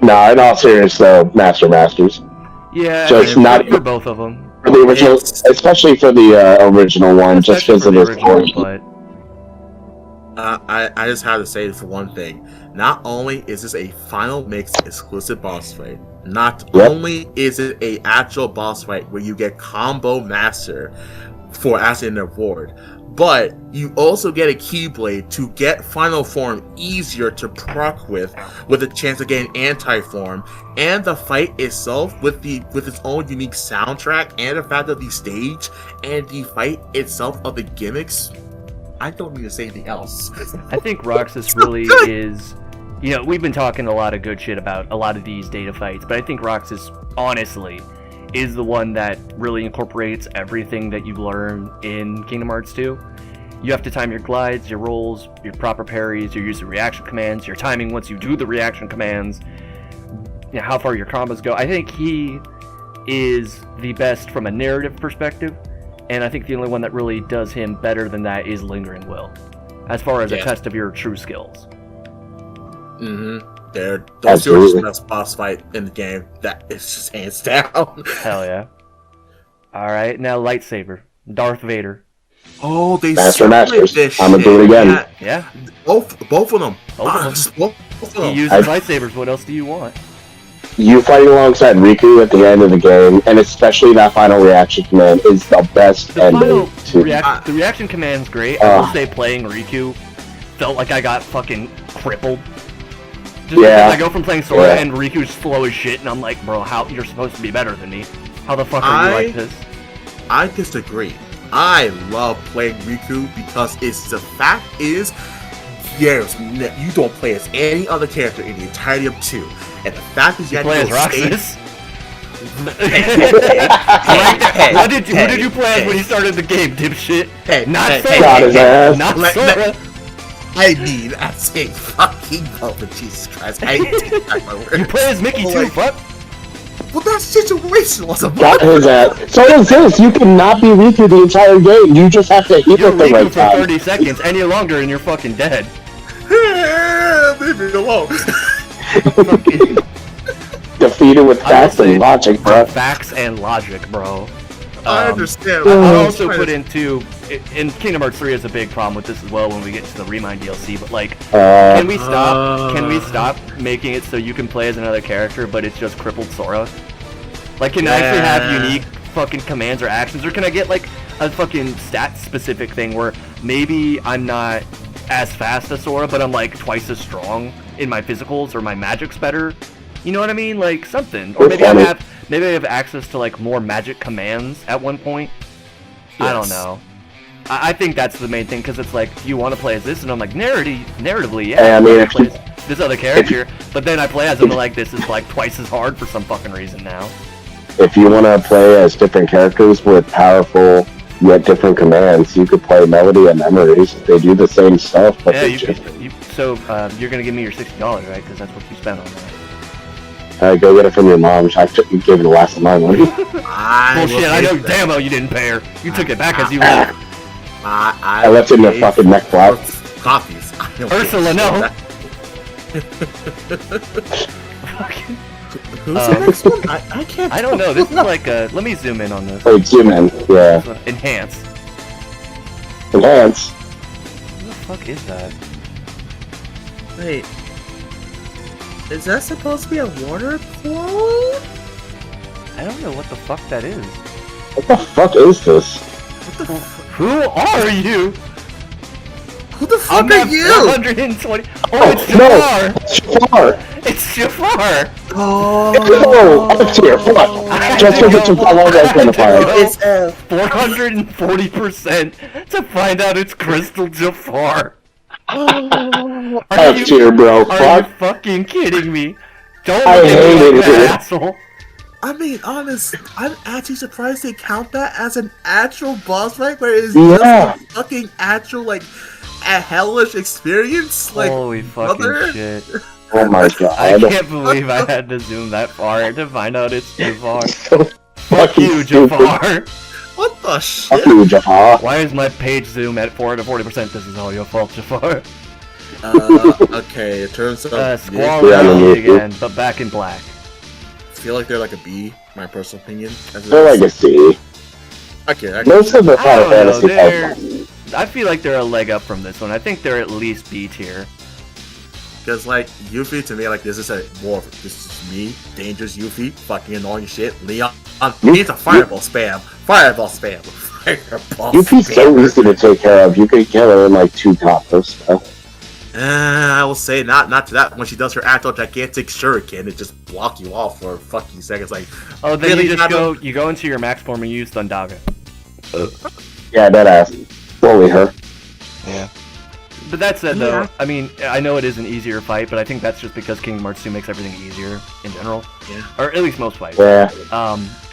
Nah, in all seriousness though, Master Masters. Yeah, just not for both of them. For the original, especially for the original one, just because of the story. But... I just have to say for one thing. Not only is this a Final Mix exclusive boss fight, not only is it a actual boss fight where you get Combo Master for as an award, but you also get a Keyblade to get Final Form easier to proc with a chance to get an Anti-Form, and the fight itself with its own unique soundtrack, and the fact of the stage, and the fight itself of the gimmicks. I don't need to say anything else. I think Roxas really is... You know, we've been talking a lot of good shit about a lot of these data fights, but I think Roxas, honestly, is the one that really incorporates everything that you learn in Kingdom Hearts 2. You have to time your glides, your rolls, your proper parries, your use of reaction commands, your timing once you do the reaction commands, you know, how far your combos go. I think he is the best from a narrative perspective, and I think the only one that really does him better than that is Lingering Will, as far as a test of your true skills. Those are the best boss fight in the game. That is just hands down. Hell yeah. Alright, now lightsaber. Darth Vader. Oh, they Master Masters. I'm gonna do it again. Yeah. Both of them. Both of them. He uses lightsabers. What else do you want? You fighting alongside Riku at the end of the game, and especially that final reaction command, is the best ending. The reaction command's great. I will say playing Riku felt like I got fucking crippled. Just because I go from playing Sora and Riku's slow as shit, and I'm like, bro, how you're supposed to be better than me? How the fuck are you like this? I disagree. I love playing Riku because the fact is, you don't play as any other character in the entirety of 2, and the fact is you play as Roxas. Who did you play as when you started the game, dipshit? Not Sora. Not Sora. I mean, I say fucking but Jesus Christ. I take back my word. You play as Mickey too, fuck. Well, that's situational. Got his ass. So is this. You cannot be Riku the entire game. You just have to hit it the right time. For 30 seconds, any longer, and you're fucking dead. Leave me alone. Defeated with facts and logic, bro. Facts and logic, bro. I understand. I'll also put into Kingdom Hearts 3 is a big problem with this as well when we get to the Remind DLC, but like, can we stop making it so you can play as another character, but it's just crippled Sora? Like, can I actually have unique fucking commands or actions, or can I get like a fucking stat-specific thing where maybe I'm not as fast as Sora, but I'm like twice as strong in my physicals, or my magic's better? You know what I mean? Like, something. Or maybe I have access to like more magic commands at one point. Yes. I don't know. I think that's the main thing, because it's like, you want to play as this, and I'm like, narratively, yeah, I mean, play as this other character, but then I play as them, like, this is like twice as hard for some fucking reason now. If you want to play as different characters with powerful yet different commands, you could play Melody and Memories. They do the same stuff, but so you're gonna give me your $60, right? Because that's what you spent on that. Go get it from your mom. I gave you the last of my money. Bullshit, I know damn well you didn't pay her. You took it back as you went. I left it in the fucking neck block. Copies. Ursula, no. Who's the next one? I can't. I don't know. This is like a. Let me zoom in on this. Wait, zoom in. Yeah. Enhance. Enhance. What the fuck is that? Wait. Is that supposed to be a water clone? I don't know what the fuck that is. What the fuck is this? Who are you? Who the fuck are you? 120. Oh, it's Jafar. No, Jafar. It's Jafar! Oh, F tier, fuck! Just because it's Jafar, I love that kind of fire. It's F. 440% to find out it's Crystal Jafar. F tier, bro. Are you fucking kidding me? Don't I look at me hated like that, it. asshole. I mean, honest, I'm actually surprised they count that as an actual boss fight, where it's Yeah. just a fucking actual, like, a hellish experience. Like, Holy fucking brother. shit. Oh my I god. can't believe I had to zoom that far to find out it's Jafar. So Fuck fucking you, stupid. Jafar. What the Fuck shit? you, Jafar. Why is my page zoom at 40%? This is all your fault, Jafar. Okay, in terms of Squall Yeah, Rally yeah. again, but back in black. I feel like they're like a B, my personal opinion. They're like a C. Okay, Most of the I Final don't know, Fantasy they're... titles. I feel like they're a leg up from this one. I think they're at least B tier. because like Yuffie to me, like this is a more this is me, dangerous Yuffie, fucking annoying shit. Leon, needs a fireball spam, fireball spam, fireball. Yuffie's so easy to take care of. You could kill her in like 2 combos. I will say not to that when she does her actual gigantic shuriken, it just block you off for fucking seconds. Like, Oh, then really you just not you go into your max form and you use Thundaga. Yeah, that ass. Bully her. Yeah. But that said, though, Yeah. I mean, I know it is an easier fight, but I think that's just because Kingdom Hearts 2 makes everything easier in general. Yeah. Or at least most fights. Yeah.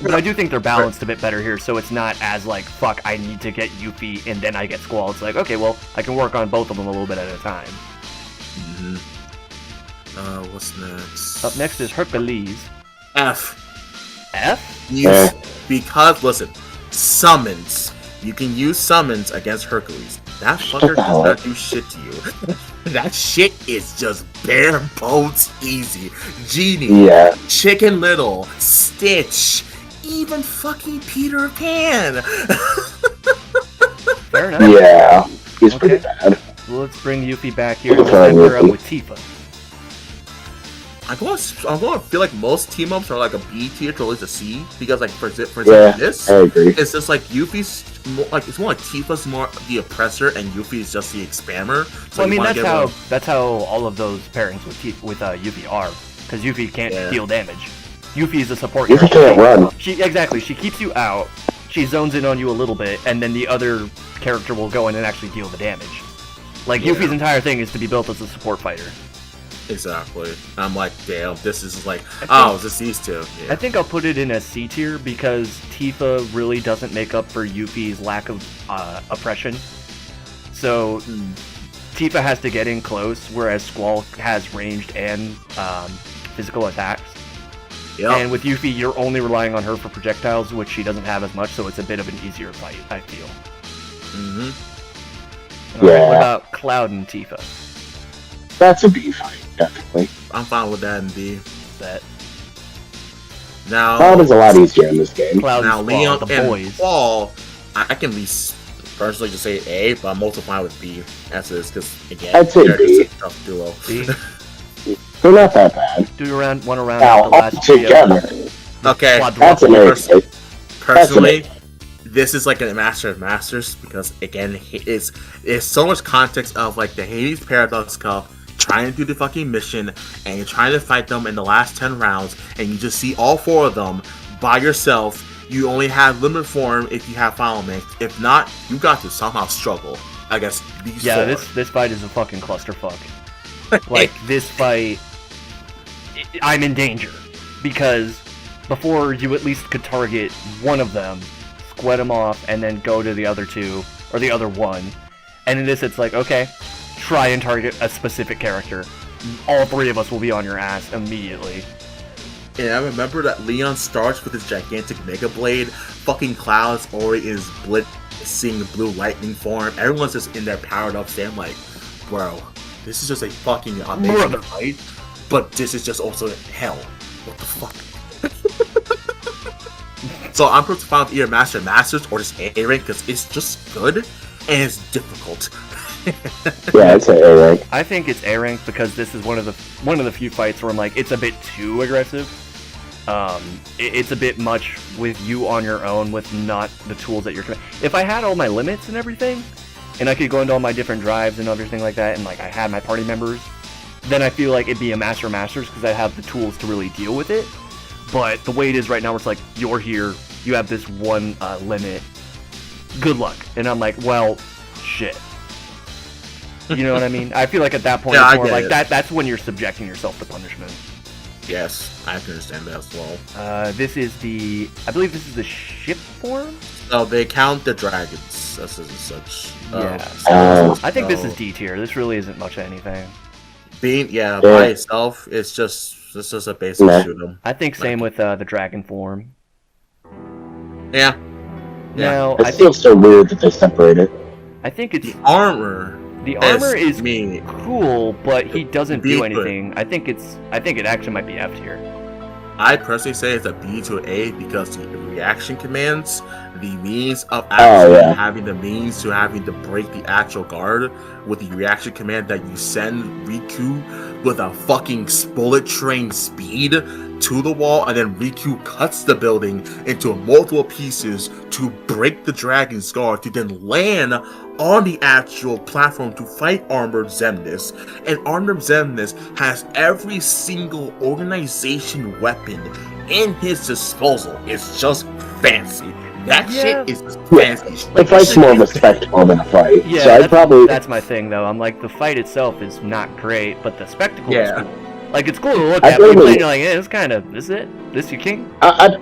But I do think they're balanced a bit better here, so it's not as like, fuck, I need to get Yuffie and then I get Squall. It's like, okay, well, I can work on both of them a little bit at a time. What's next? Up next is Hercules. F. F? Use because listen, summons. You can use summons against Hercules. That fucker does not do shit to you. That shit is just bare bones easy. Genie, Yeah. Chicken Little, Stitch, even fucking Peter Pan. Fair enough. Yeah. He's pretty Okay. bad. Well, let's bring Yuffie back here. Okay, Let's end her up Yuffie. with Tifa. I'm going to feel like most team ups are like a B tier to at least a C because like for Yeah, example this, I agree. it's just like Yuffie's more, like it's more like Tifa's more the oppressor and Yuffie's just the spammer. So Well, I mean, you wanna that's how all of those pairings with Yuffie are, because Yuffie can't deal damage. Yuffie is a support Yuffie character. can't run. Exactly. She keeps you out. She zones in on you a little bit, and then the other character will go in and actually deal the damage. Like Yuffie's entire thing is to be built as a support fighter. Exactly. I'm like, damn, this is like, it's just these two. Yeah. I think I'll put it in a C tier because Tifa really doesn't make up for Yuffie's lack of oppression. So Tifa has to get in close, whereas Squall has ranged and physical attacks. Yep. And with Yuffie, you're only relying on her for projectiles, which she doesn't have as much, so it's a bit of an easier fight, I feel. Alright, what about Cloud and Tifa? That's a B fight, definitely. I'm fine with that in B. That Now, Cloud is a lot easier in this game. Cloud now and Squall, Leon the and boys. Paul, I can be personally just say A, but I'm also fine with B as is because again, I'd say they're B. just a tough duo. B? They're not that bad. Do one around Now, the all last trio. together, Okay, that's an A fight. personally, this is like a master of masters because again, it's so much context of like the Hades Paradox Cup, trying to do the fucking mission, and you're trying to fight them in the last 10 rounds, and you just see all 4 of them by yourself. You only have limited form if you have Final Mix. If not, you got to somehow struggle against these 4. This fight is a fucking clusterfuck. Like, this fight, I'm in danger. Because before, you at least could target one of them, squat them off, and then go to the other 2, or the other 1. And in this, it's like, okay, try and target a specific character. All 3 of us will be on your ass immediately. And I remember that Leon starts with his gigantic Mega Blade, fucking Clouds already in his blitzing blue lightning form. Everyone's just in their powered up state. I'm like, bro, this is just a fucking amazing fight, but this is just also hell. What the fuck? So I'm pretty fine with either Master Masters or just A rank because it's just good and it's difficult. Yeah, it's an A rank. I think it's A rank because this is one of the few fights where I'm like, it's a bit too aggressive. It's a bit much with you on your own with not the tools that you're. If I had all my limits and everything, and I could go into all my different drives and everything like that, and like I had my party members, then I feel like it'd be a Master Masters because I have the tools to really deal with it. But the way it is right now, where it's like, you're here, you have this one limit, good luck. And I'm like, well, shit. You know what I mean? I feel like at that point, it's more like that's when you're subjecting yourself to punishment. Yes, I can understand that as well. This is I believe this is the ship form? Oh, they count the dragons as such. Yeah. I think this is D tier. This really isn't much of anything. By itself, it's just a basic shoot 'em. I think same with the dragon form. Yeah. Now, it's still so weird that they separate it. I think it's the armor. The armor is cool, but he doesn't do anything. I think it actually might be F tier. I personally say it's a B to A because the reaction commands, the means of actually having the means to having to break the actual guard with the reaction command that you send Riku with a fucking bullet train speed to the wall, and then Riku cuts the building into multiple pieces to break the dragon's guard to then land on the actual platform to fight Armored Xemnas. And Armored Xemnas has every single organization weapon in his disposal. It's just fancy. That shit is just fancy. The fight's more of a spectacle than a fight. Yeah, that's my thing though. I'm like, the fight itself is not great, but the spectacle is cool. Like, it's cool to look at, but you're like, it's kind of, this is it? This your king? I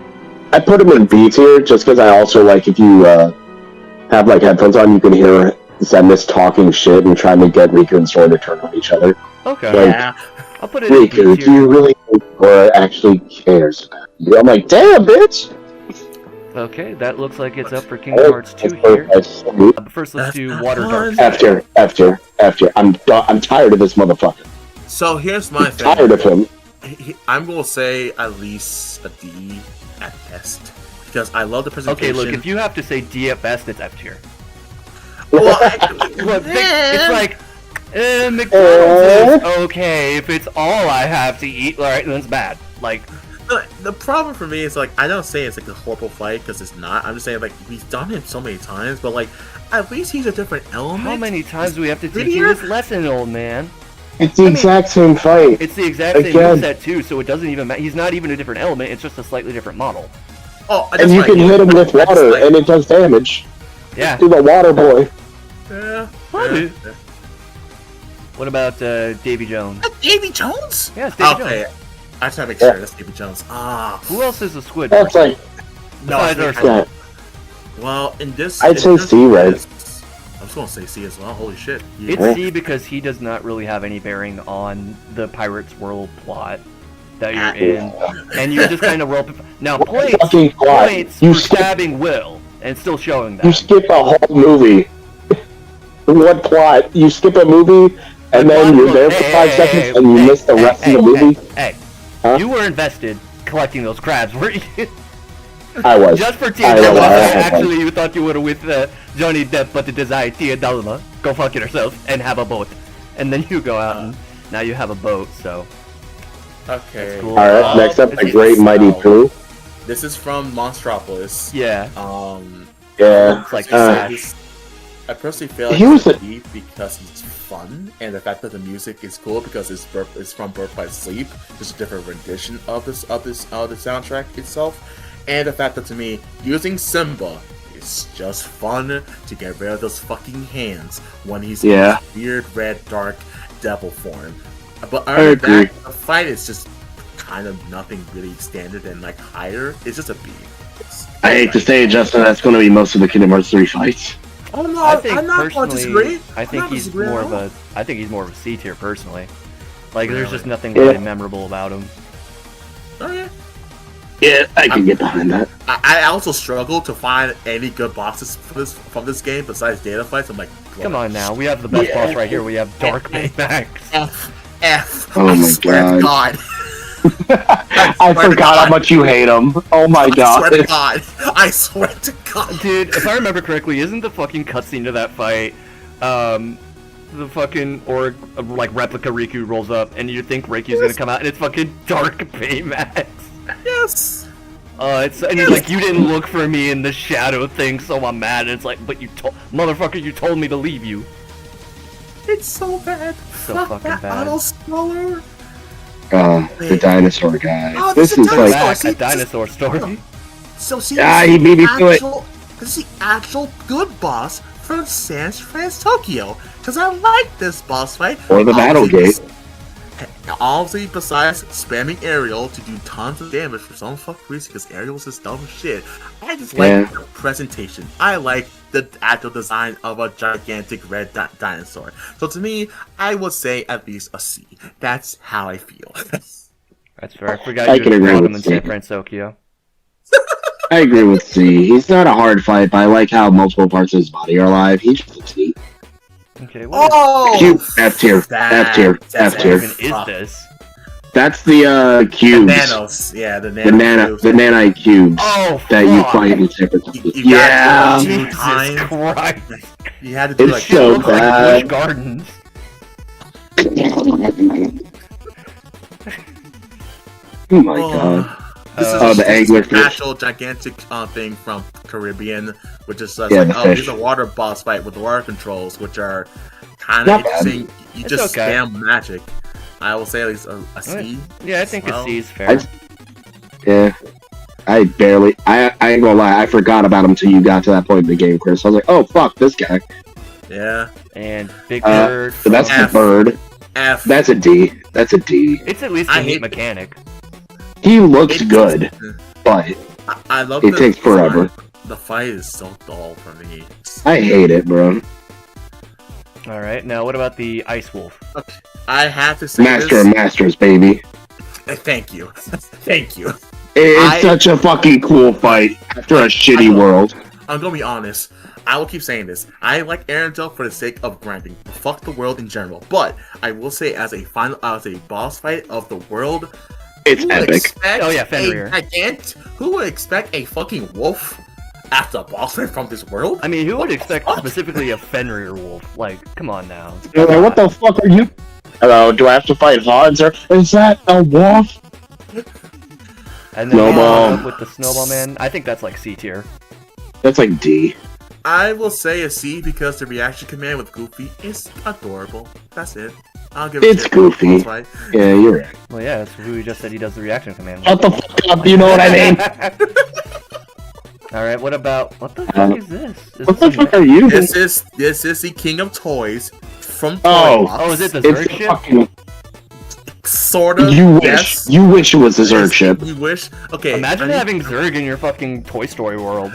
put him in B tier just because I also like, if you have like headphones on, you can hear Xemnas talking shit and trying to get Riku and Sora to turn on each other. Okay. Like, I'll put it in B tier. Riku, do you really think Sora actually cares about you? I'm like, damn, bitch! Okay, that looks like it's up for Kingdom Hearts 2 here. But first, let's do Water Dark. F tier. I'm tired of this motherfucker. So here's my thing. Tired of him. I'm gonna say at least a D at best because I love the presentation. Okay, look, if you have to say D at best, it's F tier. Well, look, it's like McDonald's is okay if it's all I have to eat. Right, then it's bad. Like. The problem for me is, like, I don't say it's like a horrible fight because it's not. I'm just saying, like, we've done it so many times, but like, at least he's a different element. How many times do we have to teach you this lesson, old man? It's the exact same fight. It's the exact same moveset too, so it doesn't even matter. He's not even a different element. It's just a slightly different model. Oh, and you can hit him with water, and it does damage. Yeah. To the water boy. Yeah. What about Davy Jones? Davy Jones? Yeah, it's Davy Jones. I just have to make sure that's Davy Jones. Who else is a squid? That's like. No, well, in this, I'd say C, right? I'm just gonna say C as well. Holy shit! It's C because he does not really have any bearing on the Pirates World plot that you're in, and you're just kind of now points for stabbing Will and still showing that. You skip a whole movie. What plot? You skip a movie and then you're there for 5 seconds and you miss the rest of the movie. Huh? You were invested collecting those crabs, weren't you? I was. Just for $10. Actually, you thought you would have with Johnny Depp, but the desire $10. Go fuck yourself and have a boat, and then you go out and now you have a boat. So. Okay. Cool. All right. Next up, the Great Mighty Pooh. This is from Monstropolis. Yeah. Yeah. It's like I personally feel like he's a D because he's fun, and the fact that the music is cool because it's from Birth by Sleep, just a different rendition of the soundtrack itself, and the fact that to me using Simba is just fun to get rid of those fucking hands when he's in his weird red dark devil form. But other than that, the fight is just kind of nothing really standard and like higher. It's just a B. I hate to say it, Justin. That's going to be most of the Kingdom Hearts 3 fights. Oh no, I think I'm not personally, I think he's more of a C tier personally. Like there's just nothing really memorable about him. Oh yeah. Yeah, I can get behind that. I also struggle to find any good bosses from this game besides data fights. I'm like, come on now, we have the best boss right here. We have Dark Baymax. F. Oh my god. I forgot how much you hate him. Oh my god. I swear to god. Dude, if I remember correctly, isn't the fucking cutscene to that fight, the fucking like replica Riku rolls up and you think Riku's gonna come out and it's fucking Dark Baymax. Yes. And he's like, you didn't look for me in the shadow thing, so I'm mad. And it's like, but motherfucker, you told me to leave you. It's so bad. So Fuck fucking that bad. auto scroller. The dinosaur guy. Oh, this is dinosaur. like Back, See, a dinosaur story. So see, he beat me to it. This is the actual good boss from San Francisco, Tokyo. Because I like this boss fight. Or the Battle Gate. Obviously, besides spamming Ariel to do tons of damage for some fuck reason, because Ariel's just dumb as shit, I just like the presentation. I like the actual design of a gigantic red dinosaur. So to me, I would say at least a C. That's how I feel. That's fair. I forgot I you can just agree called with him in C. San Francisco. I agree with C. He's not a hard fight, but I like how multiple parts of his body are alive. He just looks neat. Okay, Q, F tier, F tier, F tier. What even is this? That's the cubes. The nanos, yeah, the nanite cubes that you fight in San Francisco. Yeah, Jesus Christ. You had to do it's like so Busch bad. Gardens. Oh my god. This is the angler an actual gigantic thing from Caribbean, which is like, fish. here's a water boss fight with the water controls, which are kind of interesting. You It's just okay. spam magic. I will say at least a C. Yeah, I think a C is fair. I ain't gonna lie, I forgot about him until you got to that point in the game, Chris. I was like, oh fuck, this guy. Yeah. And Big Bird. So that's F. the bird. F. That's a D. That's a D. It's at least a neat mechanic. He looks good, but I love it takes forever. The fight is so dull for me. I hate it, bro. Alright, now what about the Ice Wolf? Okay. I have to say Master of Masters, baby. Thank you. Thank you. It's such a fucking cool fight after a shitty world. I'm gonna be honest. I will keep saying this. I like Arendelle for the sake of grinding. Fuck the world in general. But I will say as a boss fight of the world, it's epic. Oh yeah, Fenrir. Who would expect a fucking wolf after a boss fight from this world? I mean, who would expect specifically a Fenrir wolf? Like, come on now. You're like, what the fuck are you? Hello, do I have to fight Hods or is that a wolf? And then Snowball. with the Snowball Man, I think that's like C tier. That's like D. I will say a C because the reaction command with Goofy is adorable. That's it. I'll give it It's Goofy. Yeah, you're right. Well, yeah, that's who just said he does the reaction command. Shut the fuck up, you know what I mean? Alright, what the fuck is this? What the fuck are you? This is the King of Toys from Toy Box. Oh, is it the Zerg ship? Fucking... Sort of. You wish. Yes. You wish it was a Zerg ship. You wish. Okay. Imagine having Zerg in your fucking Toy Story world.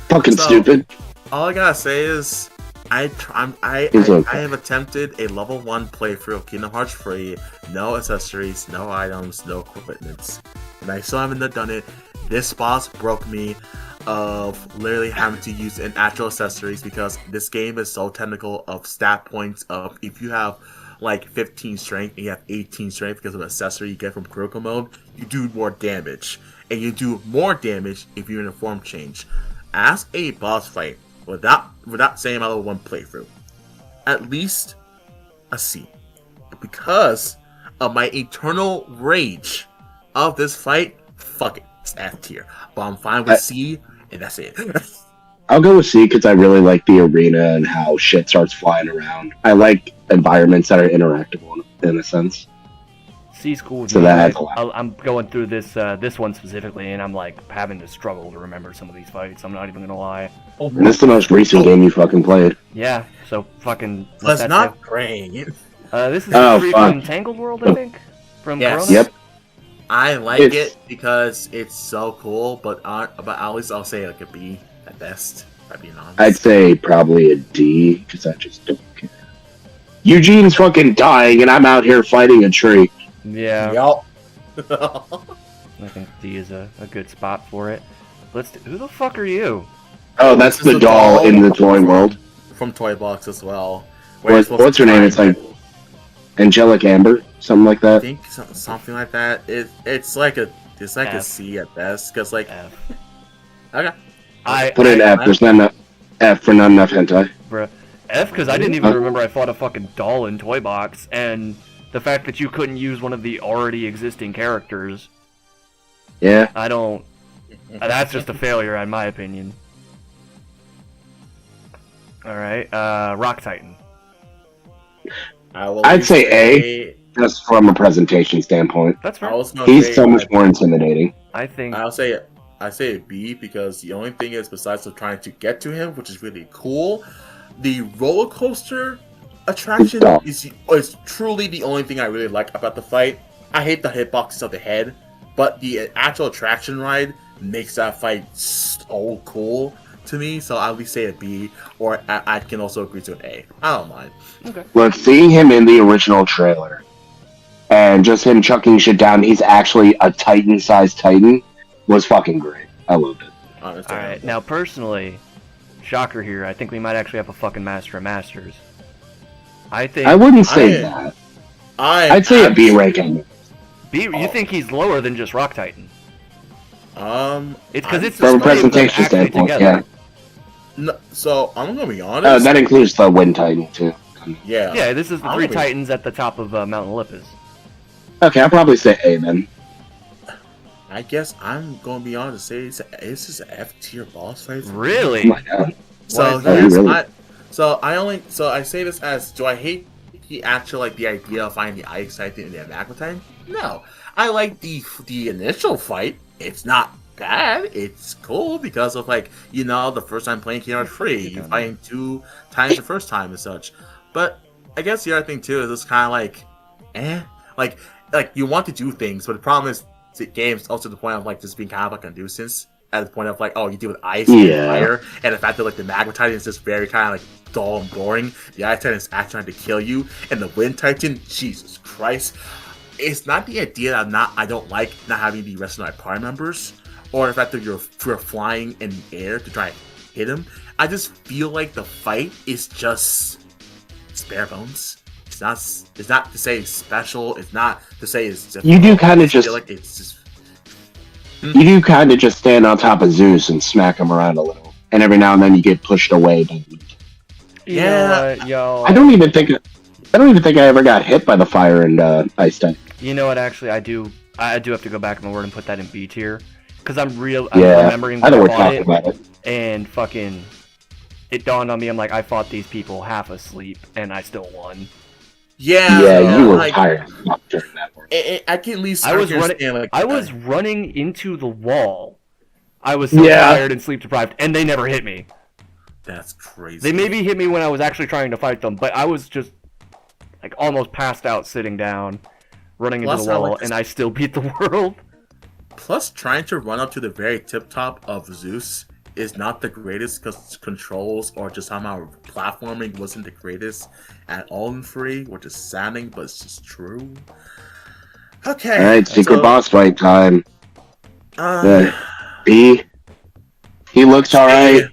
Fucking stupid. All I gotta say is, I have attempted a level 1 playthrough of Kingdom Hearts 3, no accessories, no items, no equipments, and I still haven't done it. This boss broke me of literally having to use an actual accessories because this game is so technical of stat points of if you have like 15 strength and you have 18 strength because of an accessory you get from critical mode, you do more damage, and you do more damage if you're in a form change. As a boss fight, without saying my level 1 playthrough, at least a C. Because of my eternal rage of this fight, fuck it, it's F tier. But I'm fine with C, and that's it. I'll go with C because I really like the arena and how shit starts flying around. I like environments that are interactable in a sense. C's cool with So me. that's I'm going through this one specifically, and I'm like having to struggle to remember some of these fights. I'm not even gonna lie. And this is the most recent game you fucking played. Yeah, so fucking. That's not great. This is free from Tangled World, I think. From Yes. Corona? Yep. I like it because it's so cool, but at least I'll say like a B at best. If I'm being honest. I'd say probably a D because I just don't care. Eugene's fucking dying, and I'm out here fighting a tree. Yeah. Yup. I think D is a good spot for it. Who the fuck are you? Oh, that's the doll in the toy world. From Toy Box as well. What's her name? It's like Angelic Amber, something like that. I think something like that. It's like a C at best, because like. F. Okay. Put in F. There's not enough F for not enough hentai. Bruh. F because I didn't even remember I fought a fucking doll in Toy Box, and the fact that you couldn't use one of the already existing characters. Yeah. I don't. That's just a failure, in my opinion. Alright, Rock Titan. I'd say A, just from a presentation standpoint. That's right. He's so much more intimidating. I think I say B because the only thing is, besides of trying to get to him, which is really cool, the roller coaster attraction is truly the only thing I really like about the fight. I hate the hitboxes of the head, but the actual attraction ride makes that fight so cool to me. So I'll at least say a B, or I can also agree to an A. I don't mind. Okay. Look, seeing him in the original trailer and just him chucking shit down, he's actually a Titan-sized Titan, was fucking great. I loved it. Alright, now personally, shocker here, I think we might actually have a fucking Master of Masters. I wouldn't say that. I'd say a B ranking. B, you think he's lower than just Rock Titan? It's because it's from a presentation standpoint, yeah. No, so I'm gonna be honest. That includes the Wind Titan too. Yeah. Yeah, this is the three Titans at the top of Mount Olympus. Okay, I'll probably say A then. I guess I'm gonna be honest and say this is an F tier boss fight. Really? So yes, I say this as, do I hate the actual the idea of finding the Ice Titan and the Magma Titan? No, I like the initial fight. It's not bad. It's cool because of the first time playing Kingdom Hearts 3, you fighting 2 times the first time and such. But I guess the other thing too is it's kind of like you want to do things, but the problem is the game's also to the point of just being kind of a nuisance. At the point of you deal with ice and fire, and the fact that the Magma Titan is just very kind of dull and boring. The Ice Titan is actually trying to kill you, and the Wind Titan, Jesus Christ, it's not the idea that I don't like not having the rest of my party members, or the fact that you're flying in the air to try and hit him. I just feel like the fight is just bare bones. It's not to say it's special. It's not to say it's difficult. You do kind of just feel like it's just. You do kind of just stand on top of Zeus and smack him around a little, and every now and then you get pushed away. Yo. I don't even think I ever got hit by the fire and Ice Titan. You know what? Actually, I do have to go back in my word and put that in B tier, because I'm remembering when I fought it, and fucking, it dawned on me. I'm like, I fought these people half asleep, and I still won. Yeah, you were tired during that one. I can at least. I was running into the wall. I was so tired and sleep deprived, and they never hit me. That's crazy. They maybe hit me when I was actually trying to fight them, but I was just almost passed out, sitting down, running into the wall, and I still beat the world. Plus, trying to run up to the very tip top of Zeus is not the greatest, because controls or just somehow platforming wasn't the greatest at all in 3, which is saddening, but it's just true. Okay. Alright, secret boss fight time. B. He looks alright.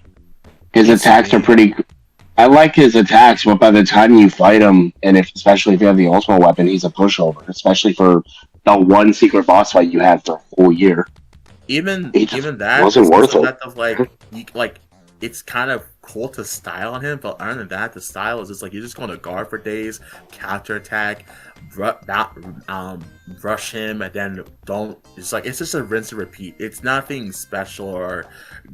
His attacks are pretty. I like his attacks, but by the time you fight him, and especially if you have the ultimate weapon, he's a pushover. Especially for the one secret boss fight you had for a whole year. Even that wasn't worth it. It's kind of cool to style on him, but other than that, the style is just you're just going to guard for days, counter attack, rush him, and then don't. It's just a rinse and repeat. It's nothing special or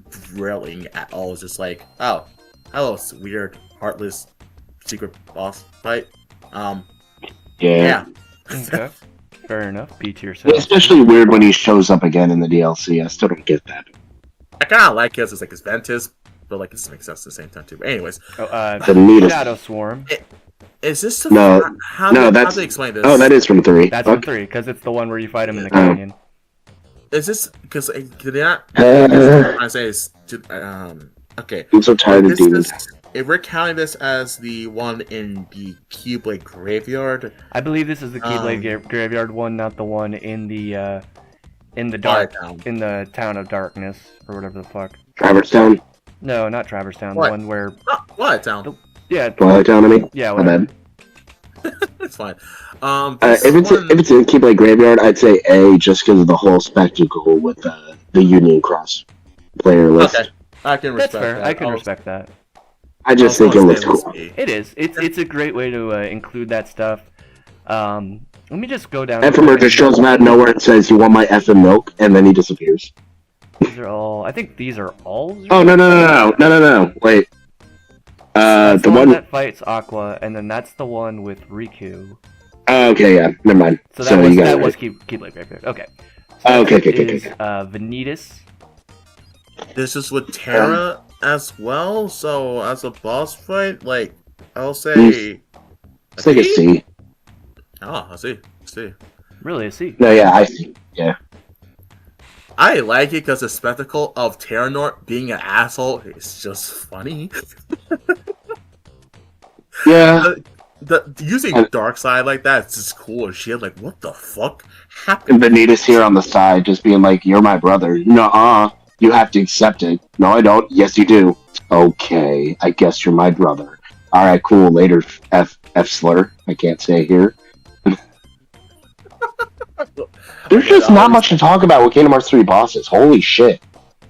thrilling at all. It's just oh, hello, weird, heartless secret boss fight. Yeah. Okay. Fair enough. B tier. Especially weird when he shows up again in the DLC. I still don't get that. I kind of like it as his Ventus, but it doesn't make sense at the same time too. But anyways, Shadow Swarm. Is this the how do they explain this? Oh, that is from 3. That's from 3 because it's the one where you fight him in the canyon. Is this because did they not? I say is okay. I'm so tired of demons. If we're counting this as the one in the Keyblade Graveyard, I believe this is the Keyblade Graveyard one, not the one in the dark, in the Town of Darkness or whatever the fuck. Traverse Town? No, not Traverse Town. The one where Twilight Town. Twilight Town. I mean, yeah, whatever. It's fine. If it's in Keyblade Graveyard, I'd say A, just because of the whole spectacle with the Union Cross player list. Okay, I can respect that. I can respect that. I just think it looks cool. It is. It's a great way to include that stuff. Let me just go down. Ephemer just shows him out of nowhere and says, "You want my effing milk?" and then he disappears. These are all. I think these are all. Oh no! Wait. That's the one that fights Aqua, and then that's the one with Riku. Okay, yeah, never mind. So that was right. Keyblade Graveyard. Okay. So Okay. Vanitas. This is with Terra as well, so as a boss fight, like, I'll say... It's like a C. Oh, I see. Really, a C? No, yeah, I see. Yeah. I like it because the spectacle of Terranort being an asshole is just funny. Yeah. Using Dark Side like that is just cool as shit. Like, what the fuck happened? And Vanitas here on the side just being like, you're my brother. Nuh-uh. You have to accept it. No, I don't. Yes, you do. Okay, I guess you're my brother. Alright, cool. Later, F slur. I can't say it here. There's just not much to talk about with Kingdom Hearts 3 bosses. Holy shit.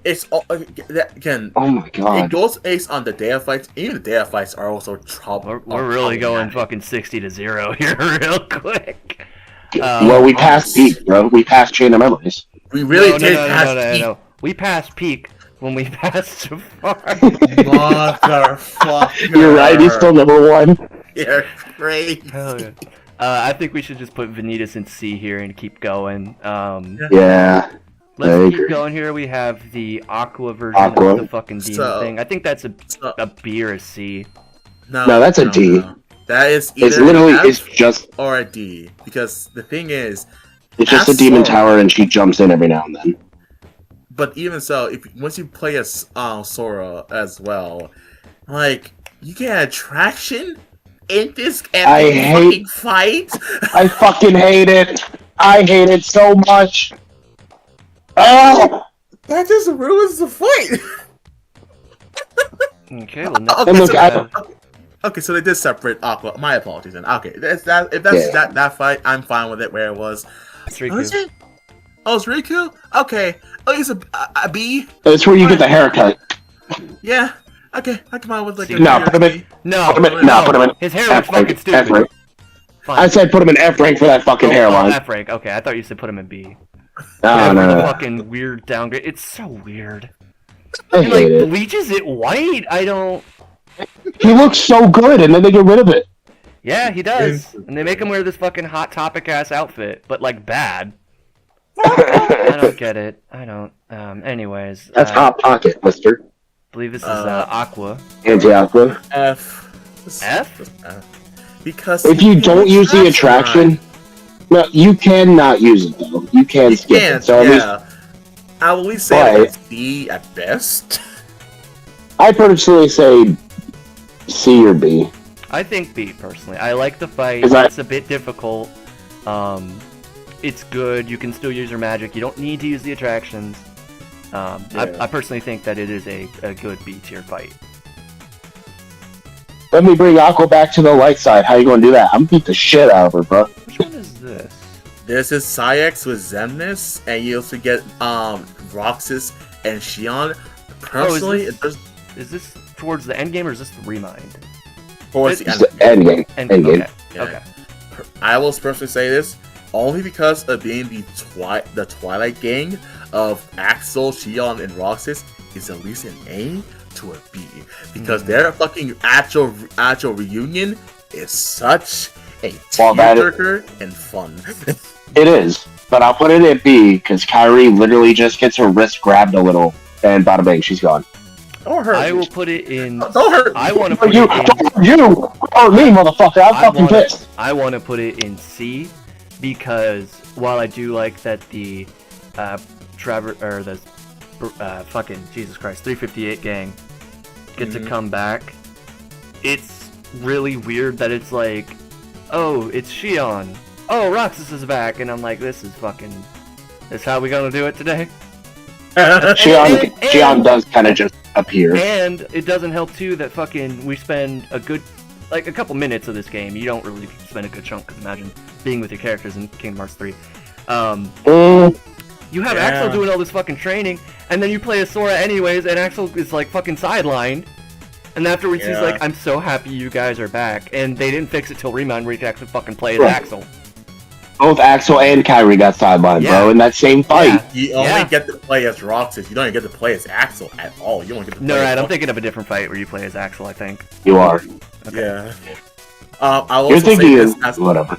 It's again. Oh my god. It goes ace on the Dea fights. Even the Dea fights are also trouble. We're really going fucking 60-0 here, real quick. Well, we passed peak, bro. We passed Chain of Memories. We really did pass peak. No. We passed peak when we passed Jafar. Motherfucker. You're right. He's still number one. You're crazy. Hell yeah. I think we should just put Vanitas in C here and keep going. Yeah. Let's keep going here. We have the Aqua version of the fucking demon thing. I think that's a B or a C. No, that's a D. No. That is either it's literally F it's just or a D, because the thing is, it's just a demon tower and she jumps in every now and then. But even so, once you play as Sora as well, like, you get attraction in this fucking fight. I fucking hate it. I hate it so much. Oh! That just ruins the fight. Okay, well, okay, so they did separate Aqua. My apologies, then. Okay, if that's that fight, I'm fine with it where it was. It's Riku. Oh, is it? Oh, it's Riku? Okay. Oh, it's a B? That's where you get the haircut. Yeah. Okay, I come out with like a No, put him in. Put him in. His hair looks fucking stupid. F rank. I said put him in F rank for that fucking hairline. F rank. Okay, I thought you said put him in B. No. Fucking weird downgrade. It's so weird. I hate it. Bleaches it white. I don't. He looks so good, and then they get rid of it. Yeah, he does. And they make him wear this fucking Hot Topic ass outfit, but like bad. I don't get it. I don't. Anyways. That's Hot Pocket, mister. I believe this is Aqua. Anti-Aqua. F? Because if you don't use the attraction, no, you cannot use it though. You can skip it. So I will at least say it's D at best. I personally say C or B. I think B personally. I like the fight. It's a bit difficult. It's good. You can still use your magic. You don't need to use the attractions. I personally think that it is a good B tier fight. Let me bring Aqua back to the light side. How you gonna do that? I'm gonna beat the shit out of her, bro. Which one is this? This is Sayax with Zemnis, and you also get Roxas and Xion. Personally, is this towards the end game or is this the remind? Towards the end game. End game. Okay. I will personally say this only because of being the Twilight gang of Axel, Xion, and Roxas is at least an A to a B, because their fucking actual reunion is such a tearjerker and fun. It is, but I'll put it at B because Kairi literally just gets her wrist grabbed a little, and bada bang, she's gone. Don't hurt I will put it in. Don't hurt. I want to put you. it in. Don't you or me, motherfucker? I'm fucking pissed. I want to put it in C because while I do like that the fucking Jesus Christ 358 gang get to come back, it's really weird that it's like, oh, it's Xion. Oh, Roxas is back, and I'm like, this is how we gonna do it today? Xion does kind of just appear. And it doesn't help too that fucking we spend a couple minutes of this game. You don't really spend a good chunk, because imagine being with your characters in Kingdom Hearts 3. You have Axel doing all this fucking training, and then you play as Sora anyways, and Axel is like fucking sidelined. And afterwards he's like, I'm so happy you guys are back. And they didn't fix it till Remind where you can actually fucking play as Axel. both Axel and Kyrie got sidelined, bro, in that same fight. You only get to play as Roxas. You don't even get to play as Axel at all. You don't get to play as I'm thinking of a different fight where you play as Axel, I think. You are. Okay. Yeah. I will also say this as whatever.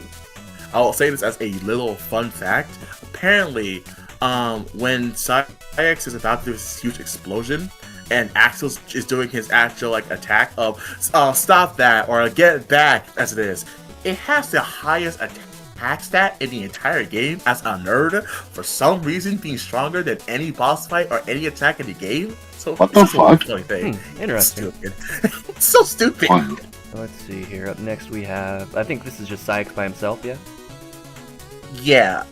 I will say this as a little fun fact. Apparently, when Saix is about to do this huge explosion, and Axel is doing his actual attack of stop that or get it back as it is, it has the highest attack stat in the entire game as a nerd, for some reason being stronger than any boss fight or any attack in the game. So what the fuck? Interesting. Stupid. It's so stupid. Wow. Let's see here. Up next we have, I think this is just Saix by himself, yeah? Yeah.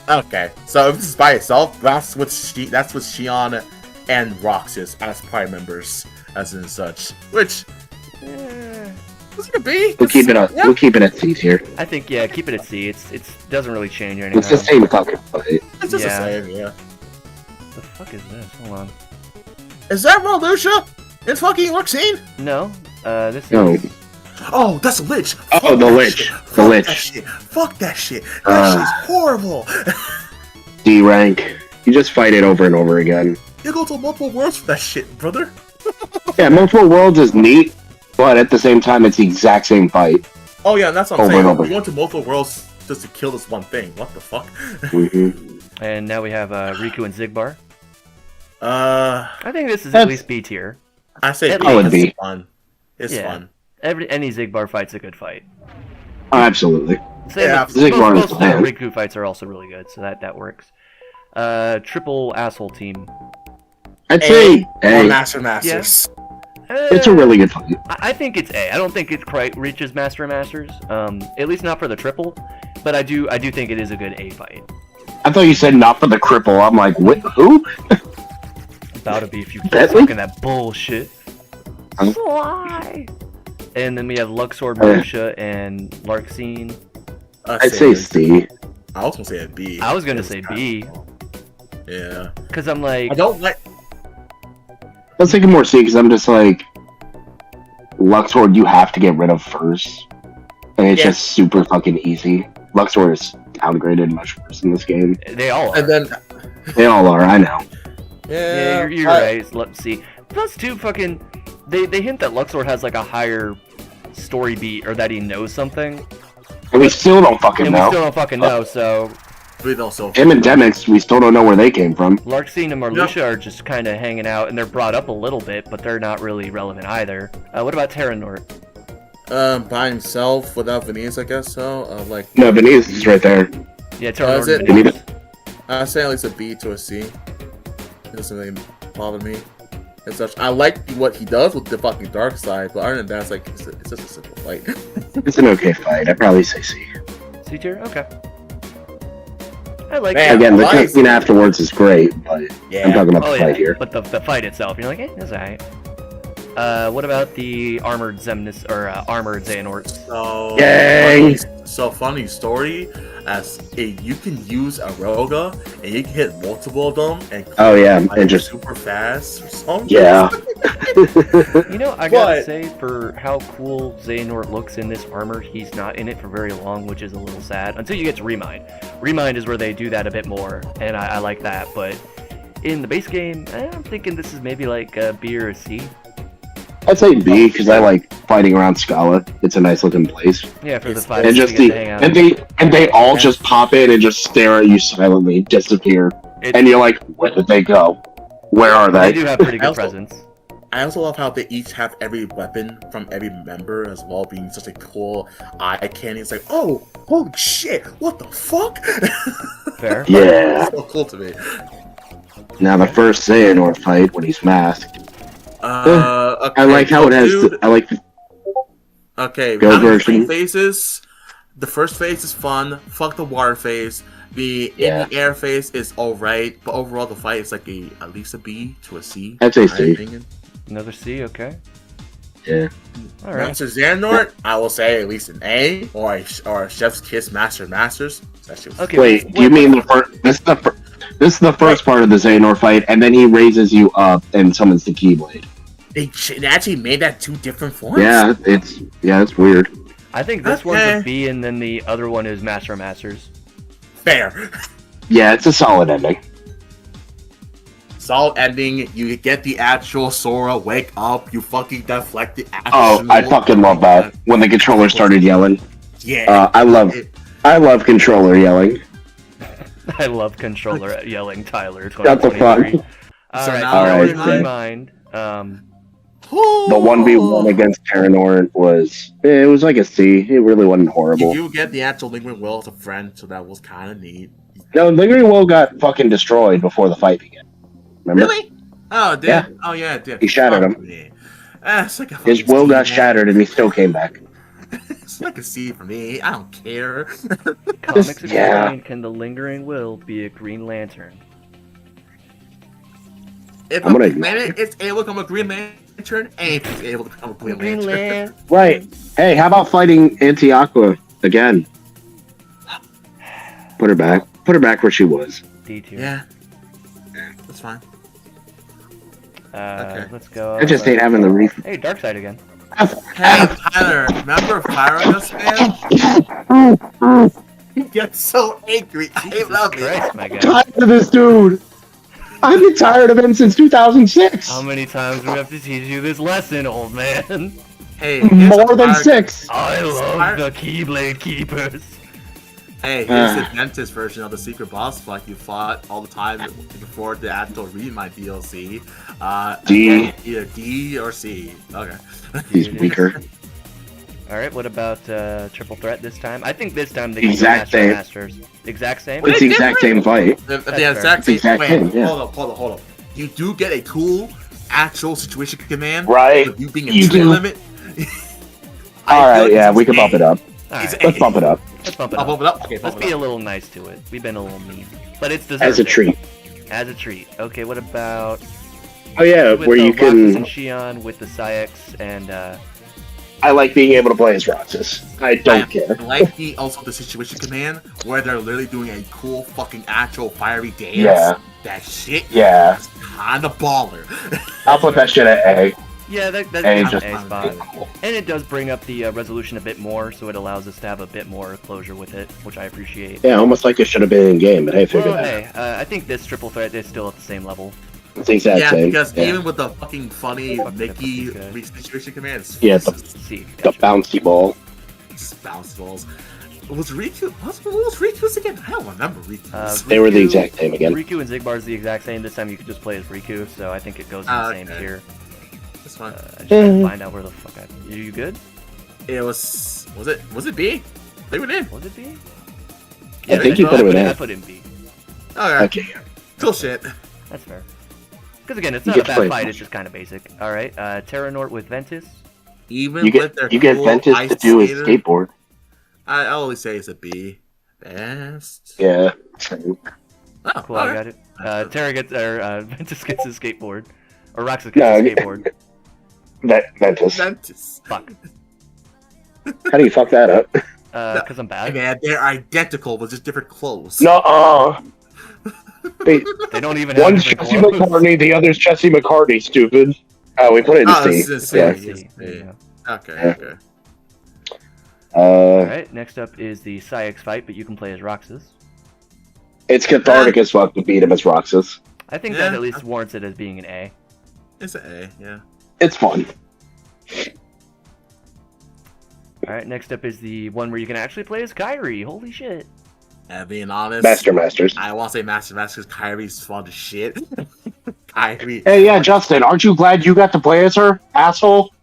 Okay. So if this is by itself, that's what Shion and Roxas as prime members, as in such. Which this could be. We'll keep it at C tier. I think keep it at C. It doesn't really change anything. It's the same fucking fight. It's just the same, yeah. The fuck is this? Hold on. Is that Marluxia in fucking Luxine? No. This No. is... Oh, that's a Lich! Oh, the Lich. The Lich. Fuck that shit! That shit's horrible! D rank. You just fight it over and over again. You go to multiple worlds for that shit, brother! Yeah, multiple worlds is neat, but at the same time, it's the exact same fight. Oh yeah, that's what I'm Over saying. and over. We went to multiple worlds just to kill this one thing. What the fuck? And now we have Riku and Xigbar. I think this is at least B tier. I say At B. least. It's fun. It's fun. Any Xigbar fight's a good fight. Oh, absolutely. Most of the Riku fights are also really good, so that works. Triple asshole team. I'd say A. Or Masters. It's a really good fight. I think it's A. I don't think it quite reaches Master Masters. At least not for the triple, but I do think it is a good A fight. I thought you said not for the cripple. I'm like, what? Who? About to be if you keep talking that bullshit. Why? And then we have Luxord, Marluxia, and Larxene. I'd say C. I was gonna say a B. I was gonna say B. Yeah. Because I'm like... I don't like... Let's take it more C, because I'm just like... Luxord you have to get rid of first. And it's just super fucking easy. Luxord is downgraded much worse in this game. They all are. And then... They all are, I know. Yeah, you're right. Let's see. Plus, too, fucking... They hint that Luxord has, like, a higher story beat, or that he knows something. And we still don't fucking know. We still don't fucking know, so... Him and Demix, we still don't know where they came from. Larxene and Marluxia are just kind of hanging out, and they're brought up a little bit, but they're not really relevant either. What about Terranort? By himself, without Venise, I guess so. No, Venise is right there. Yeah, Terranort. I'd say at least a B to a C. It doesn't really bother me. And such. I like what he does with the fucking dark side, but other than that, it's just a simple fight. It's an okay fight. I'd probably say C. C tier? Okay. I like it. Again, the cutscene afterwards is great, but I'm talking about the fight here. But the fight itself, you're like, that's alright. What about the armored Xemnas, or armored Xehanort? So funny story, as you can use a Roga, and you can hit multiple of them, and and just super fast or something. Yeah. You know, I gotta say, for how cool Xehanort looks in this armor, he's not in it for very long, which is a little sad. Until you get to Remind. Remind is where they do that a bit more, and I like that, but in the base game, I'm thinking this is maybe like a B or a C. I'd say B, because I like fighting around Scala. It's a nice looking place. Yeah, for the fight. And just they all just pop in and just stare at you silently, disappear. And you're like, where did they go? Where are they? They do have pretty good presence. I also love how they each have every weapon from every member as well, being such a cool eye candy. It's like, oh, holy shit, what the fuck? Fair. Yeah. It's so cool to me. Now the first Xehanort fight when he's masked. Okay, I like how it has. I like. Okay, Go version. Phases. The first phase is fun. Fuck the water phase. The in the air phase is alright, but overall the fight is like at least a B to a C. I'd say C. Another C, okay. Yeah. Alright. Master Xehanort, I will say at least an A, or a Chef's Kiss Masters. Okay. Wait, do you mean the first? This is the first part of the Xehanort fight, and then he raises you up and summons the Keyblade. They actually made that two different forms? Yeah, it's weird. I think this one's a B, and then the other one is Master of Masters. Fair. Yeah, it's a solid ending. Solid ending. You get the actual Sora wake up. You fucking deflect the actual. Oh, I fucking love that when the controller started yelling. Yeah, I love controller yelling. I love controller yelling, Tyler. Shut the fuck. Alright, in mind. The 1v1 against Terranort was like a C. It really wasn't horrible. You get the actual Lingering Will as a friend, so that was kind of neat. No, Lingering Will got fucking destroyed before the fight began. Remember? Really? Oh, it did? Yeah. Oh, yeah, it did. He shattered him. It's like His will got shattered and he still came back. It's like a C for me. I don't care. Comics explain, can the Lingering Will be a Green Lantern? If a planet is able to become a Green Lantern, anything's able to become a Green Lantern. Right. Hey, how about fighting Anti-Aqua again? Put her back. Put her back where she was. D tier. Yeah. That's fine. Okay. Let's go. I just hate having the reef. Hey, Darkseid again. Hey, Tyler, remember Pyrogus, man? He gets so angry. I love it. My guy. Tired of this dude. I've been tired of him since 2006. How many times do we have to teach you this lesson, old man? Hey, more than 6. I love the Keyblade Keepers. Hey, here's the dentist version of the secret boss fight you fought all the time before the actual Read My DLC. D. Either D or C. Okay. He's weaker. Alright, what about Triple Threat this time? I think this time they exact can same. Masters. Exact same? It's the exact same fight. The exact same. Wait, yeah. Hold up. You do get a cool actual situation command. Right. With you being a time limit. Alright, yeah, we can bump it up. Right. Let's bump it up. Let's bump it I'll up. bump it up. Okay, Let's be a little nice to it. We've been a little mean. But it's deserved. As a treat. As a treat. Okay, what about... Oh yeah, with where the you can... Roxas and Shion with the Saix and... I like being able to play as Roxas. I don't care. I like the situation command where they're literally doing a cool fucking actual fiery dance. Yeah. That shit. Yeah. Is kind of baller. I'll put that shit at A. Yeah, that's A an just A spot. And it does bring up the resolution a bit more, so it allows us to have a bit more closure with it, which I appreciate. Yeah, almost like it should have been in game, but hey, figure Well, that hey, I think this Triple Threat is still at the same level. It's the exact same. Because even with the fucking funny Mickey situation commands, yeah, the bouncy ball. Just bouncy balls. Was Riku? What was Riku's again? I don't remember Riku's. They were the exact same again. Riku and Zigbar's the exact same. This time you can just play as Riku, so I think it goes in the same tier. That's fine. I just gotta find out where the fuck I... You good? It was... Was it B? They were in. Was it B? Yeah, I think you put it in A. I put it in B. Okay. Cool shit. That's fair. Because again, it's not a bad fight, it's just kind of basic. Alright, Terranort with Ventus. Even with their cool Ventus to do his skateboard. I always say it's a B. Best. Yeah. Oh, cool, I got it. Ventus gets his skateboard. Or Roxas gets his skateboard. Ventus. Fuck. How do you fuck that up? Because I'm bad. Man, they're identical, but just different clothes. No, Wait, they don't even have one's Jesse clothes. McCartney, the other's Jesse McCartney, stupid. Oh, we put it in C. Yeah. Okay. Alright, next up is the Saix fight, but you can play as Roxas. It's cathartic as fuck to beat him as Roxas. I think that at least warrants it as being an A. It's an A, yeah. It's fun. Alright, next up is the one where you can actually play as Kairi. Holy shit. Being honest, Masters. I want to say Masters because Kyrie's fun as shit. Kyrie. Hey, yeah, Justin, aren't you glad you got to play as her, asshole?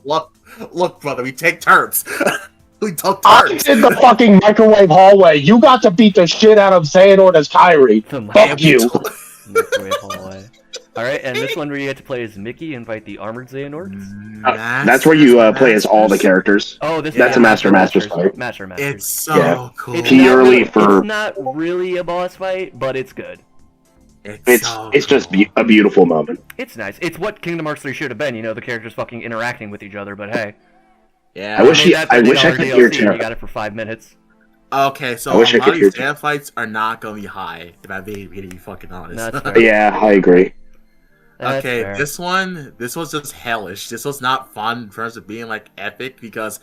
Look, brother, we take turns. We took turns. I did the fucking microwave hallway. You got to beat the shit out of Xehanort as Kyrie. Fuck you. Microwave hallway. Alright, and this one where you get to play as Mickey and fight the Armored Xehanorts? That's where you play as all the characters. Oh, that's a Masters fight. Master. It's so cool. It's not really a boss fight, but it's good. It's just a beautiful moment. It's nice. It's what Kingdom Hearts 3 should have been, the characters fucking interacting with each other, but hey. Yeah, I wish I could hear Terra. You got it for 5 minutes. Okay, so a lot of these fan fights are not going to be high, if I'm being really fucking honest. Yeah, I agree. Okay, this was just hellish. This was not fun in terms of being like epic because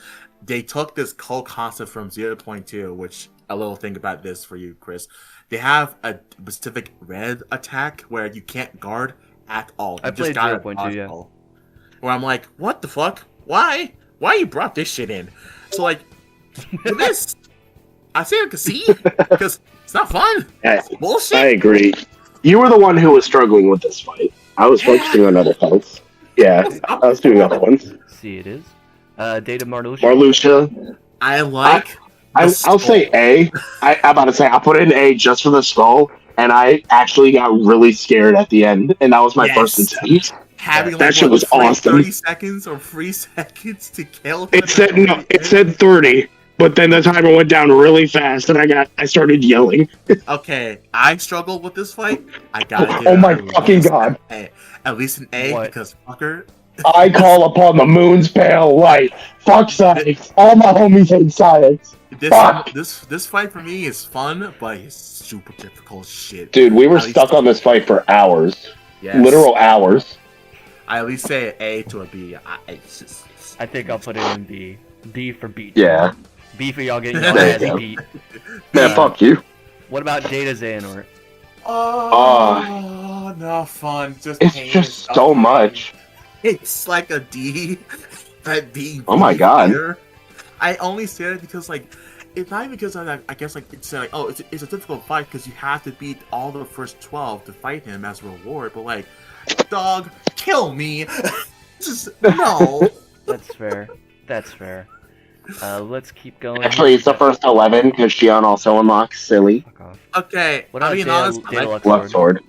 they took this concept from 0.2, which a little thing about this for you, Chris. They have a specific red attack where you can't guard at all. I played 0.2, yeah. Where I'm like, what the fuck? Why you brought this shit in? So like, for this, I say I can see because it's not fun. It's bullshit. I agree. You were the one who was struggling with this fight. I was focusing on other fights. Yeah, I was doing other ones. See, it is. Data Marluxia. Marluxia. I like. I'll say A. I'm about to say I'll put it in A just for the skull, and I actually got really scared at the end, and that was my first attempt. Having that shit was awesome. 30 seconds or 3 seconds to kill him. It said 30, but then the timer went down really fast, and I started yelling. Okay, I struggled with this fight. I got it. Oh my fucking god! At least an A because fucker. I call upon the moon's pale light. Fuck science. All my homies hate science. This fight for me is fun, but it's super difficult shit. Dude, we were stuck on this fight for hours. Yes. Literal hours. I at least say an A to a B. I think I'll put it in B. B for beat. Yeah. B for y'all getting your ass beat. Man, fuck you. What about Data Xehanort? Oh, no fun. It's just so much. It's like a D. That D. Oh my god. Here. I only say it because like it's not even because I guess like it's like it's a difficult fight because you have to beat all the first 12 to fight him as a reward. But like, dog, kill me. Just no. That's fair. That's fair. Let's keep going. Actually, it's the first 11 because Shion also unlocks Silly. Okay, what about Luxord?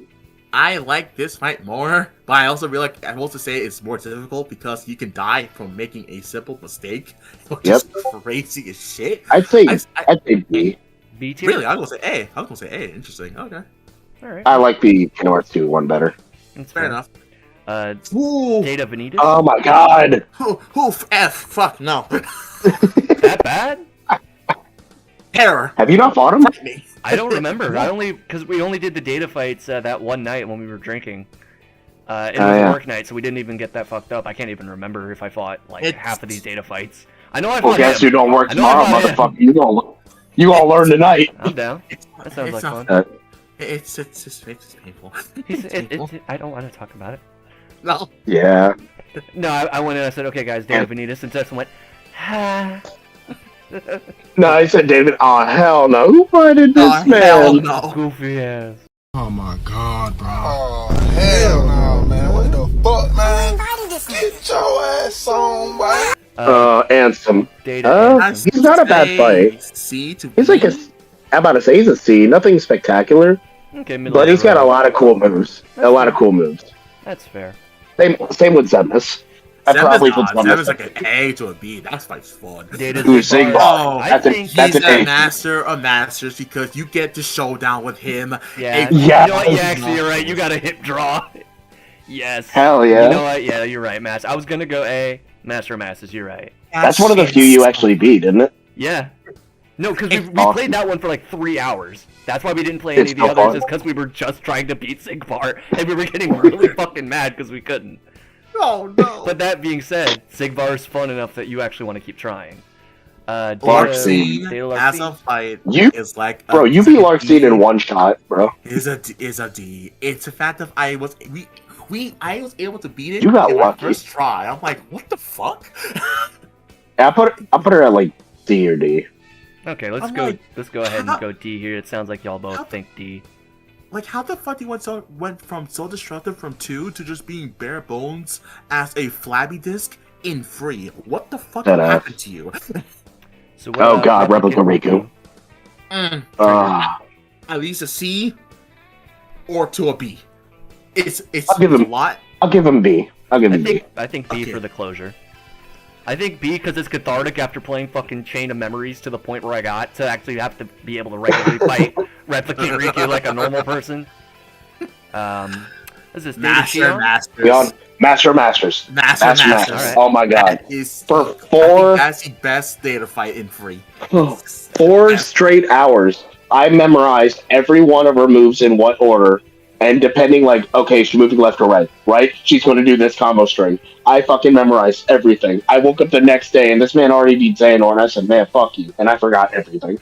I like this fight more, but I also really like. I will also say it's more difficult because you can die from making a simple mistake, which is crazy as shit. I'd say B. B tier. Really, I was gonna say A. I was gonna say A. Interesting. Okay. All right. I like the Kingdom Hearts 2 one better. That's fair enough. Data Vanitas. Oh my god. F. Fuck no. That bad? Terror. Have you not fought him? I don't remember. Because we only did the data fights that one night when we were drinking. It was a work night, so we didn't even get that fucked up. I can't even remember if I fought like half of these data fights. I know I fought. Well, guess you don't work tomorrow, motherfucker. You gonna learn tonight. I'm down. That sounds like fun. It's painful. I don't want to talk about it. No. Yeah. No, I went in and I said, okay, guys, Data Vanitas, and Tess went, ha. No, I said, David, oh, hell no. Who fighted this man? Hell no. Goofy ass. Oh my god, bro. Oh, hell no, man. What the fuck, man? Get your ass on, boy. Ansem. He's not a bad fight. C to B. He's like I'm about to say he's a C. Nothing spectacular. Okay, but he's got a lot of cool moves. That's fair. Same with Zemnis. I probably put Zemnis like an A to a B. That's fight's fun. I think he's a master of masters because you get to showdown with him. Yeah. You know what? Yeah, actually, you're right. You got a hip draw. Yes. Hell yeah. You know what? Yeah, you're right, Master. I was gonna go A. Master of Masters. You're right. That's one of the few you actually beat, isn't it? Yeah. No, because we played that one for like 3 hours. That's why we didn't play any of the others, is because we were just trying to beat Sigvar, and we were getting really fucking mad because we couldn't. Oh no! But that being said, Sigvar is fun enough that you actually want to keep trying. Larkseed as a fight is like bro. You beat Larkseed in one shot, bro. Is a D. It's a fact that I was able to beat it. You got in lucky. My first try. I'm like, what the fuck? Yeah, I put her at like D or D. Okay, let's go ahead and go D here. It sounds like y'all both think D. Like, how the fuck you went from so destructive from 2 to just being bare bones as a flabby disc in free? What the fuck happened to you? So oh god, Replica Riku. At least a C or to a B. It's I'll give him a lot. I'll give him B. B. I think B for the closure. I think B because it's cathartic after playing fucking Chain of Memories to the point where I got to actually have to be able to regularly fight Replicate Riku like a normal person. Is this Master of Masters? Right. Oh my god. For 4 that's the best data fight in free. 4 straight hours. I memorized every one of her moves in what order And depending, like, okay, she's moving left or right? She's going to do this combo string. I fucking memorized everything. I woke up the next day, and this man already beat Xehanort, and I said, man, fuck you. And I forgot everything.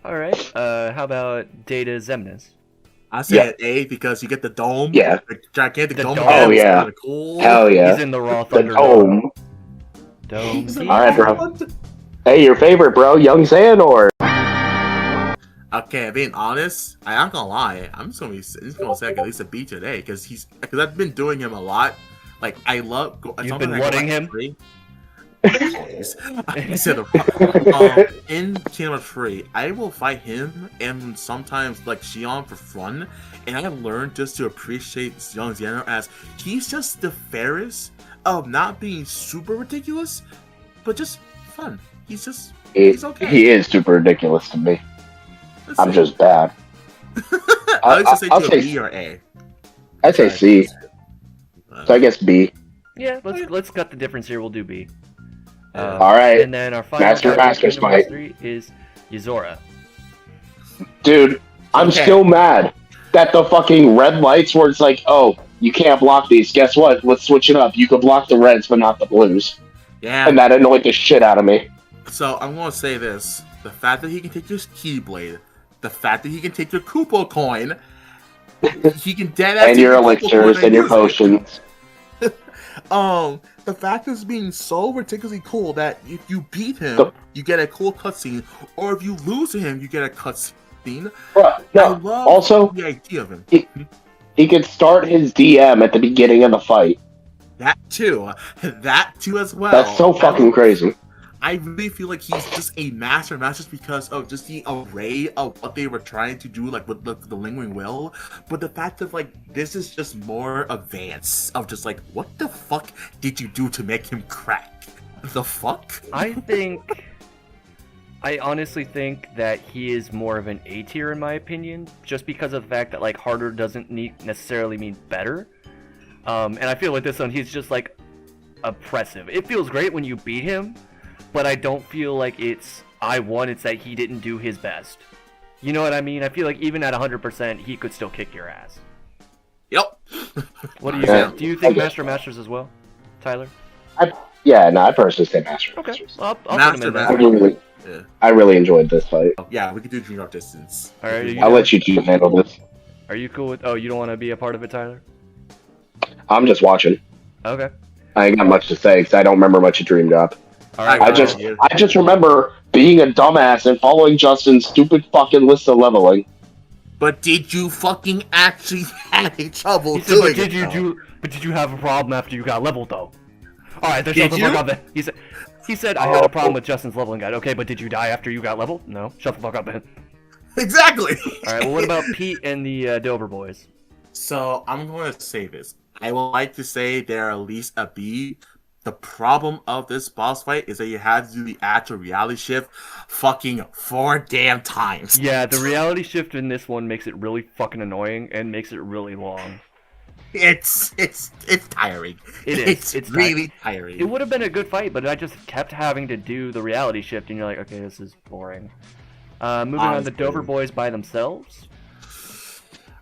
Alright, how about Data Xemnas? I said A because you get the dome. Yeah. The gigantic dome. Oh, yeah. Really cool. Hell yeah. He's in the Raw The Thunder. dome. Dome. Alright, bro. Hey, your favorite, bro, Young Xehanort. Okay, being honest, I'm not gonna lie. I'm just gonna say like, at least a B today because I've been doing him a lot. Like I love. You've been wanting him. I said in Kingdom Hearts 3, I will fight him and sometimes like Xion for fun, and I learned just to appreciate Young Xehanort as he's just the fairest of not being super ridiculous, but just fun. He's okay. He is super ridiculous to me. I'm just bad. I'll say B or A. I'd say C. So I guess B. Yeah, let's cut the difference here. We'll do B. All right. And then our final Master's fight is Yuzora. Dude, I'm still mad that the fucking red lights where it's like, oh, you can't block these. Guess what? Let's switch it up. You can block the reds, but not the blues. Yeah. And that annoyed the shit out of me. So I'm gonna say this: the fact that he can take your Keyblade, the fact that he can take your Koopa coin, he can dead and your elixirs and your potions. The fact is being so ridiculously cool that if you beat him, you get a cool cutscene, or if you lose to him, you get a cutscene. No, also the idea of him. He could start his DM at the beginning of the fight. That too as well. That's so fucking crazy. I really feel like he's just a master just because of just the array of what they were trying to do, like with the lingering will. But the fact that like this is just more advanced of just like, what the fuck did you do to make him crack? The fuck? I honestly think that he is more of an A tier in my opinion, just because of the fact that like harder doesn't necessarily mean better. And I feel with this one, he's just like oppressive. It feels great when you beat him, but I don't feel like it's it's that he didn't do his best. You know what I mean? I feel like even at 100%, he could still kick your ass. Yep. What do you think? Do you think Masters as well, Tyler? I personally say Masters. Okay, I'll put him in there. I really enjoyed this fight. Yeah, we could do Dream Drop Distance. All right, I'll let you two handle this. Are you cool with? Oh, you don't want to be a part of it, Tyler? I'm just watching. Okay. I ain't got much to say because I don't remember much of Dream Drop. All right, I just remember being a dumbass and following Justin's stupid fucking list of leveling. But did you fucking actually have any trouble doing it? But did you have a problem after you got leveled though? All right, there's nothing about that. He said I had a problem with Justin's leveling guide. Okay, but did you die after you got leveled? No. Shut the fuck up, man. Exactly. All right. Well, what about Pete and the Dover boys? So I'm going to say this. I would like to say they're at least a B. The problem of this boss fight is that you have to do the actual reality shift fucking 4 damn times. Yeah, the reality shift in this one makes it really fucking annoying and makes it really long. It's tiring. It's really tiring. It would have been a good fight, but I just kept having to do the reality shift, and you're like, okay, this is boring. Moving on, the Dover boys by themselves.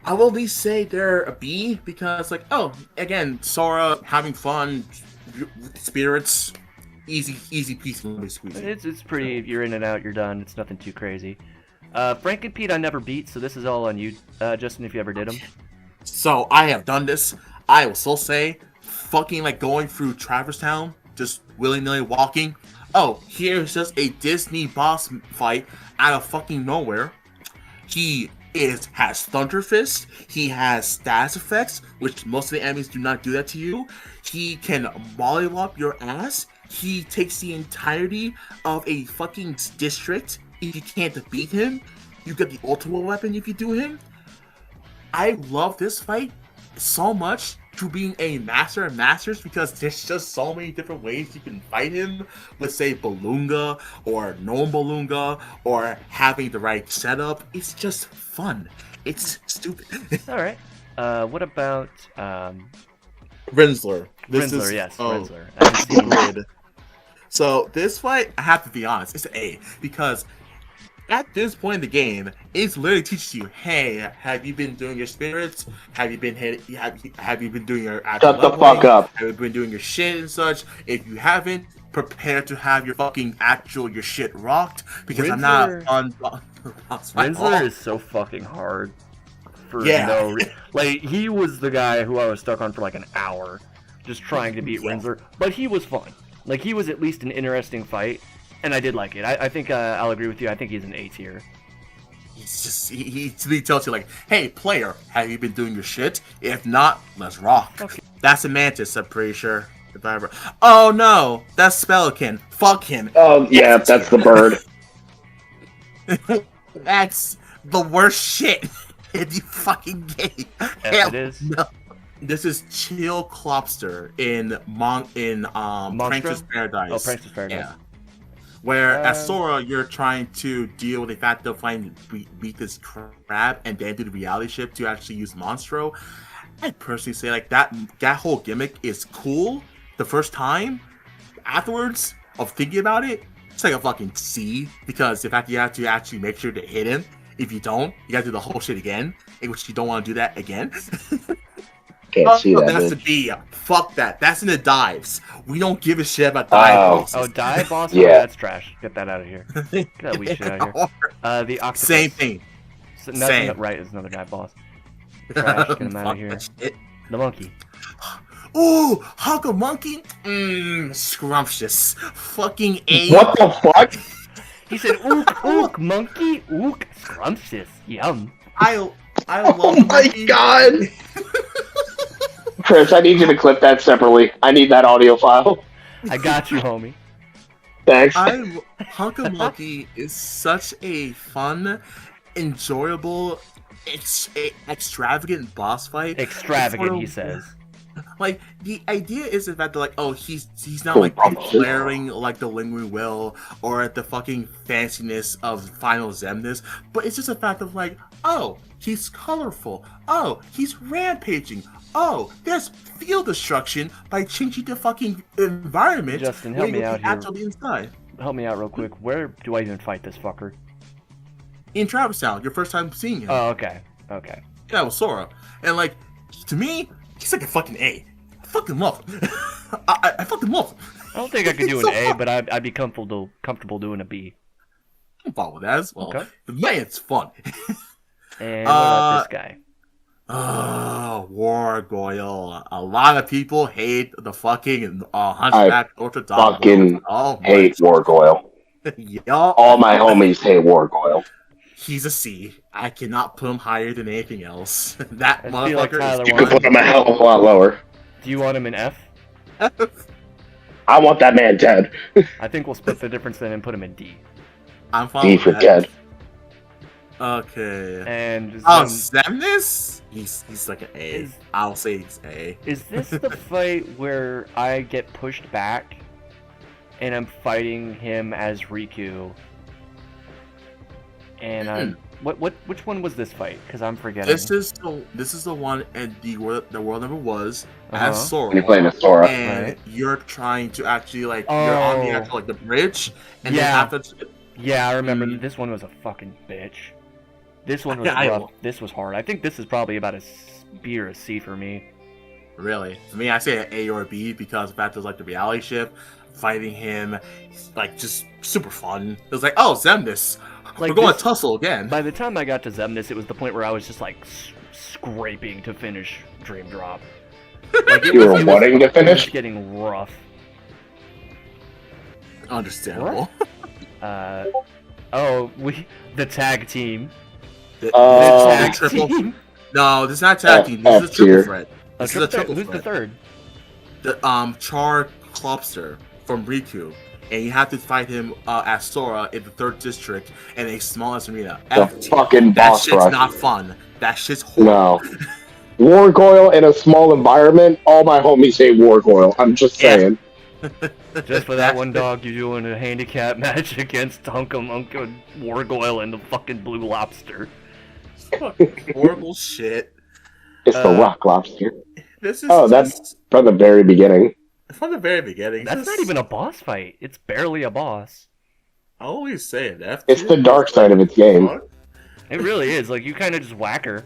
I will at least say they're a B because, like, oh, again, Sora having fun. Spirits, easy peasy, squeezy. It's pretty. You're in and out. You're done. It's nothing too crazy. Frank and Pete I never beat, so this is all on you, Justin. If you ever did them. So I have done this. I will still say, fucking like going through Traverse Town, just willy-nilly walking. Oh, here's just a Disney boss fight out of fucking nowhere. He has Thunder Fist. He has status effects, which most of the enemies do not do that to you. He can mollywop your ass. He takes the entirety of a fucking district. If you can't beat him, you get the ultimate weapon if you do him. I love this fight so much to being a master of masters because there's just so many different ways you can fight him with, say, Balloonga or Gnome Balloonga or having the right setup. It's just fun. It's stupid. All right. What about Rinsler? Rinsler. So this fight, I have to be honest, it's an A because at this point in the game, it's literally teaches you, hey, have you been doing your spirits? Have you been have you been doing your actual Shut the leveling? fuck up. Have you been doing your shit and such? If you haven't, prepare to have your fucking your shit rocked, because I'm not a fun boss fight. Rinsler is so fucking hard. Like, he was the guy who I was stuck on for like an hour, just trying to beat Rinsler, but he was fun. Like, he was at least an interesting fight, and I did like it. I think I'll agree with you. I think he's an A tier. He's just he tells you like, hey player, have you been doing your shit? If not, let's rock. Okay. That's a mantis, I'm pretty sure. If I ever... Oh no, that's Spellkin. Fuck him. Oh yeah, that's the bird. That's the worst shit in the fucking game. Yes, it is. No. This is Chill Klopster in Prankster's Paradise. Oh, Prankster's Paradise. Yeah. Where as Sora, you're trying to deal with the fact of beat this crab and then do the reality ship to actually use Monstro. I'd personally say like that whole gimmick is cool the first time. Afterwards of thinking about it, it's like a fucking C, because the fact you have to actually make sure to hit him. If you don't, you gotta do the whole shit again, in which you don't want to do that again. Can't see that. That's the B. Fuck that. That's in the dives. We don't give a shit about dive bosses. Oh, dive boss? Yeah. Oh, that's trash. Get that out of here. Get that weak shit out of here. The octopus. Same thing. Same. Right, is another dive boss. Trash. Get him out of here. The monkey. Ooh, hunk of monkey? Scrumptious. Fucking A. What the fuck? He said, ook, ook, monkey, ook, scrumptious. Yum. I love Oh my monkey. god! Chris, I need you to clip that separately. I need that audio file. I got you, homie. Thanks. Hunk of monkey is such a fun, enjoyable, extravagant boss fight. Extravagant, he says. Like, the idea is the fact that, like, oh, he's not, like, declaring, like, the lingering will, or at the fucking fanciness of final Zemnis, but it's just a fact of, like, oh, he's colorful, oh, he's rampaging, oh, there's field destruction by changing the fucking environment. Justin, help me out here. Actually inside. Help me out real quick. Where do I even fight this fucker? In Travis Town, your first time seeing him. Oh, okay. Okay. Yeah, with Sora. And, like, to me, he's like a fucking A. I fucking love him. I fucking love him. I don't think I could do an A, but I'd be comfortable doing a B. I'm fine with that as well. Okay. The man's fun. And what about this guy? Wargoyle. A lot of people hate the fucking Hunchback Orthodox. Fucking hate Wargoyle. Yeah. All my homies hate Wargoyle. He's a C. I cannot put him higher than anything else. That motherfucker is... You could put him a hell of a lot lower. Do you want him in F? I want that man dead. I think we'll split the difference then and put him in D. I'm fine D with for that. dead. Okay. And Zemnis? He's like an A. I'll say he's A. Is this the fight where I get pushed back and I'm fighting him as Riku? And which one was this fight? Because I'm forgetting. This is the one, and the world number was as Sora. You're playing as Sora, and right? you're trying to actually you're on the actual the bridge, and you have to. Yeah, I remember. This one was a fucking bitch. This one was rough. This was hard. I think this is probably about a B or a C for me. Really, for me, I say an A or a B because the fact there's like the reality ship, fighting him, like just super fun. It was like, oh, Zemnis. Like, we're going to tussle again. By the time I got to Zemnis, it was the point where I was just like scraping to finish Dream Drop. Like, you were wanting to finish? It was getting rough. Understandable. The tag team. The tag team? No, this is not tag team. This is a triple threat. This is a triple threat. Who's the third? The Char Klopster from Riku. And you have to fight him as Sora in the 3rd district in a smallest arena. The fucking boss rush. That shit's not fun. That shit's horrible. No. Wargoyle in a small environment, all my homies hate Wargoyle. I'm just saying. Just for that one dog, you're doing a handicap match against Hunka Munka Wargoyle and the fucking Blue Lobster. Horrible shit. It's the Rock Lobster. This is that's from the very beginning. From the very beginning. That's not even a boss fight. It's barely a boss. I always say it. F2 It's the dark side of its game. It really is. Like, you kind of just whack her.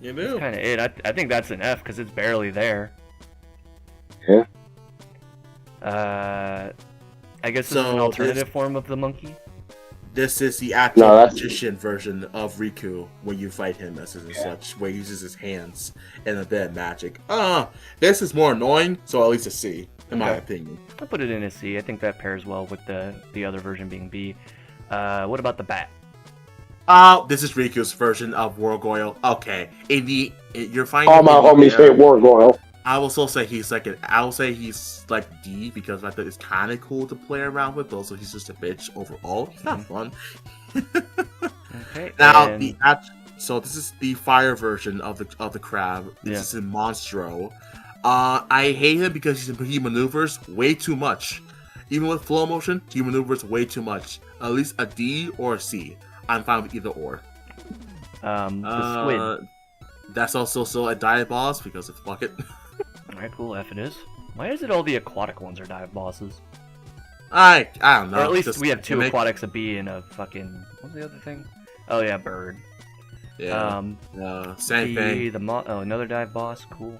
You do. That's kind of it. I think that's an F because it's barely there. Yeah. I guess this is an alternative form of the monkey. This is the actual magician version of Riku, where you fight him as such, where he uses his hands and a bit of magic. This is more annoying, so at least a C, in my opinion. I'll put it in a C. I think that pairs well with the other version being B. What about the bat? This is Riku's version of Wargoyle. Okay, you're finding all my homies hate Wargoyle. I will still say he's like like D because I think it's kind of cool to play around with. But also, he's just a bitch overall. He's not fun. Okay. Now so this is the fire version of the crab. This is in Monstro. I hate him because he maneuvers way too much. Even with flow motion, he maneuvers way too much. At least a D or a C. I'm fine with either or. The squid. That's also still a dive boss because it's fuck it. Alright, cool, F it is. Why is it all the aquatic ones are dive bosses? I don't know. Or at least we have two aquatics, a bee, and a fucking... What's the other thing? Oh yeah, bird. Yeah. Same thing. Another dive boss, cool.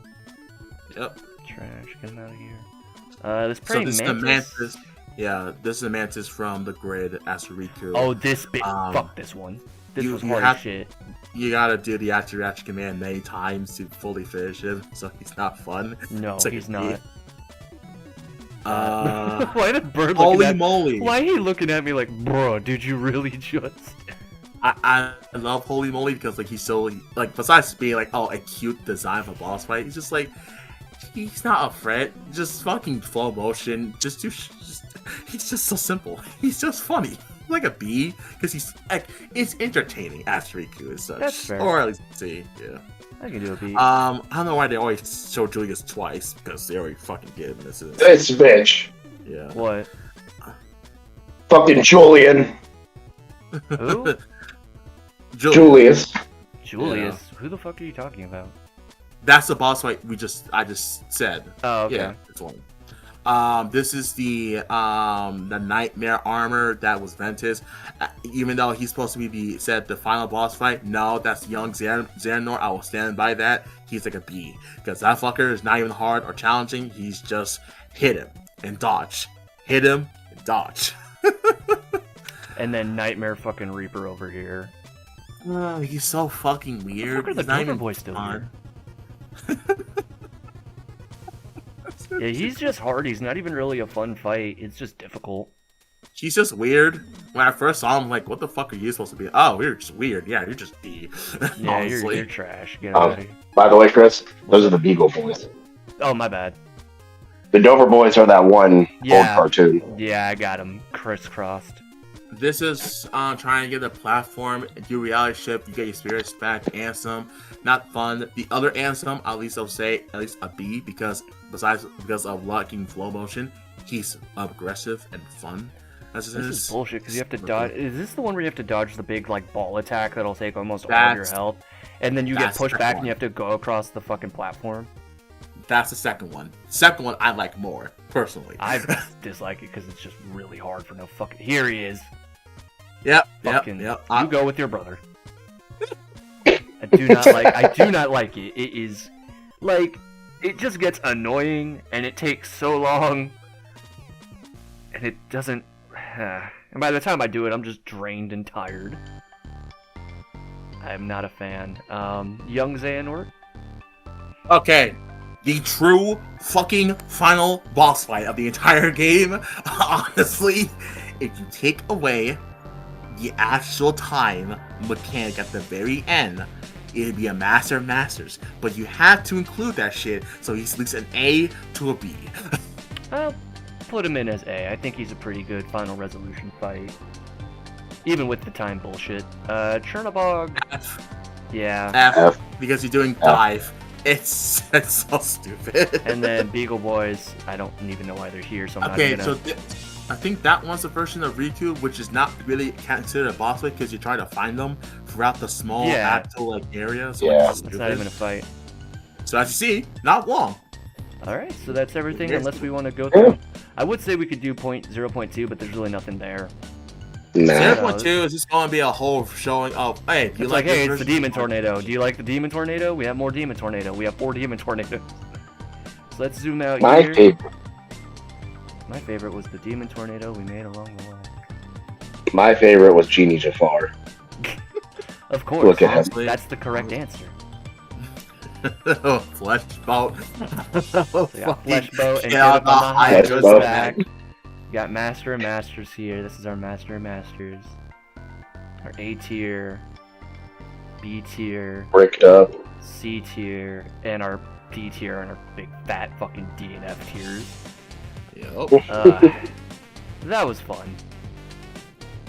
Yep. Trash, get him out of here. This praying mantis. The mantis. Yeah, this is the mantis from the grid as Riku. Oh, this bit. Fuck this one. This was hard as shit. You gotta do the Achi command many times to fully finish him, so he's not fun. No, like he's not. Why did bird holy moly! Why are you looking at me like, bro? Did you really just? I love Holy Moly because like he's so like besides being like a cute design for boss fight, he's just like he's not a threat. Just fucking flow motion. He's just so simple. He's just funny. Like a B, because he's like it's entertaining as Riku as such. That's fair. Or at least C, yeah. I can do a B. I don't know why they always show Julius twice, because they already fucking did him. This bitch. Yeah. What? Fucking Julian. Who? Julius. Julius? Yeah. Who the fuck are you talking about? That's the boss fight I just said. Oh, okay. Yeah, it's one. This is the nightmare armor that was Ventus. Even though he's supposed to be the final boss fight, no, that's young Xehanort. I will stand by that. He's like a B because that fucker is not even hard or challenging. He's just hit him and dodge, hit him and dodge. And then Nightmare fucking Reaper over here. He's so fucking weird. What the fuck are the Gopher boys still here? Yeah, he's just hard. He's not even really a fun fight. It's just difficult. He's just weird. When I first saw him, I'm like, what the fuck are you supposed to be? Oh, you're just weird. Yeah, you're just B. Yeah, you're trash. Get out of here. By the way, Chris, those are the Beagle Boys. Oh, my bad. The Dover Boys are that one old cartoon. Yeah, I got him crisscrossed. This is trying to get a platform, do reality ship, you get your spirits back, Ansem. Not fun. The other Ansem, at least I'll say, at least a B, because of locking flow motion, he's aggressive and fun. This is bullshit, because you have to dodge. Is this the one where you have to dodge the big like ball attack that'll take almost all of your health? And then you get pushed back and you have to go across the fucking platform? That's the second one. Second one I like more, personally. I dislike it because it's just really hard for no fucking... Here he is. Yep. You go with your brother. I do not like it. It is like it just gets annoying and it takes so long and it doesn't and by the time I do it I'm just drained and tired. I'm not a fan. Young Xehanort? Okay. The true fucking final boss fight of the entire game. Honestly, if you take away the actual time mechanic at the very end, it'd be a master of masters. But you have to include that shit, so he sleeps an A to a B. I'll put him in as A. I think he's a pretty good final resolution fight. Even with the time bullshit. Chernobog. F. Yeah. F. Because you're doing dive. It's so stupid. And then Beagle Boys, I don't even know why they're here, so I'm not gonna... so I think that one's a version of Riku, which is not really considered a boss fight because you try to find them throughout the small actual area. So it's not even a fight. So as you see, not long. Alright, so that's everything unless we want to go through. I would say we could do 0.2, but there's really nothing there. Nah. 0.2 is just going to be a whole showing of, hey, do you It's like hey, this it's the Demon Tornado. Do you like the Demon Tornado? We have more Demon Tornado. We have 4 Demon Tornadoes. So let's zoom out here. My favorite was the Demon Tornado we made along the way. My favorite was Genie Jafar. Of course. Look at him. That's the correct answer. Flesh boat. Flesh boat and get on the Hydra's back. We got Master and Masters here. This is our Master and Masters. Our A tier, B tier, Bricked up, C tier, and our D tier, and our big fat fucking D and F tiers. Yep. That was fun.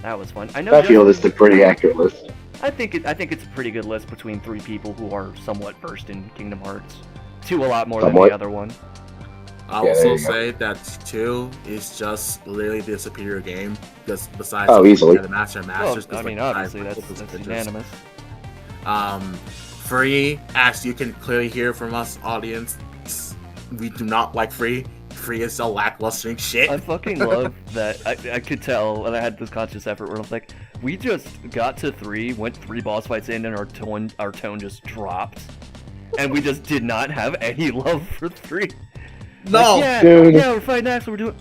That was fun. I feel this is a pretty accurate list. I think it's a pretty good list between 3 people who are somewhat versed in Kingdom Hearts. 2 a lot more than the other one. I will also say that 2 is just literally the superior game, because besides easily. the Master and Masters. Well, I mean, obviously that's unanimous. 3, as you can clearly hear from us, audience, we do not like 3. 3 is so lackluster shit. I fucking love that. I could tell, and I had this conscious effort where I was like, we just got to 3, went 3 boss fights in, and our tone just dropped, and we just did not have any love for 3. No, like, we're fighting Axel. We're doing.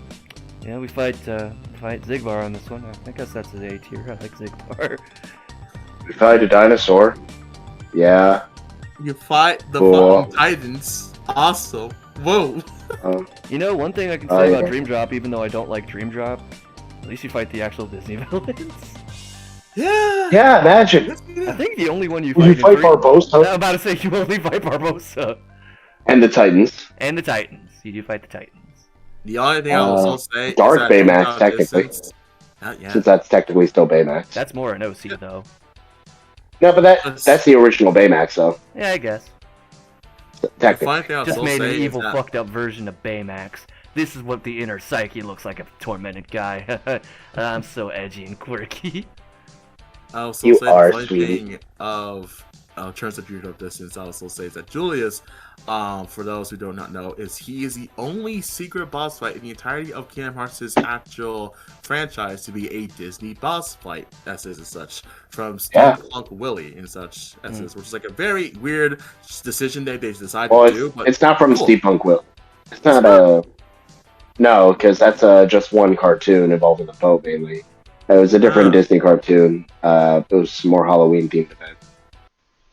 Yeah, we fight Xigbar on this one. I guess that's an A tier. I like Xigbar. We fight a dinosaur. Yeah. You fight the fucking Titans. Awesome. Whoa. You know, one thing I can say about Dream Drop, even though I don't like Dream Drop, at least you fight the actual Disney villains. Yeah. Yeah, imagine. I think the only one you fight Barbossa. I'm about to say you only fight Barbossa. And the Titans. And the Titans. You do fight the Titans. The only thing I will also say Dark is that Baymax, technically. Since that's technically still Baymax. That's more an OC, though. No, but that's the original Baymax, though. Yeah, I guess. Technically. Just made an evil, fucked up version of Baymax. This is what the inner psyche looks like of a tormented guy. I'm so edgy and quirky. I also say the funny thing of terms of Dream Drop Distance, I also say that Julius, for those who do not know, he is the only secret boss fight in the entirety of Kingdom Hearts' actual franchise to be a Disney boss fight, as is and such, from Steampunk Willie and such, as is, which is like a very weird decision that they decided to do. But it's not from Steampunk Willie. It's not a... No, because that's just one cartoon involving the boat, mainly. It was a different Disney cartoon. It was more Halloween-themed event.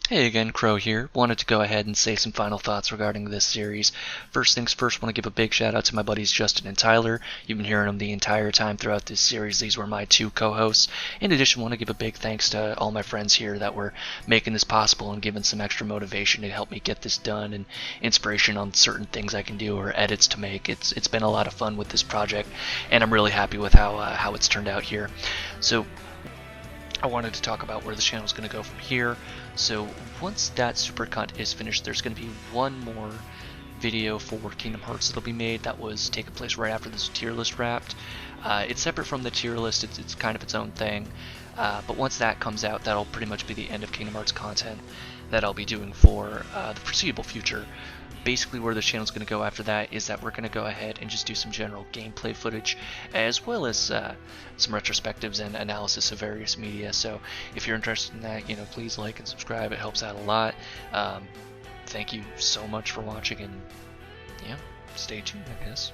Hey again, Qrow here. Wanted to go ahead and say some final thoughts regarding this series. First things first, want to give a big shout out to my buddies Justin and Tyler. You've been hearing them the entire time throughout this series. These were my 2 co-hosts. In addition, want to give a big thanks to all my friends here that were making this possible and giving some extra motivation to help me get this done and inspiration on certain things I can do or edits to make. It's been a lot of fun with this project, and I'm really happy with how it's turned out here. So I wanted to talk about where the channel is going to go from here. So once that supercut is finished, there's going to be one more video for Kingdom Hearts that'll be made that was taking place right after this tier list wrapped. It's separate from the tier list, it's kind of its own thing. But once that comes out, that'll pretty much be the end of Kingdom Hearts content that I'll be doing for the foreseeable future. Basically where the channel's going to go after that is that we're going to go ahead and just do some general gameplay footage as well as some retrospectives and analysis of various media. So if you're interested in that, please like and subscribe. It helps out a lot. Thank you so much for watching, and yeah, stay tuned, I guess.